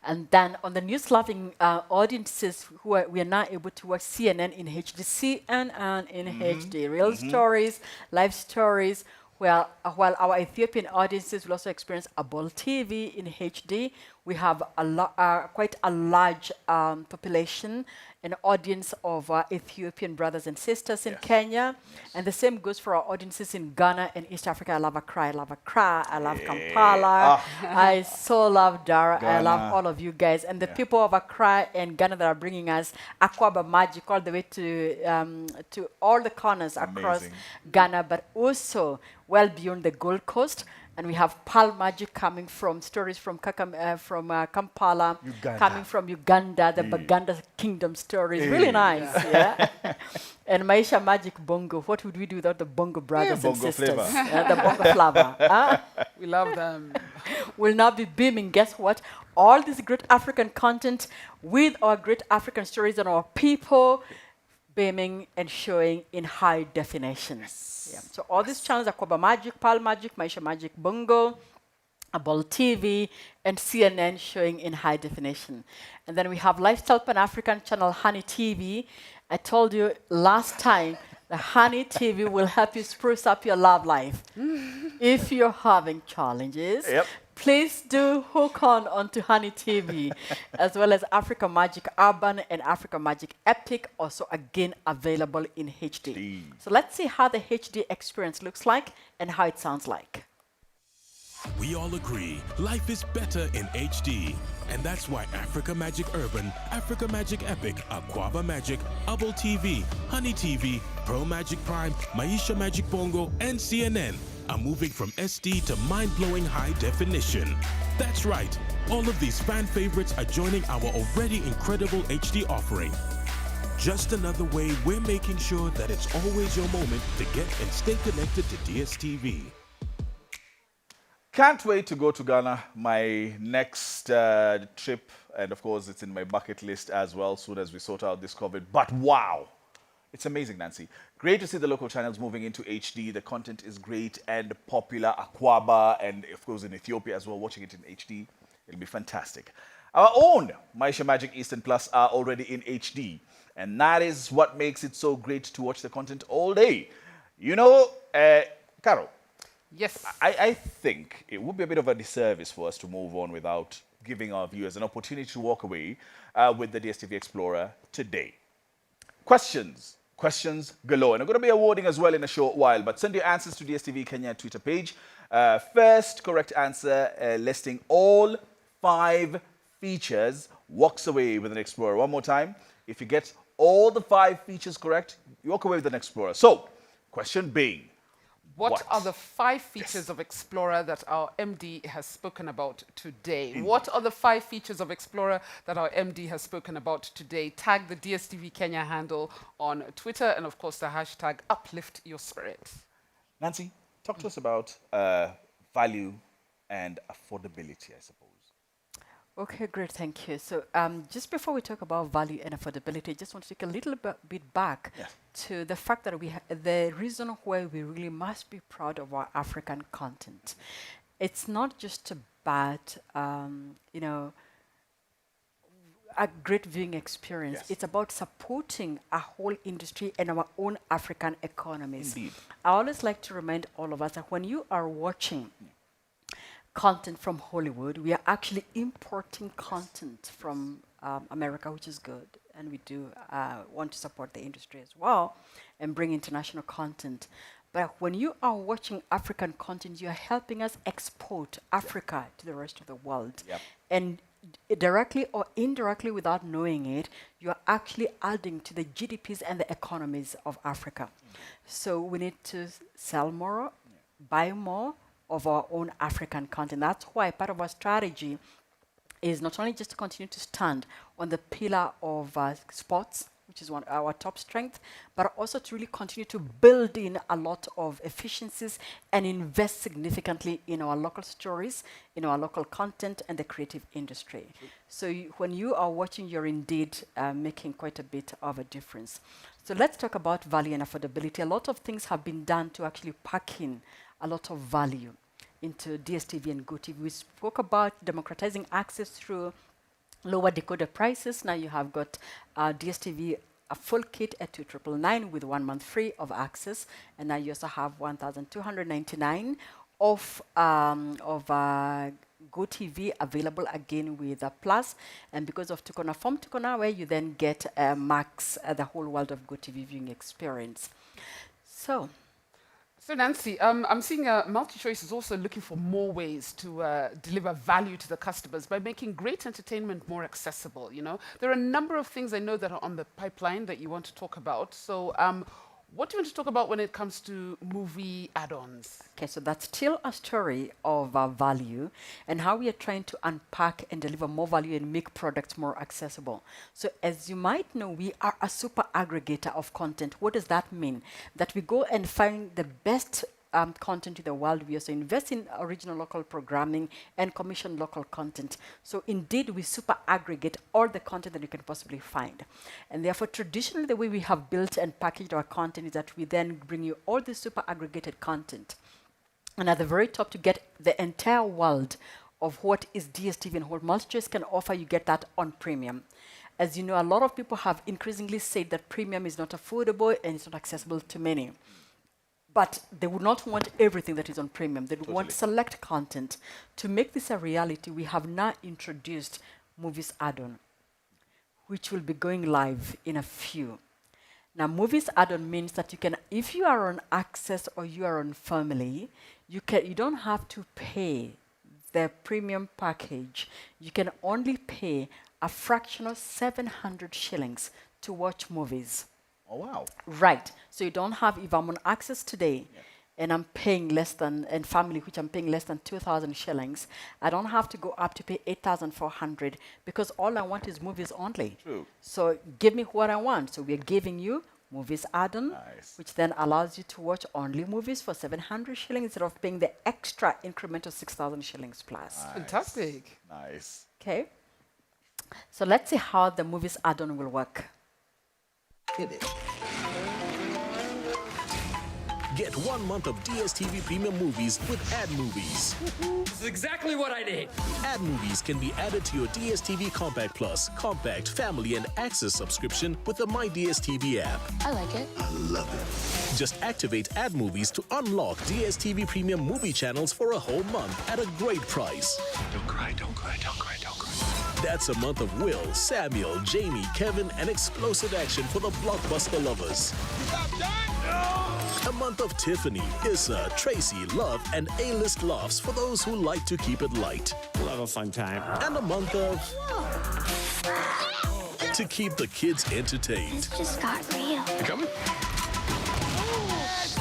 And then on the news-loving audiences we are now able to watch CNN in HD, CNN in HD, real stories, live stories, while our Ethiopian audiences will also experience Abol TV in HD. We have quite a large population, an audience of Ethiopian brothers and sisters in Kenya. And the same goes for our audiences in Ghana and East Africa. I love Accra, I love Kampala. I so love Dar. I love all of you guys. And the people of Accra and Ghana that are bringing us Aquaba Magic all the way to all the corners across Ghana, but also well beyond the Gold Coast. And we have Pearl Magic coming from stories from Kampala, coming from Uganda, the Baganda Kingdom stories. Really nice, yeah. And Maisha Magic Bongo. What would we do without the Bongo brothers and sisters? The Bongo flavor. We love them. We'll now be beaming, guess what? All this great African content with our great African stories and our people beaming and showing in high definition. Yeah. So all these channels are Koba Magic, Pearl Magic, Maisha Magic Bongo, Abol TV, and CNN showing in high definition. And then we have Lifestyle Pan-African channel Honey TV. I told you last time the Honey TV will help you spruce up your love life. If you're having challenges, please do hook on onto Honey TV, as well as Africa Magic Urban and Africa Magic Epic, also again available in HD. So let's see how the HD experience looks like and how it sounds like. We all agree life is better in HD. And that's why Africa Magic Urban, Africa Magic Epic, Aquaba Magic, Abol TV, Honey TV, Pro Magic Prime, Maisha Magic Bongo, and CNN are moving from SD to mind-blowing high definition. That's right, all of these fan favorites are joining our already incredible HD offering. Just another way we're making sure that it's always your moment to get and stay connected to DSTV. Can't wait to go to Ghana, my next trip, and of course it's in my bucket list as well, soon as we sort out this COVID. But wow, it's amazing, Nancy. Great to see the local channels moving into HD. The content is great and popular. Aquaba, and of course in Ethiopia as well, watching it in HD. It'll be fantastic. Our own Maisha Magic Eastern Plus are already in HD, and that is what makes it so great to watch the content all day. You know, Carol. Yes. I think it would be a bit of a disservice for us to move on without giving our viewers an opportunity to walk away with the DSTV Explorer today. Questions galore. And I'm going to be awarding as well in a short while, but send your answers to DSTV Kenya Twitter page. First correct answer listing all 5 features walks away with an Explorer. One more time. If you get all the 5 features correct, you walk away with an Explorer. So, question being, What are the 5 features of Explorer that our MD has spoken about today? Indeed. What are the 5 features of Explorer that our MD has spoken about today? Tag the DSTV Kenya handle on Twitter and, of course, the hashtag Uplift Your Spirit. Nancy, talk to us about value and affordability, I suppose. Okay, great, thank you. So just before we talk about value and affordability, I just want to take a little bit back to the fact that the reason why we really must be proud of our African content. It's not just about, a great viewing experience. Yes. It's about supporting a whole industry and our own African economies. Indeed. I always like to remind all of us that when you are watching content from Hollywood, we are actually importing content from America, which is good. And we do want to support the industry as well and bring international content. But when you are watching African content, you are helping us export Africa to the rest of the world. Yep. And directly or indirectly without knowing it, you're actually adding to the GDPs and the economies of Africa. So we need to sell more, buy more of our own African content. That's why part of our strategy is not only just to continue to stand on the pillar of sports, which is one our top strength, but also to really continue to build in a lot of efficiencies and invest significantly in our local stories, in our local content, and the creative industry. So when you are watching, you're indeed making quite a bit of a difference. So let's talk about value and affordability. A lot of things have been done to actually pack in a lot of value into DSTV and GoTV. We spoke about democratizing access through lower decoder prices. Now you have got DSTV, a full kit at 2,999 with 1 month free of access, and now you also have 1,299 of GoTV available again with a plus, and because of Tukona from Tukona, where you then get Max, the whole world of GoTV viewing experience. So Nancy, I'm seeing MultiChoice is also looking for more ways to deliver value to the customers by making great entertainment more accessible. You know, there are a number of things I know that are on the pipeline that you want to talk about. So, what do you want to talk about when it comes to movie add-ons? Okay, so that's still a story of value and how we are trying to unpack and deliver more value and make products more accessible. So as you might know, we are a super aggregator of content. What does that mean? That we go and find the best content in the world. We also invest in original local programming and commission local content. So indeed, we super aggregate all the content that you can possibly find. And therefore, traditionally, the way we have built and packaged our content is that we then bring you all the super aggregated content. And at the very top, to get the entire world of what is DSTV and what MultiChoice can offer, you get that on premium. As you know, a lot of people have increasingly said that premium is not affordable and it's not accessible to many. But they would not want everything that is on premium. They would want select content. To make this a reality, we have now introduced Movies Add-on, which will be going live in a few. Now, Movies Add-on means that you can, if you are on Access or you are on Family, you don't have to pay the premium package. You can only pay a fractional 700 shillings to watch movies. Oh, wow. Right. So you don't have, if I'm on Access today and I'm paying less than, and Family, which I'm paying less than 2,000 shillings, I don't have to go up to pay 8,400 because all I want is movies only. True. So give me what I want. So we're giving you Movies Add-on, which then allows you to watch only movies for 700 shillings instead of paying the extra incremental 6,000 shillings plus. Nice. Fantastic. Nice. Okay. So let's see how the Movies Add-on will work. Get 1 month of DSTV Premium Movies with Ad Movies. This is exactly what I need. Ad Movies can be added to your DSTV Compact Plus, Compact, Family, and Access subscription with the My DSTV app. I like it. I love it. Just activate Ad Movies to unlock DSTV Premium movie channels for a whole month at a great price. Don't cry, don't cry, don't cry, don't cry. That's a month of Will, Samuel, Jamie, Kevin, and explosive action for the blockbuster lovers. A month of Tiffany, Issa, Tracy, Love, and A-list laughs for those who like to keep it light. We'll have a fun time. And a month of... to keep the kids entertained. This just got real. You coming?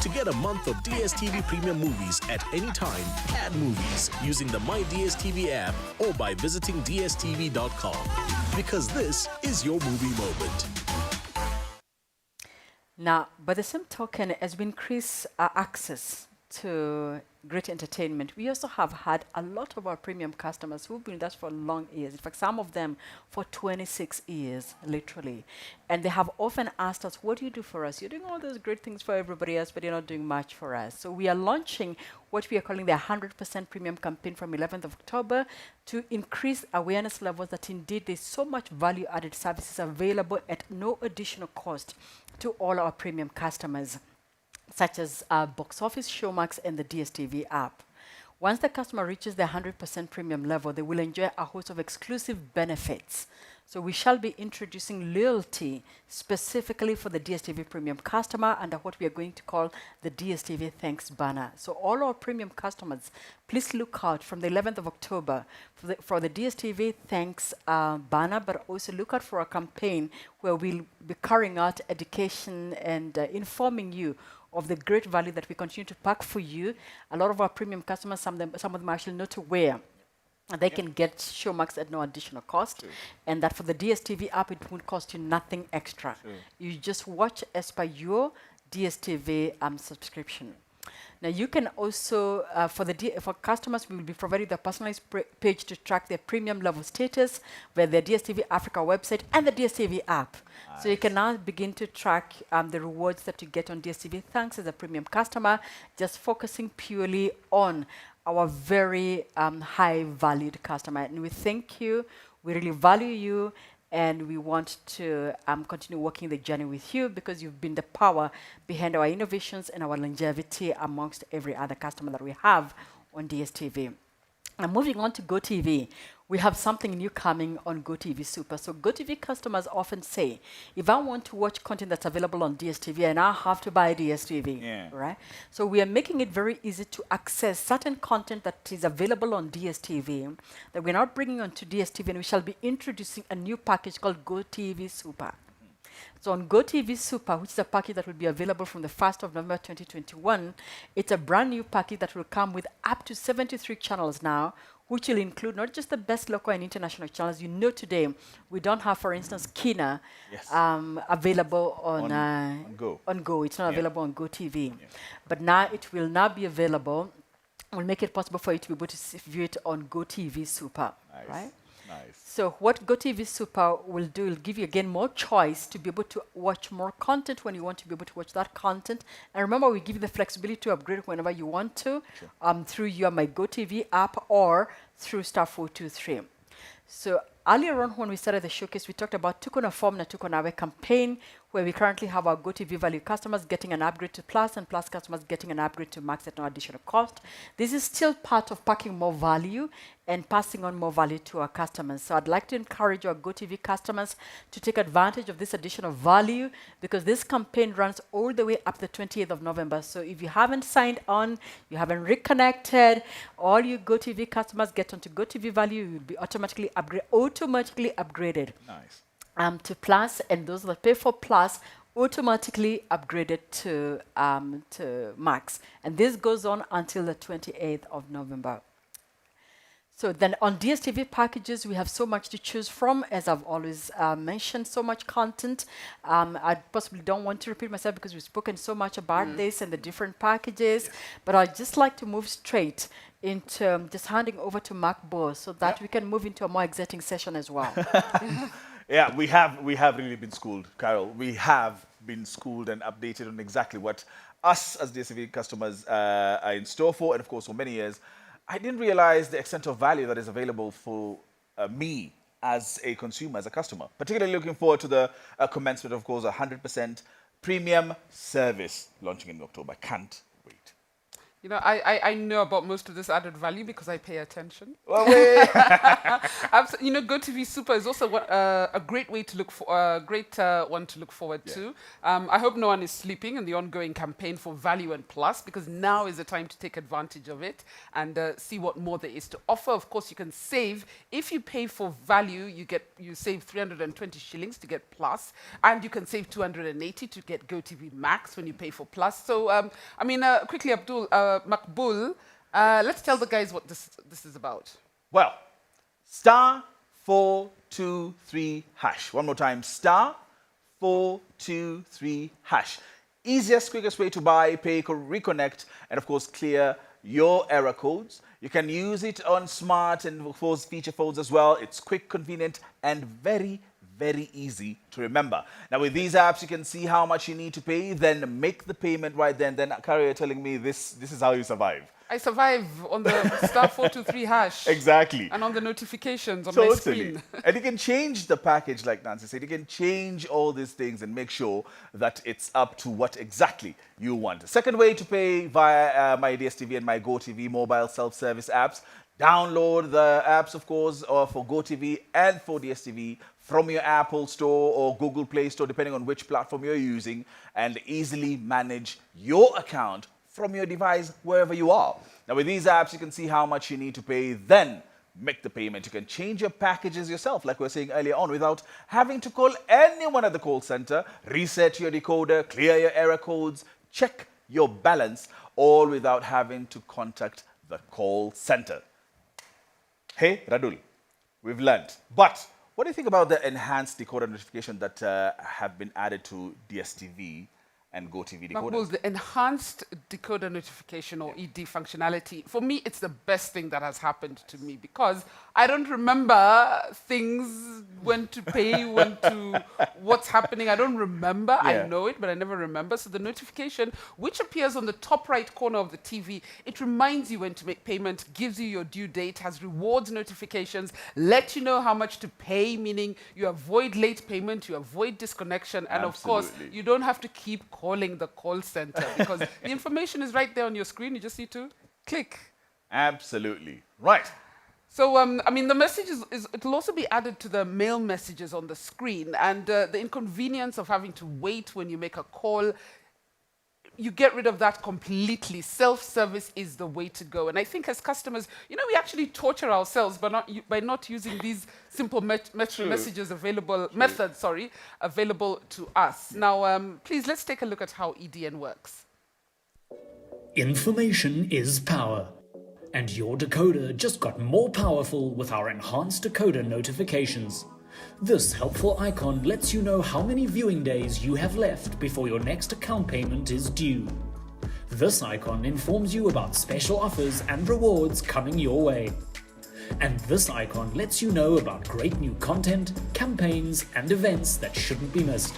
To get a month of DSTV Premium Movies at any time, Add Movies using the My DSTV app or by visiting dstv.com. Because this is your movie moment. Now, by the same token, as we increase our access to great entertainment, we also have had a lot of our premium customers who've been with us for long years. In fact, some of them for 26 years, literally. And they have often asked us, what do you do for us? You're doing all those great things for everybody else, but you're not doing much for us. So we are launching what we are calling the 100% premium campaign from 11th of October to increase awareness levels that indeed there's so much value-added services available at no additional cost to all our premium customers, such as Box Office, Showmax, and the DSTV app. Once the customer reaches the 100% premium level, they will enjoy a host of exclusive benefits. So we shall be introducing loyalty specifically for the DSTV premium customer under what we are going to call the DSTV Thanks banner. So all our premium customers, please look out from the 11th of October for the DSTV Thanks banner, but also look out for a campaign where we'll be carrying out education and informing you of the great value that we continue to pack for you. A lot of our premium customers, some of them are actually not aware. And they can get Showmax at no additional cost. And that for the DSTV app, it won't cost you nothing extra. You just watch as per your DSTV subscription. Now you can also, for customers, we will be providing the personalized page to track their premium level status via the DSTV Africa website and the DSTV app. So you can now begin to track the rewards that you get on DSTV thanks as a premium customer, just focusing purely on our very high valued customer. And we thank you, we really value you, and we want to continue working the journey with you because you've been the power behind our innovations and our longevity amongst every other customer that we have on DSTV. Now moving on to GoTV, we have something new coming on GoTV Super. So GoTV customers often say, if I want to watch content that's available on DSTV, and I have to buy DSTV, right? So we are making it very easy to access certain content that is available on DSTV that we're not bringing onto DSTV, and we shall be introducing a new package called GoTV Super. So on GoTV Super, which is a package that will be available from the 1st of November 2021, it's a brand new package that will come with up to 73 channels now, which will include not just the best local and international channels. You know today, we don't have, for instance, Kina available on Go. On Go. It's not available on GoTV. But now it will now be available. We'll make it possible for you to be able to view it on GoTV Super, right? So what GoTV Super will do, will give you again more choice to be able to watch more content when you want to be able to watch that content. And remember, we give you the flexibility to upgrade whenever you want to, through your My GoTV app or through *423. So earlier on when we started the showcase, we talked about Tuko na Form na Tuko Nawe campaign, where we currently have our GoTV value customers getting an upgrade to Plus and Plus customers getting an upgrade to Max at no additional cost. This is still part of packing more value and passing on more value to our customers. So I'd like to encourage our GoTV customers to take advantage of this additional value because this campaign runs all the way up the 28th of November. So if you haven't signed on, you haven't reconnected, all you GoTV customers get onto GoTV value, you'll be automatically upgraded. Nice. To Plus, and those that pay for Plus automatically upgraded to Max. And this goes on until the 28th of November. So then on DSTV packages, we have so much to choose from, as I've always mentioned, so much content. I possibly don't want to repeat myself because we've spoken so much about this and the different packages, but I'd just like to move straight into just handing over to Mark Bo so that we can move into a more exciting session as well. Yeah, we have really been schooled, Carol. We have been schooled and updated on exactly what us as DSTV customers are in store for. And of course, for many years, I didn't realize the extent of value that is available for me as a consumer, as a customer. Particularly looking forward to the commencement, of course, 100% premium service launching in October. Can't wait. You know, I know about most of this added value because I pay attention. Well, you know, GoTV Super is also a great way to look for, one to look forward to. I hope no one is sleeping in the ongoing campaign for value and plus, because now is the time to take advantage of it and see what more there is to offer. Of course, you can save. If you pay for value, you save 320 shillings to get plus, and you can save 280 to get GoTV Max when you pay for plus. So, I mean, quickly, Abdul, Makbul, let's tell the guys what this is about. Well, *423#. One more time, *423#. Easiest, quickest way to buy, pay, reconnect, and of course, clear your error codes. You can use it on smart and of course feature phones as well. It's quick, convenient, and very easy to remember. Now with these apps, you can see how much you need to pay, then make the payment right then. Then Kari, you're telling me this is how you survive. I survive on the *423 hash. Exactly. And on the notifications on my screen. And you can change the package, like Nancy said. You can change all these things and make sure that it's up to what exactly you want. Second way to pay via My DSTV and My GoTV mobile self-service apps. Download the apps, of course, for GoTV and for DSTV from your Apple Store or Google Play Store, depending on which platform you're using, and easily manage your account from your device wherever you are. Now, with these apps, you can see how much you need to pay, then make the payment. You can change your packages yourself, like we were saying earlier on, without having to call anyone at the call center, reset your decoder, clear your error codes, check your balance, all without having to contact the call center. Hey, Radul, we've learned. But what do you think about the enhanced decoder notification that have been added to DSTV and GoTV decoders? Makbul, the enhanced decoder notification or ED functionality, for me, it's the best thing that has happened to me because I don't remember things, when to pay, when to, what's happening. I don't remember. I know it, but I never remember. So the notification, which appears on the top right corner of the TV, it reminds you when to make payment, gives you your due date, has rewards notifications, let you know how much to pay, meaning you avoid late payment, you avoid disconnection, and of course, you don't have to keep calling the call center because the information is right there on your screen. You just need to click. Absolutely. Right. So, I mean, the message it'll also be added to the mail messages on the screen, and the inconvenience of having to wait when you make a call, you get rid of that completely. Self-service is the way to go. And I think as customers, you know, we actually torture ourselves by not using these simple messages available, available to us. Now, please, let's take a look at how EDN works. Information is power. And your decoder just got more powerful with our enhanced decoder notifications. This helpful icon lets you know how many viewing days you have left before your next account payment is due. This icon informs you about special offers and rewards coming your way. And this icon lets you know about great new content, campaigns, and events that shouldn't be missed.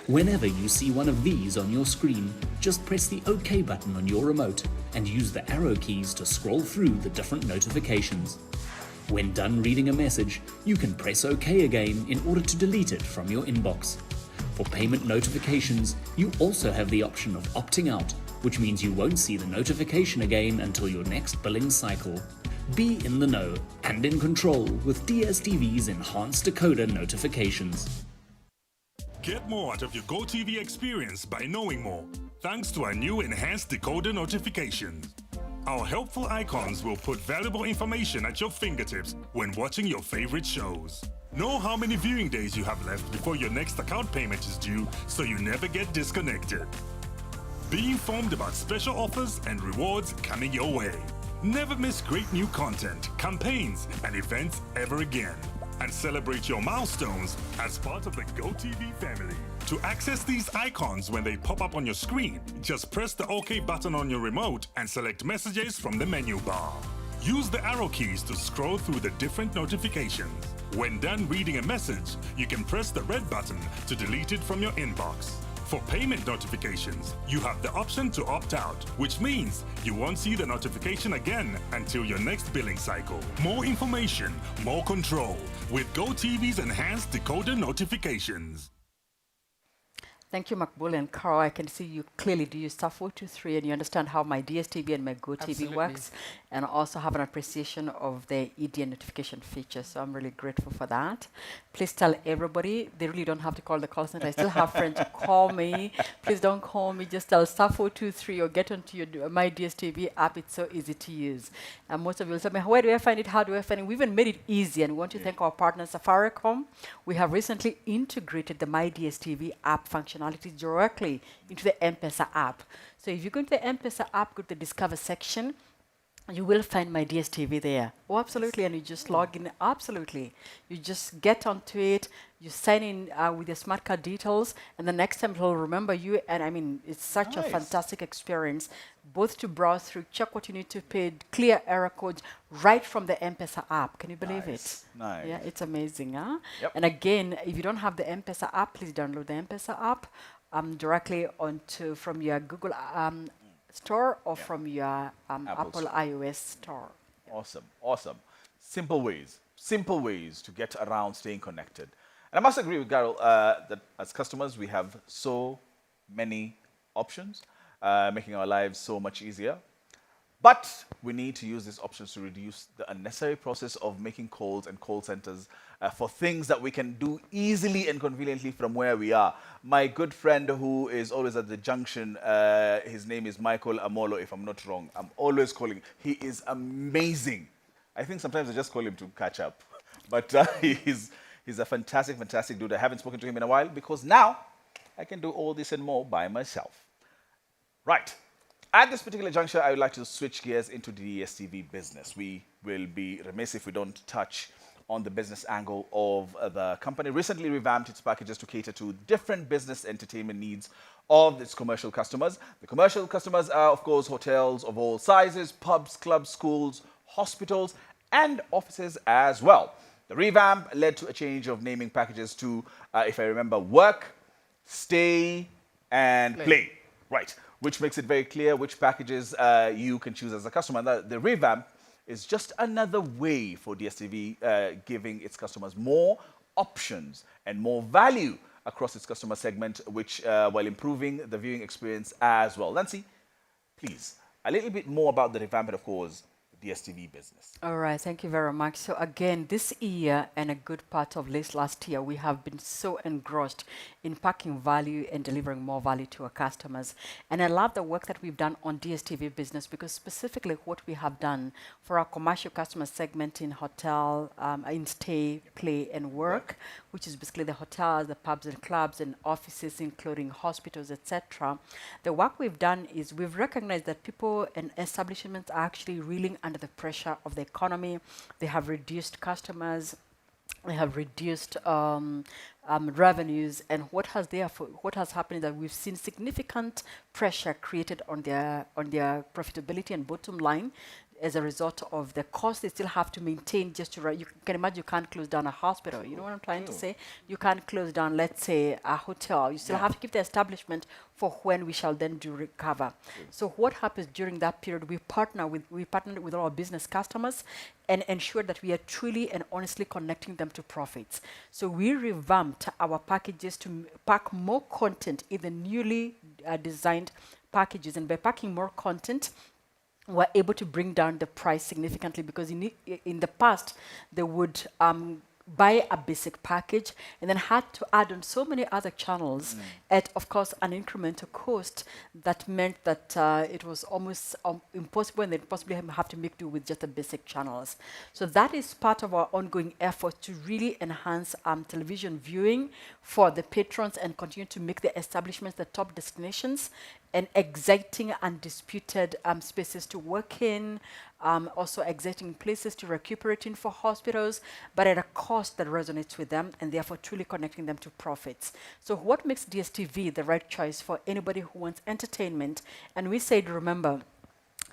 Whenever you see one of these on your screen, just press the OK button on your remote and use the arrow keys to scroll through the different notifications. When done reading a message, you can press OK again in order to delete it from your inbox. For payment notifications, you also have the option of opting out, which means you won't see the notification again until your next billing cycle. Be in the know and in control with DSTV's enhanced decoder notifications. Get more out of your GoTV experience by knowing more, thanks to our new enhanced decoder notifications. Our helpful icons will put valuable information at your fingertips when watching your favorite shows. Know how many viewing days you have left before your next account payment is due so you never get disconnected. Be informed about special offers and rewards coming your way. Never miss great new content, campaigns, and events ever again. And celebrate your milestones as part of the GoTV family. To access these icons when they pop up on your screen, just press the OK button on your remote and select messages from the menu bar. Use the arrow keys to scroll through the different notifications. When done reading a message, you can press the red button to delete it from your inbox. For payment notifications, you have the option to opt out, which means you won't see the notification again until your next billing cycle. More information, more control with GoTV's enhanced decoder notifications. Thank you, Makbul and Carl. I can see you clearly do use *423 and you understand how my DSTV and my GoTV works, and also have an appreciation of the EDN notification feature. So I'm really grateful for that. Please tell everybody, they really don't have to call the call center. I still have friends who call me. Please don't call me. Just tell *423 or get onto your my DSTV app. It's so easy to use. And most of you will tell me, where do I find it? How do I find it? We even made it easy, and we want to thank our partner Safaricom. We have recently integrated the My DSTV app functionality directly into the M-Pesa app. So if you go to the M-Pesa app, go to the Discover section, you will find My DSTV there. Oh, absolutely. And you just log in. Absolutely. You just get onto it. You sign in with your smart card details. And the next time it will remember you. And I mean, it's such a fantastic experience, both to browse through, check what you need to pay, clear error codes right from the M-Pesa app. Can you believe it? Nice. Yeah, it's amazing. Huh? Yep. And again, if you don't have the M-Pesa app, please download the M-Pesa app directly onto from your Google store or from your Apple Store. iOS store. Awesome, awesome. Simple ways to get around staying connected. And I must agree with Carol that as customers, we have so many options, making our lives so much easier. But we need to use these options to reduce the unnecessary process of making calls and call centers for things that we can do easily and conveniently from where we are. My good friend who is always at the junction, his name is Michael Amolo, if I'm not wrong. I'm always calling. He is amazing. I think sometimes I just call him to catch up. But he's a fantastic, fantastic dude. I haven't spoken to him in a while because now I can do all this and more by myself. Right. At this particular juncture, I would like to switch gears into the DSTV business. We will be remiss if we don't touch on the business angle of the company. Recently revamped its packages to cater to different business entertainment needs of its commercial customers. The commercial customers are, of course, hotels of all sizes, pubs, clubs, schools, hospitals, and offices as well. The revamp led to a change of naming packages to, if I remember, work, stay, and play. Right. Which makes it very clear which packages you can choose as a customer. The revamp is just another way for DSTV giving its customers more options and more value across its customer segment, which while improving the viewing experience as well. Nancy, please, a little bit more about the revamp and, of course, the DSTV business. All right, thank you very much. So again, this year and a good part of last year, we have been so engrossed in packing value and delivering more value to our customers. And I love the work that we've done on DSTV business because specifically what we have done for our commercial customer segment in hotel, in stay, play, and work, which is basically the hotels, the pubs and clubs and offices, including hospitals, etc. The work we've done is we've recognized that people and establishments are actually reeling under the pressure of the economy. They have reduced customers, they have reduced revenues, and what has happened is that we've seen significant pressure created on their profitability and bottom line as a result of the cost they still have to maintain just to run. You can imagine you can't close down a hospital. You know what I'm trying to say? You can't close down, let's say, a hotel. You still have to keep the establishment for when we shall then do recover. So what happens during that period? We partnered with our business customers and ensured that we are truly and honestly connecting them to profits. So we revamped our packages to pack more content in the newly designed packages, and by packing more content, we're able to bring down the price significantly because in the past, they would buy a basic package and then had to add on so many other channels at, of course, an incremental cost that meant that it was almost impossible and they'd possibly have to make do with just the basic channels. So that is part of our ongoing effort to really enhance television viewing for the patrons and continue to make the establishments the top destinations and exciting, undisputed spaces to work in, also exciting places to recuperate in for hospitals, but at a cost that resonates with them and therefore truly connecting them to profits. So what makes DSTV the right choice for anybody who wants entertainment? And we said, remember,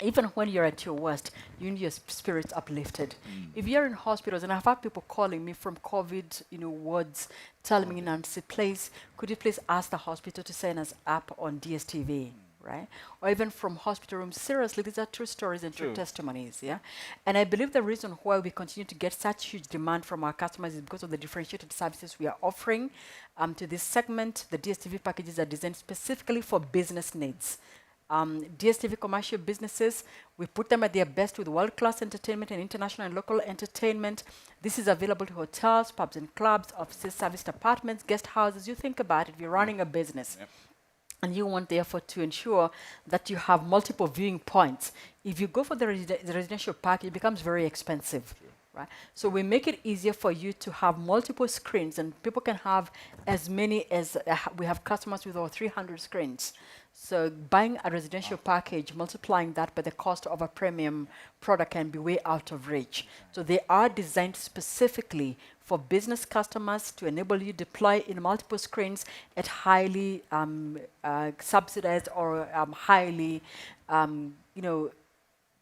even when you're at your worst, you need your spirits uplifted. If you're in hospitals, and I've had people calling me from COVID, wards, telling me, Nancy, please, could you please ask the hospital to send us up on DSTV, right? Or even from hospital rooms. Seriously, these are true stories and true testimonies, yeah? And I believe the reason why we continue to get such huge demand from our customers is because of the differentiated services we are offering to this segment. The DSTV packages are designed specifically for business needs. DSTV commercial businesses, we put them at their best with world-class entertainment and international and local entertainment. This is available to hotels, pubs and clubs, offices, serviced apartments, guest houses. You think about it, if you're running a business and you want therefore to ensure that you have multiple viewing points. If you go for the residential package, it becomes very expensive. Right? So we make it easier for you to have multiple screens, and people can have as many as we have customers with over 300 screens. So buying a residential package, multiplying that by the cost of a premium product can be way out of reach. So they are designed specifically for business customers to enable you to deploy in multiple screens at highly subsidized or highly,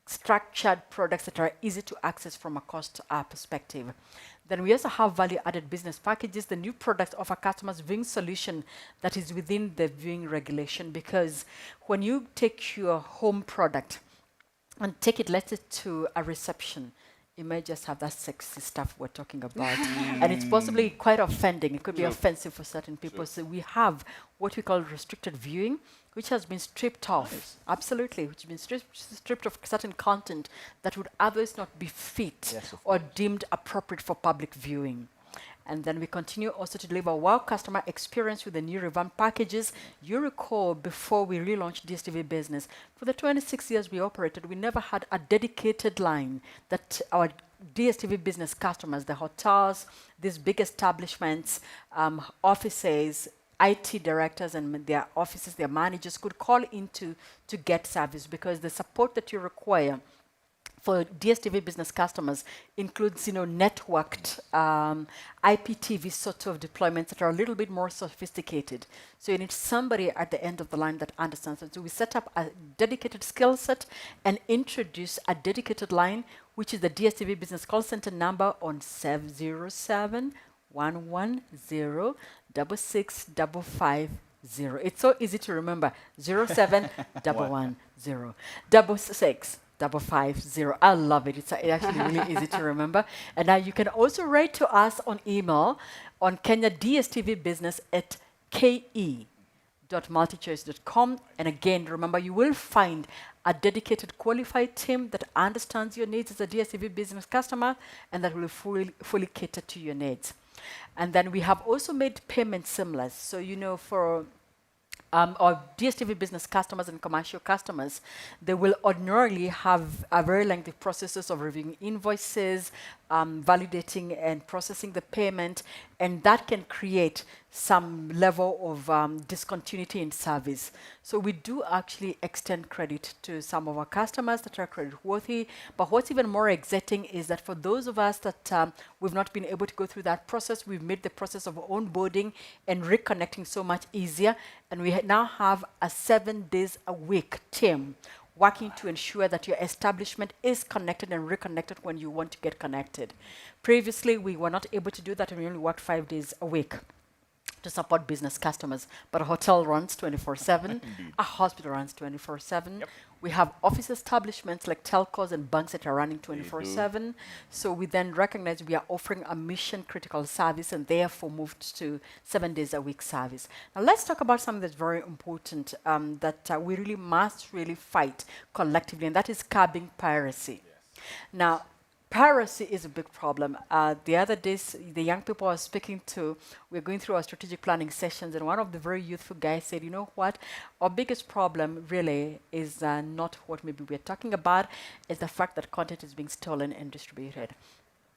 structured products that are easy to access from a cost perspective. Then we also have value-added business packages. The new products offer customers viewing solution that is within the viewing regulation, because when you take your home product and take it, let's say, to a reception, you may just have that sexy stuff we're talking about. And it's possibly quite offending. It could be offensive for certain people. So we have what we call restricted viewing, which has been stripped off. Absolutely, which has been stripped of certain content that would otherwise not be fit or deemed appropriate for public viewing. And then we continue also to deliver wow customer experience with the new revamped packages. You recall before we relaunched DSTV Business, for the 26 years we operated, we never had a dedicated line that our DSTV Business customers, the hotels, these big establishments, offices, IT directors and their offices, their managers could call into to get service, because the support that you require for DSTV Business customers includes, networked IPTV sort of deployments that are a little bit more sophisticated. So you need somebody at the end of the line that understands it. So we set up a dedicated skill set and introduce a dedicated line, which is the DSTV Business call center number on 707 110 66550. It's so easy to remember. 07110 66550. I love it. It's actually really easy to remember. And now you can also write to us on email on kenyadstv@ke.multichoice.com. And again, remember, you will find a dedicated qualified team that understands your needs as a DSTV Business customer and that will fully cater to your needs. And then we have also made payments seamless. So, for our DSTV Business customers and commercial customers, they will ordinarily have a very lengthy processes of reviewing invoices, validating and processing the payment, and that can create some level of discontinuity in service. So we do actually extend credit to some of our customers that are credit worthy. But what's even more exciting is that for those of us that we've not been able to go through that process, we've made the process of onboarding and reconnecting so much easier. And we now have a 7 days a week team working to ensure that your establishment is connected and reconnected when you want to get connected. Previously, we were not able to do that, and we only worked 5 days a week to support business customers. But a hotel runs 24/7, a hospital runs 24/7. We have office establishments like telcos and banks that are running 24/7. So we then recognize we are offering a mission critical service and therefore moved to 7 days a week service. Now let's talk about something that's very important that we really must fight collectively, and that is curbing piracy. Now, piracy is a big problem. The other days, the young people I was speaking to, we're going through our strategic planning sessions, and one of the very youthful guys said, you know what, our biggest problem really is not what maybe we're talking about, is the fact that content is being stolen and distributed.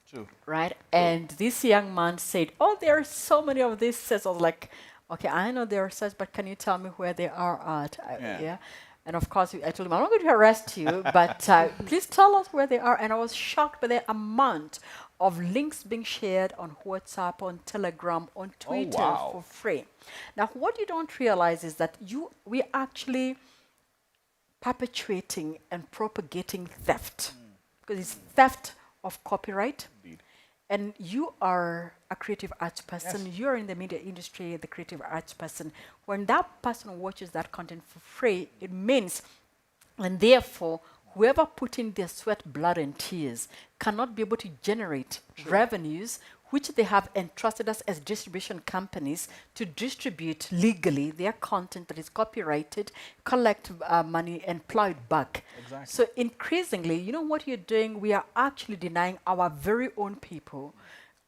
True. Right? True. And this young man said, oh, there are so many of these sets. I was like, okay, I know there are sets, but can you tell me where they are at? Yeah. And of course, I told him, I'm not going to arrest you, but please tell us where they are. And I was shocked by the amount of links being shared on WhatsApp, on Telegram, on Twitter for free. Now, what you don't realize is that we're actually perpetuating and propagating theft, because it's theft of copyright. Indeed. And you are a creative arts person, you're in the media industry, the creative arts person. When that person watches that content for free, it means, and therefore, whoever put in their sweat, blood, and tears cannot be able to generate revenues, which they have entrusted us as distribution companies to distribute legally their content that is copyrighted, collect money, and plow it back. Exactly. So increasingly, you know what you're doing? We are actually denying our very own people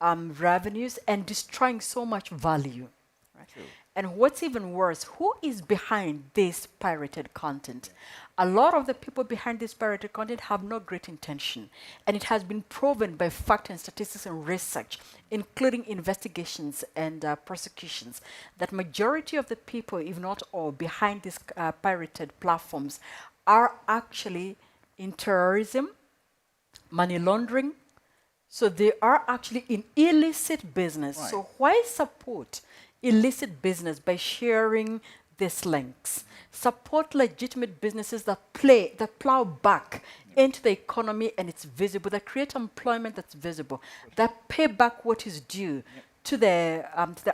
revenues and destroying so much value. Right? And what's even worse, who is behind this pirated content? A lot of the people behind this pirated content have no great intention. And it has been proven by fact and statistics and research, including investigations and prosecutions, that majority of the people, if not all, behind these pirated platforms are actually in terrorism, money laundering. So they are actually in illicit business. Right. So why support illicit business by sharing these links? Support legitimate businesses that plow back into the economy and it's visible, that create employment that's visible, that pay back what is due to the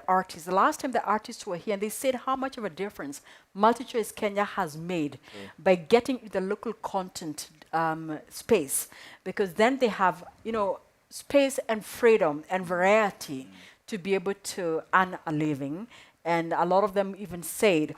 artists. The last time the artists were here, and they said how much of a difference Multichoice Kenya has made by getting the local content space, because then they have, you know, space and freedom and variety to be able to earn a living. And a lot of them even said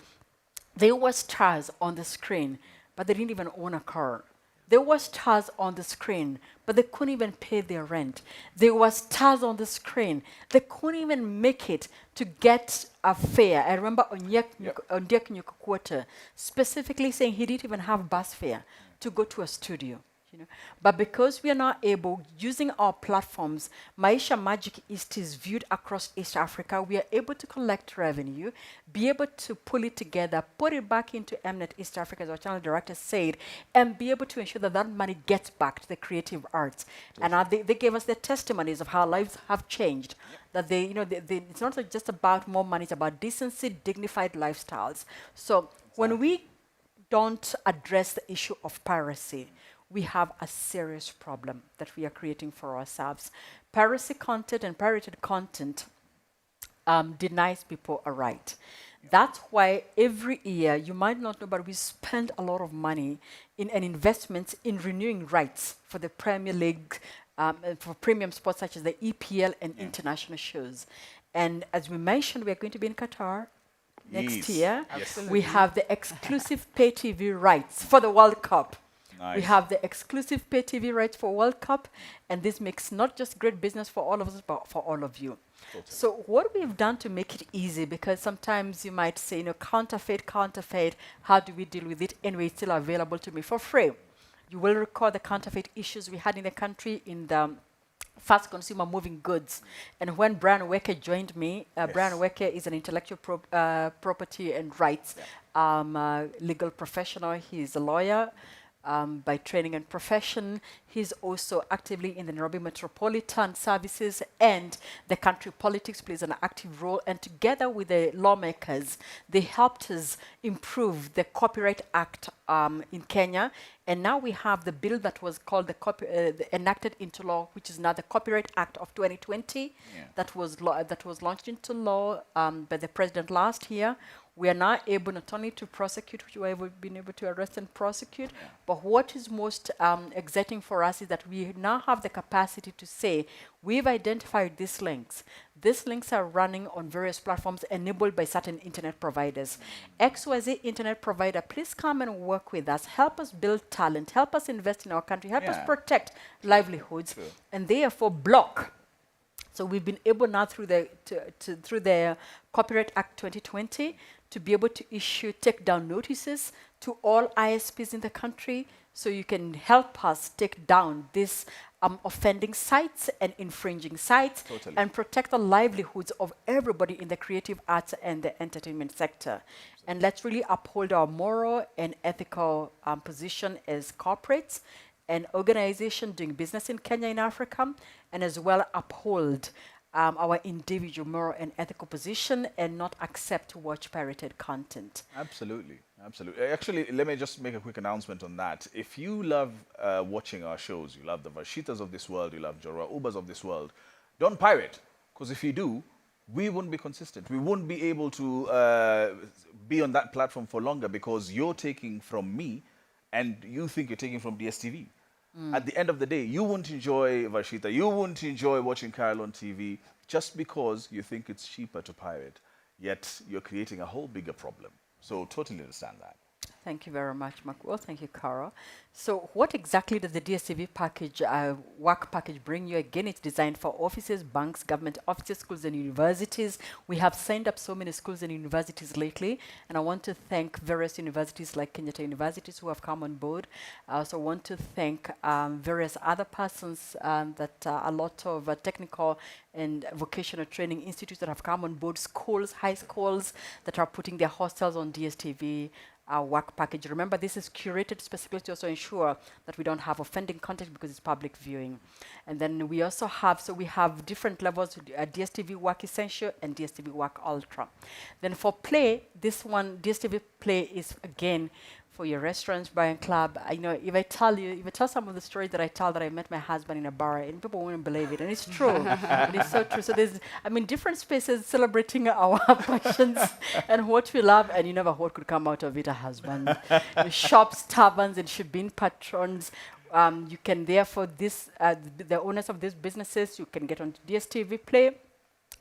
they were stars on the screen, but they didn't even own a car. There were stars on the screen, but they couldn't even pay their rent. There were stars on the screen. They couldn't even make it to get a fare. I remember Ondiek Nyukukwota specifically saying he didn't even have bus fare to go to a studio. You know? But because we are not able, using our platforms, Maisha Magic East is viewed across East Africa, we are able to collect revenue, be able to pull it together, put it back into Mnet East Africa, as our channel director said, and be able to ensure that that money gets back to the creative arts. And they gave us their testimonies of how lives have changed. That they, you know, it's not just about more money, it's about decency, dignified lifestyles. So when we don't address the issue of piracy, we have a serious problem that we are creating for ourselves. Piracy content and pirated content denies people a right. That's why every year, you might not know, but we spend a lot of money in investments in renewing rights for the Premier League, for premium sports such as the EPL and international shows. And as we mentioned, we are going to be in Qatar next year. We have the exclusive pay TV rights for the World Cup. Nice. We have the exclusive pay TV rights for World Cup, and this makes not just great business for all of us, but for all of you. Totally. So what we've done to make it easy, because sometimes you might say, you know, counterfeit, how do we deal with it? Anyway, it's still available to me for free. You will recall the counterfeit issues we had in the country in the fast consumer moving goods. And when Brian Weke joined me, Brian Weke is an intellectual property and rights legal professional. He's a lawyer. By training and profession. He's also actively in the Nairobi Metropolitan Services, and the country politics plays an active role. And together with the lawmakers, they helped us improve the Copyright Act in Kenya. And now we have the bill that was called enacted into law, which is now the Copyright Act of 2020, that was launched into law by the president last year. We are now able not only to prosecute, which we have been able to arrest and prosecute, but what is most exciting for us is that we now have the capacity to say, we've identified these links. These links are running on various platforms enabled by certain internet providers. XYZ internet provider, please come and work with us. Help us build talent. Help us invest in our country. Help us protect livelihoods. And therefore block. So we've been able now through the Copyright Act 2020 to be able to issue takedown notices to all ISPs in the country, so you can help us take down these offending sites and infringing sites and protect the livelihoods of everybody in the creative arts and the entertainment sector. And let's really uphold our moral and ethical position as corporates and organization doing business in Kenya, in Africa, and as well uphold our individual moral and ethical position and not accept to watch pirated content. Absolutely, absolutely. Actually, let me just make a quick announcement on that. If you love watching our shows, you love the Vashitas of this world, you love Jorah Ubas of this world, don't pirate, because if you do, we wouldn't be consistent. We wouldn't be able to be on that platform for longer, because you're taking from me and you think you're taking from DSTV. At the end of the day, you won't enjoy Vashita, you won't enjoy watching Carol on TV just because you think it's cheaper to pirate, yet you're creating a whole bigger problem. So totally understand that. Thank you very much, Makwo. Thank you, Carol. So what exactly does the DSTV package, work package bring you? Again, it's designed for offices, banks, government offices, schools and universities. We have signed up so many schools and universities lately, and I want to thank various universities like Kenyatta Universities who have come on board. I also want to thank various other persons that a lot of technical and vocational training institutes that have come on board, schools, high schools that are putting their hostels on DSTV. Our work package. Remember, this is curated specifically to also ensure that we don't have offending content because it's public viewing. And then we also have, so we have different levels, DSTV Work Essential and DSTV Work Ultra. Then for Play, this one, DSTV Play is again for your restaurants, bar and club. I know if I tell some of the stories that I tell that I met my husband in a bar, and people won't believe it, and it's true. It is so true. So there's, different spaces celebrating our passions and what we love, and you never what could come out of it, a husband. Shops, taverns, and shebeen patrons. You can therefore the owners of these businesses, you can get on DSTV Play,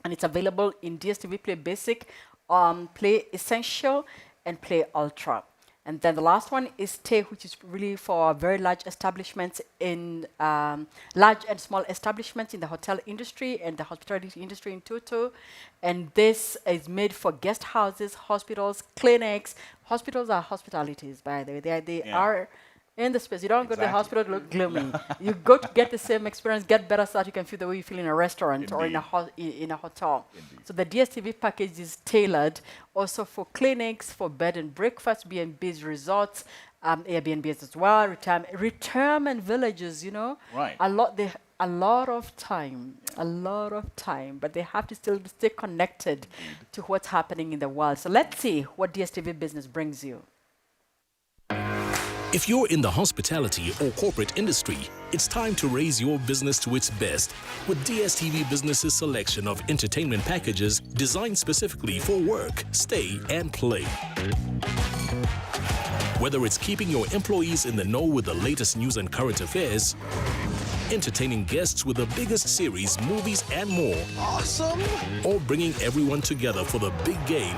and it's available in DSTV Play Basic, Play Essential, and Play Ultra. And then the last one is Stay, which is really for very large establishments in large and small establishments in the hotel industry and the hospitality industry in total. And this is made for guest houses, hospitals, clinics. Hospitals are hospitalities, by the way. They are in the space. You don't go to the hospital to look gloomy. You go to get the same experience, get better so that you can feel the way you feel in a restaurant or in a hotel. So the DSTV package is tailored also for clinics, for bed and breakfast, B&Bs, resorts, Airbnbs as well, retirement villages, Right. A lot of time, but they have to still stay connected to what's happening in the world. So let's see what DSTV Business brings you. If you're in the hospitality or corporate industry, it's time to raise your business to its best with DSTV Business's selection of entertainment packages designed specifically for work, stay, and play. Whether it's keeping your employees in the know with the latest news and current affairs, entertaining guests with the biggest series, movies, and more. Awesome! Or bringing everyone together for the big game.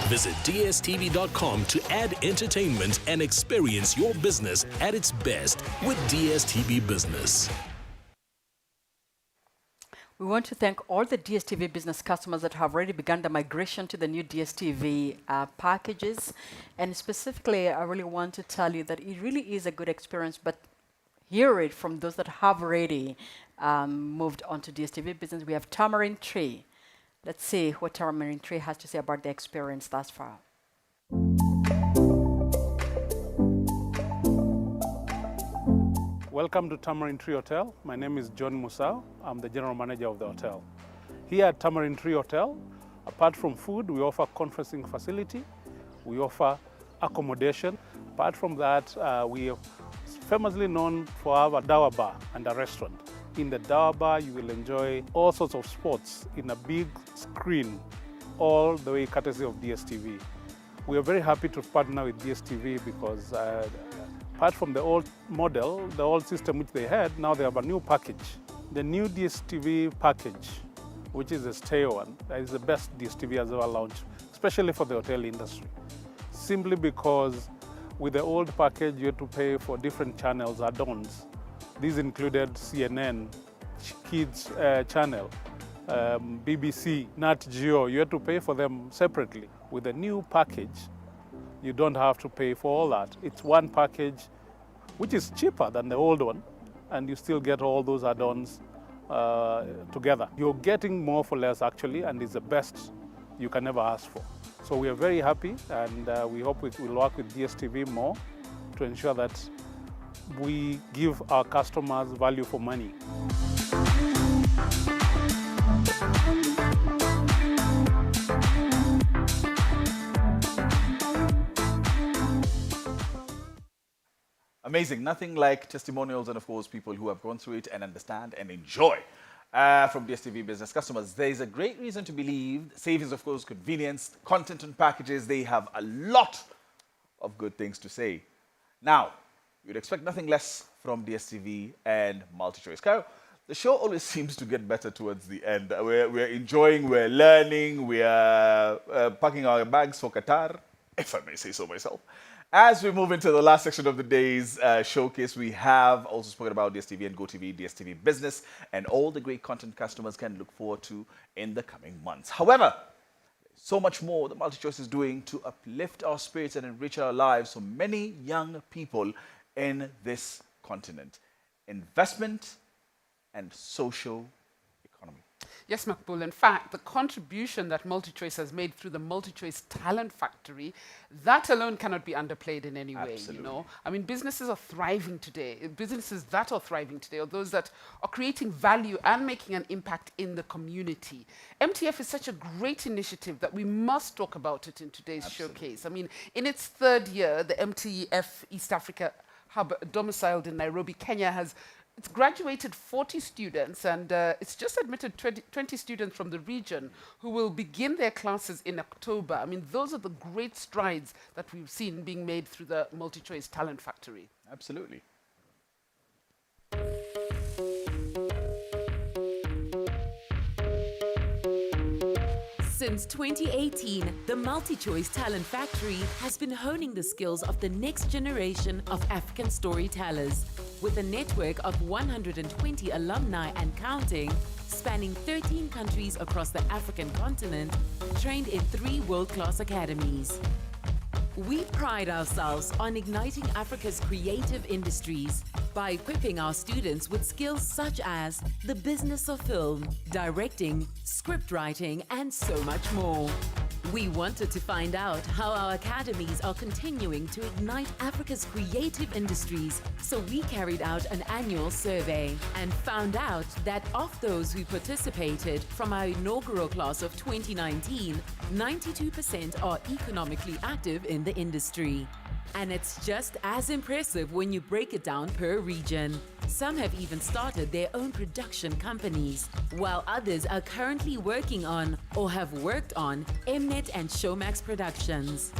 Visit DSTV.com to add entertainment and experience your business at its best with DSTV Business. We want to thank all the DSTV Business customers that have already begun the migration to the new DSTV packages. And specifically, I really want to tell you that it really is a good experience, but hear it from those that have already moved on to DSTV Business. We have Tamarind Tree. Let's see what Tamarind Tree has to say about the experience thus far. Welcome to Tamarind Tree Hotel. My name is John Musau. I'm the general manager of the hotel. Here at Tamarind Tree Hotel, apart from food, we offer conferencing facility. We offer accommodation. Apart from that, we are famously known for our Dawa Bar and a restaurant. In the Dawa Bar, you will enjoy all sorts of sports in a big screen, all the way courtesy of DSTV. We are very happy to partner with DSTV because apart from the old model, the old system which they had, now they have a new package. The new DSTV package, which is the stay one, that is the best DSTV has ever launched, especially for the hotel industry. Simply because with the old package, you had to pay for different channels, add-ons. These included CNN, Kids channel, BBC, Nat Geo. You had to pay for them separately. With the new package, you don't have to pay for all that. It's one package, which is cheaper than the old one, and you still get all those add-ons together. You're getting more for less, actually, and it's the best you can ever ask for. So we are very happy, and we hope we'll work with DSTV more to ensure that we give our customers value for money. Amazing. Nothing like testimonials and, of course, people who have gone through it and understand and enjoy. From DSTV Business customers, there is a great reason to believe savings, of course, convenience, content and packages. They have a lot of good things to say. Now, you'd expect nothing less from DSTV and Multichoice. Kyle, the show always seems to get better towards the end. We're enjoying, we're learning, we are packing our bags for Qatar, if I may say so myself. As we move into the last section of the day's showcase, we have also spoken about DSTV and GoTV, DSTV Business, and all the great content customers can look forward to in the coming months. However, so much more that Multichoice is doing to uplift our spirits and enrich our lives for many young people in this continent. Investment and social economy. Yes, Makbul. In fact, the contribution that Multichoice has made through the Multichoice Talent Factory, that alone cannot be underplayed in any way. You know, I mean, businesses are thriving today. Businesses that are thriving today are those that are creating value and making an impact in the community. MTF is such a great initiative that we must talk about it in today's showcase. I mean, in its third year, the MTF East Africa Hub, domiciled in Nairobi, Kenya, it's graduated 40 students, and it's just admitted 20 students from the region who will begin their classes in October. I mean, those are the great strides that we've seen being made through the Multichoice Talent Factory. Absolutely. Since 2018, the Multichoice Talent Factory has been honing the skills of the next generation of African storytellers. With a network of 120 alumni and counting, spanning 13 countries across the African continent, trained in 3 world-class academies. We pride ourselves on igniting Africa's creative industries by equipping our students with skills such as the business of film, directing, script writing, and so much more. We wanted to find out how our academies are continuing to ignite Africa's creative industries, so we carried out an annual survey and found out that of those who participated from our inaugural class of 2019, 92% are economically active in the industry. And it's just as impressive when you break it down per region. Some have even started their own production companies, while others are currently working on or have worked on Mnet and Showmax productions.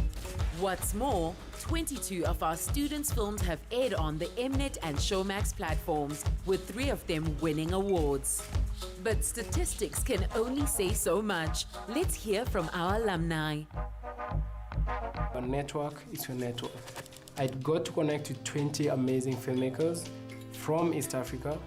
What's more, 22 of our students' films have aired on the Mnet and Showmax platforms, with 3 of them winning awards. But statistics can only say so much. Let's hear from our alumni. A network is a network. I got to connect with 20 amazing filmmakers from East Africa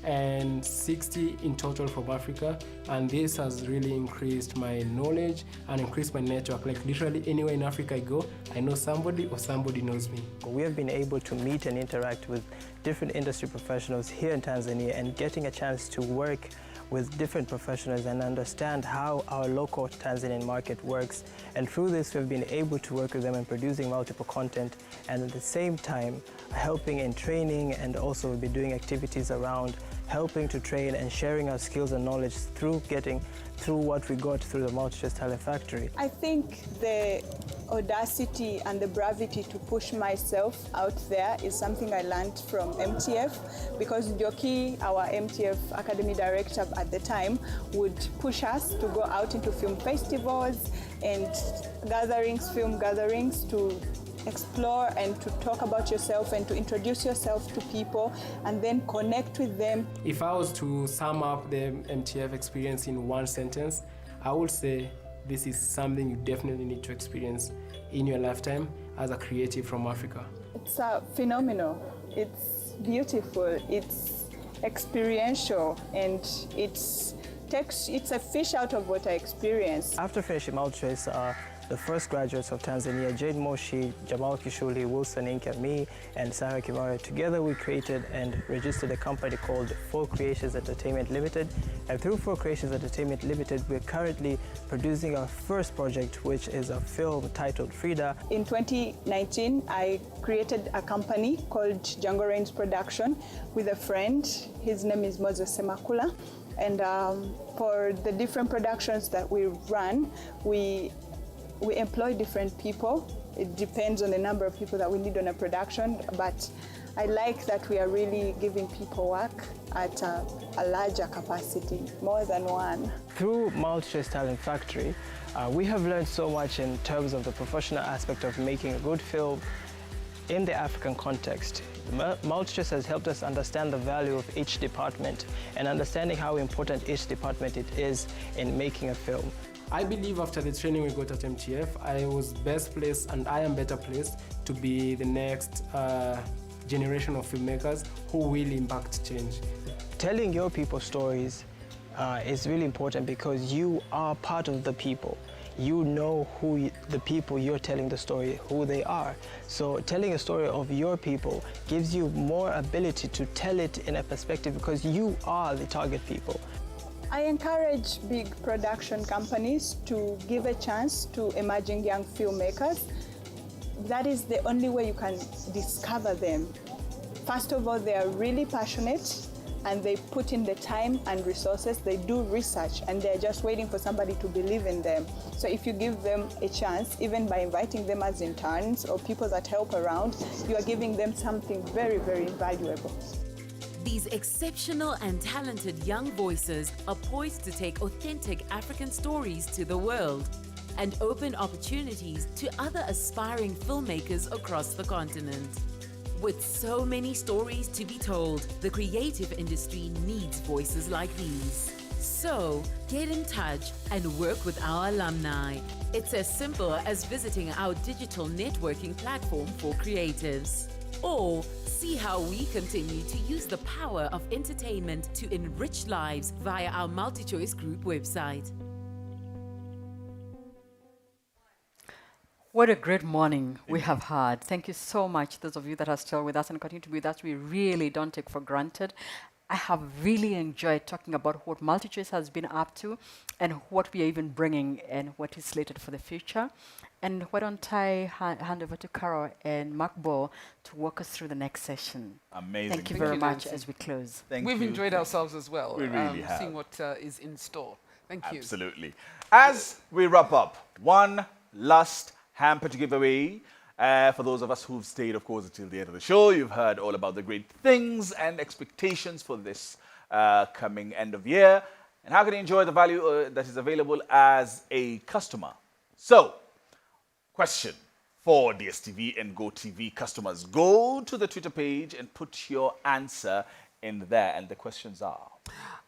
and 60 in total from Africa, and this has really increased my knowledge and increased my network. Like literally anywhere in Africa I go, I know somebody or somebody knows me. We have been able to meet and interact with different industry professionals here in Tanzania, and getting a chance to work with different professionals and understand how our local Tanzanian market works. And through this, we've been able to work with them in producing multiple content, and at the same time, helping in training, and also we've been doing activities around helping to train and sharing our skills and knowledge through what we got through the Multichoice Talent Factory. I think the audacity and the bravado to push myself out there is something I learned from MTF, because Joki, our MTF Academy Director at the time, would push us to go out into film festivals and gatherings, film gatherings, to explore and to talk about yourself and to introduce yourself to people and then connect with them. If I was to sum up the MTF experience in one sentence, I would say this is something you definitely need to experience in your lifetime as a creative from Africa. It's phenomenal, it's beautiful, it's experiential, and it's a fish out of water experience. After finishing Multichoice, the first graduates of Tanzania, Jade Moshi, Jamal Kishuli, Wilson Inka, me, and Sarah Kimara, together we created and registered a company called 4 Creations Entertainment Limited. And through 4 Creations Entertainment Limited, we're currently producing our first project, which is a film titled Frida. In 2019, I created a company called Jungle Rains Production with a friend. His name is Moses Semakula. And for the different productions that we run, we employ different people. It depends on the number of people that we need on a production, but I like that we are really giving people work at a larger capacity, more than one. Through Multichoice Talent Factory, we have learned so much in terms of the professional aspect of making a good film in the African context. Multichoice has helped us understand the value of each department and understanding how important each department it is in making a film. I believe after the training we got at MTF, I was best placed and I am better placed to be the next generation of filmmakers who will impact change. Telling your people's stories is really important because you are part of the people. You know who the people you're telling the story, who they are. So telling a story of your people gives you more ability to tell it in a perspective because you are the target people. I encourage big production companies to give a chance to emerging young filmmakers. That is the only way you can discover them. First of all, they are really passionate and they put in the time and resources. They do research and they're just waiting for somebody to believe in them. So if you give them a chance, even by inviting them as interns or people that help around, you are giving them something very, very valuable. These exceptional and talented young voices are poised to take authentic African stories to the world and open opportunities to other aspiring filmmakers across the continent. With so many stories to be told, the creative industry needs voices like these. So, get in touch and work with our alumni. It's as simple as visiting our digital networking platform for creatives. Or see how we continue to use the power of entertainment to enrich lives via our Multichoice Group website. What a great morning we have had. Thank you so much, those of you that are still with us and continue to be with us. We really don't take for granted. I have really enjoyed talking about what Multichoice has been up to and what we are even bringing and what is slated for the future. And why don't I hand over to Carol and Mark Ball to walk us through the next session. Amazing. Thank you very much as we close. We've enjoyed ourselves as well. We really have. Seeing what is in store. Thank you. Absolutely. As we wrap up, one last hamper to give away. For those of us who've stayed, of course, until the end of the show, you've heard all about the great things and expectations for this coming end of year and how can you enjoy the value that is available as a customer. So, question for DSTV and GoTV customers. Go to the Twitter page and put your answer in there. And the questions are: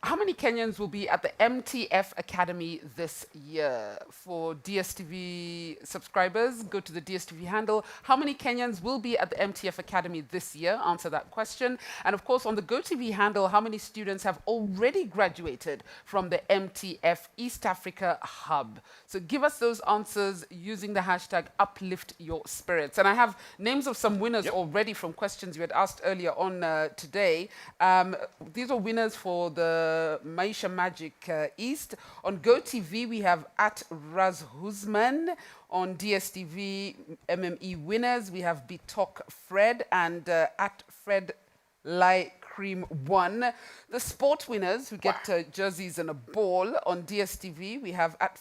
how many Kenyans will be at the MTF Academy this year? For DSTV subscribers, go to the DSTV handle. How many Kenyans will be at the MTF Academy this year? Answer that question. And of course, on the GoTV handle, how many students have already graduated from the MTF East Africa Hub? So give us those answers using the hashtag #UpliftYourSpirits. And I have names of some winners already from questions you had asked earlier on today. These are winners for the Maisha Magic East. On GoTV, we have at Raz Huzman. On DSTV, MME winners, we have Bitok Fred and at Fred Lai Cream 1. The sport winners who get jerseys and a ball. On DSTV, we have at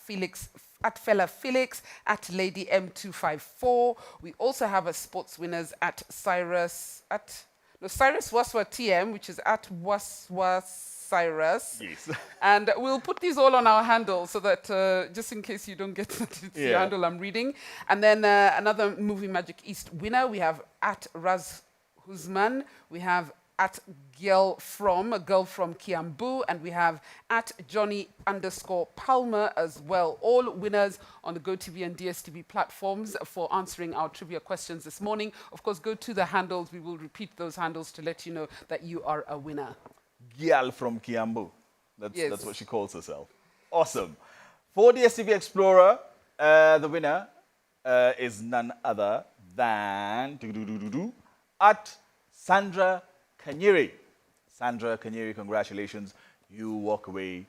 Fella Felix, at Lady M254. We also have a sports winners at Cyrus Waswa TM, which is at Waswa Cyrus. Yes. And we'll put these all on our handle so that just in case you don't get that, it's the handle I'm reading. And then another Movie Magic East winner, we have at Raz Huzman, we have at a girl from Kiambu, and we have at Johnny_Palmer as well. All winners on the GoTV and DSTV platforms for answering our trivia questions this morning. Of course, go to the handles. We will repeat those handles to let you know that you are a winner. Gyal from Kiambu. That's what she calls herself. Awesome. For DSTV Explorer, the winner is none other than at Sandra Kanyiri. Sandra Kanyiri, congratulations. You walk away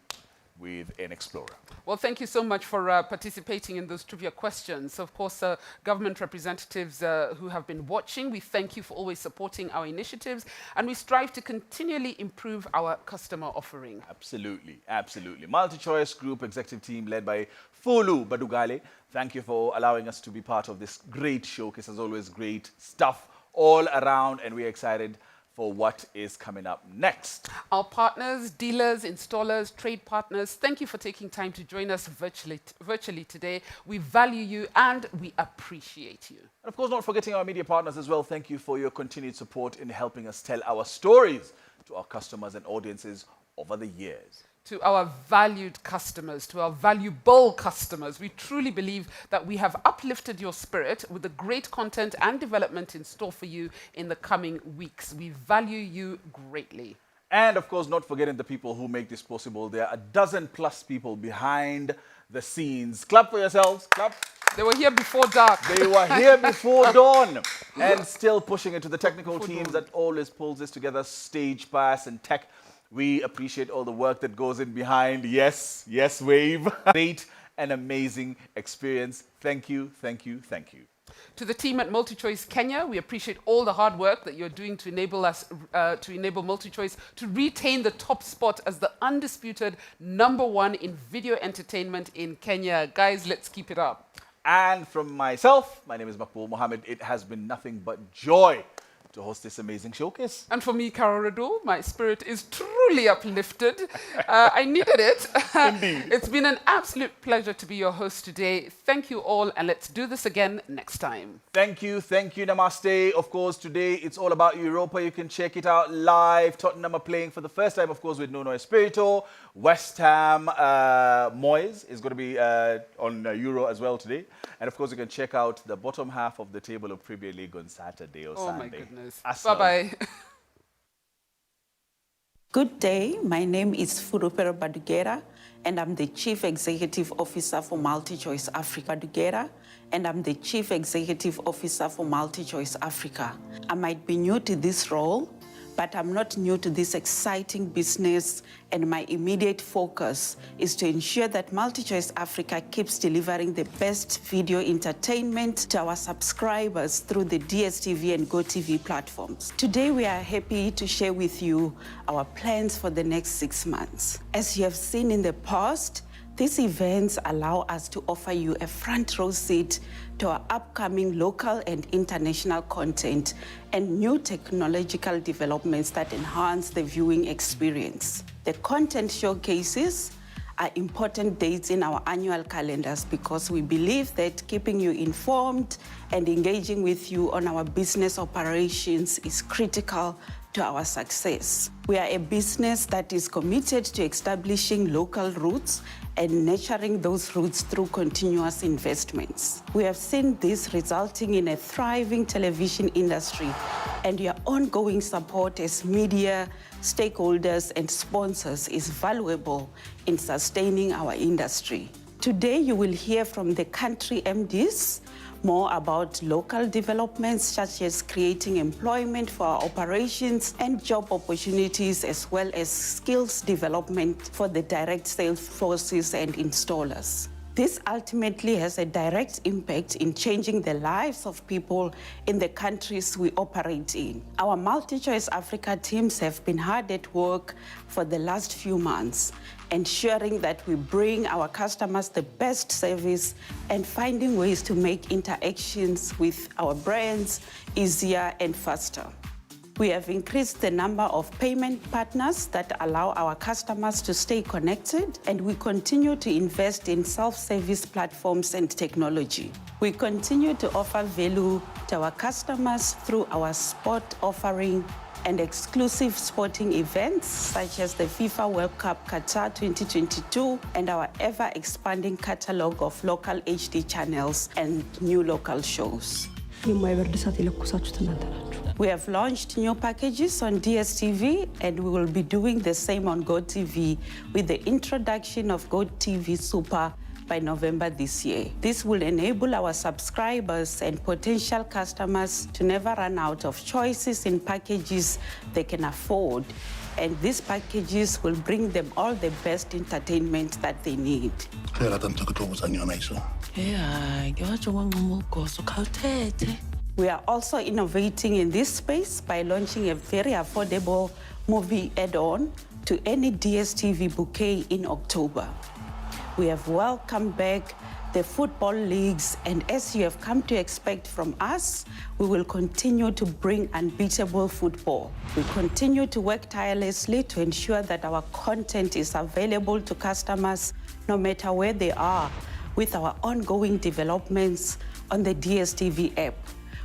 with an Explorer. Well, thank you so much for participating in those trivia questions. Of course, government representatives who have been watching, we thank you for always supporting our initiatives, and we strive to continually improve our customer offering. Absolutely, absolutely. Multichoice Group Executive Team led by Fulu Badugale, thank you for allowing us to be part of this great showcase. As always, great stuff all around, and we're excited for what is coming up next. Our partners, dealers, installers, trade partners, thank you for taking time to join us virtually today. We value you and we appreciate you. And of course, not forgetting our media partners as well. Thank you for your continued support in helping us tell our stories to our customers and audiences over the years. To our valued customers, to our valuable customers, we truly believe that we have uplifted your spirit with the great content and development in store for you in the coming weeks. We value you greatly. And of course, not forgetting the people who make this possible. There are a dozen plus people behind the scenes. Clap for yourselves. Clap. They were here before dark. They were here before dawn. And still pushing it to the technical teams that always pulls this together, Stage Pass and Tech. We appreciate all the work that goes in behind. Yes, yes, Wave. Great and amazing experience. Thank you, thank you, thank you. To the team at Multichoice Kenya, we appreciate all the hard work that you're doing to enable us, to enable Multichoice to retain the top spot as the undisputed #1 in video entertainment in Kenya. Guys, let's keep it up. And from myself, my name is Makbul Mohammed. It has been nothing but joy to host this amazing showcase. And for me, Carol Radul, my spirit is truly uplifted. I needed it. Indeed. It's been an absolute pleasure to be your host today. Thank you all, and let's do this again next time. Thank you, namaste. Of course, today it's all about Europa. You can check it out live. Tottenham are playing for the first time, of course, with Nuno Espirito. West Ham, Moyes is going to be on Euro as well today. And of course, you can check out the bottom half of the table of Premier League on Saturday or Sunday. Oh my goodness. Aslan. Bye-bye. Good day. My name is Furupero Badugera, and I'm the Chief Executive Officer for Multichoice Africa Badugera, and I'm the Chief Executive Officer for Multichoice Africa. I might be new to this role, but I'm not new to this exciting business, and my immediate focus is to ensure that Multichoice Africa keeps delivering the best video entertainment to our subscribers through the DSTV and GoTV platforms. Today, we are happy to share with you our plans for the next 6 months. As you have seen in the past, these events allow us to offer you a front row seat to our upcoming local and international content and new technological developments that enhance the viewing experience. The content showcases are important dates in our annual calendars because we believe that keeping you informed and engaging with you on our business operations is critical to our success. We are a business that is committed to establishing local roots and nurturing those roots through continuous investments. We have seen this resulting in a thriving television industry, and your ongoing support as media, stakeholders, and sponsors is valuable in sustaining our industry. Today, you will hear from the country MDs more about local developments such as creating employment for our operations and job opportunities, as well as skills development for the direct sales forces and installers. This ultimately has a direct impact in changing the lives of people in the countries we operate in. Our Multichoice Africa teams have been hard at work for the last few months, ensuring that we bring our customers the best service and finding ways to make interactions with our brands easier and faster. We have increased the number of payment partners that allow our customers to stay connected, and we continue to invest in self-service platforms and technology. We continue to offer value to our customers through our sport offering and exclusive sporting events such as the FIFA World Cup Qatar 2022 and our ever-expanding catalogue of local HD channels and new local shows. We have launched new packages on DSTV, and we will be doing the same on GoTV with the introduction of GoTV Super by November this year. This will enable our subscribers and potential customers to never run out of choices in packages they can afford, and these packages will bring them all the best entertainment that they need. We are also innovating in this space by launching a very affordable movie add-on to any DSTV bouquet in October. We have welcomed back the football leagues, and as you have come to expect from us, we will continue to bring unbeatable football. We continue to work tirelessly to ensure that our content is available to customers no matter where they are, with our ongoing developments on the DSTV app.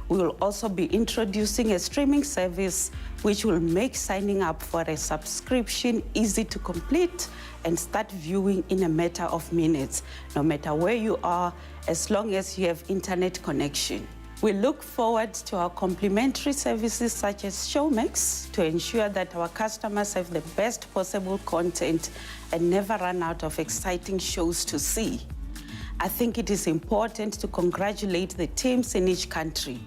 We will also be introducing a streaming service which will make signing up for a subscription easy to complete and start viewing in a matter of minutes, no matter where you are, as long as you have internet connection. We look forward to our complimentary services such as Showmax to ensure that our customers have the best possible content and never run out of exciting shows to see. I think it is important to congratulate the teams in each country.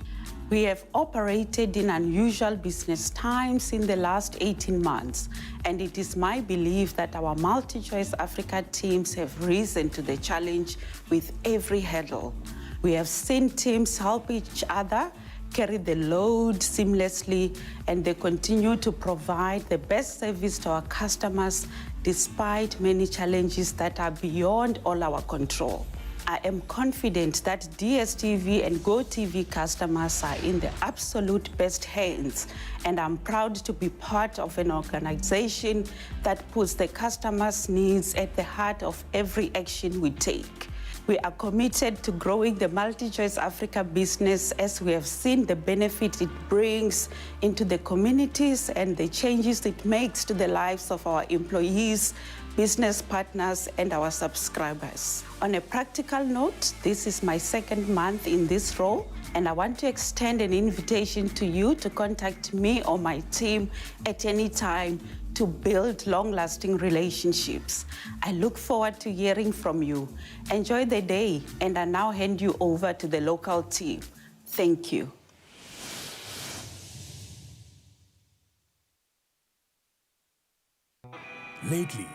We have operated in unusual business times in the last 18 months, and it is my belief that our MultiChoice Africa teams have risen to the challenge with every hurdle. We have seen teams help each other carry the load seamlessly, and they continue to provide the best service to our customers despite many challenges that are beyond all our control. I am confident that DSTV and GoTV customers are in the absolute best hands, and I'm proud to be part of an organization that puts the customers' needs at the heart of every action we take. We are committed to growing the MultiChoice Africa business as we have seen the benefit it brings into the communities and the changes it makes to the lives of our employees, business partners, and our subscribers. On a practical note, this is my second month in this role, and I want to extend an invitation to you to contact me or my team at any time to build long-lasting relationships. I look forward to hearing from you. Enjoy the day, and I now hand you over to the local team. Thank you. Lately,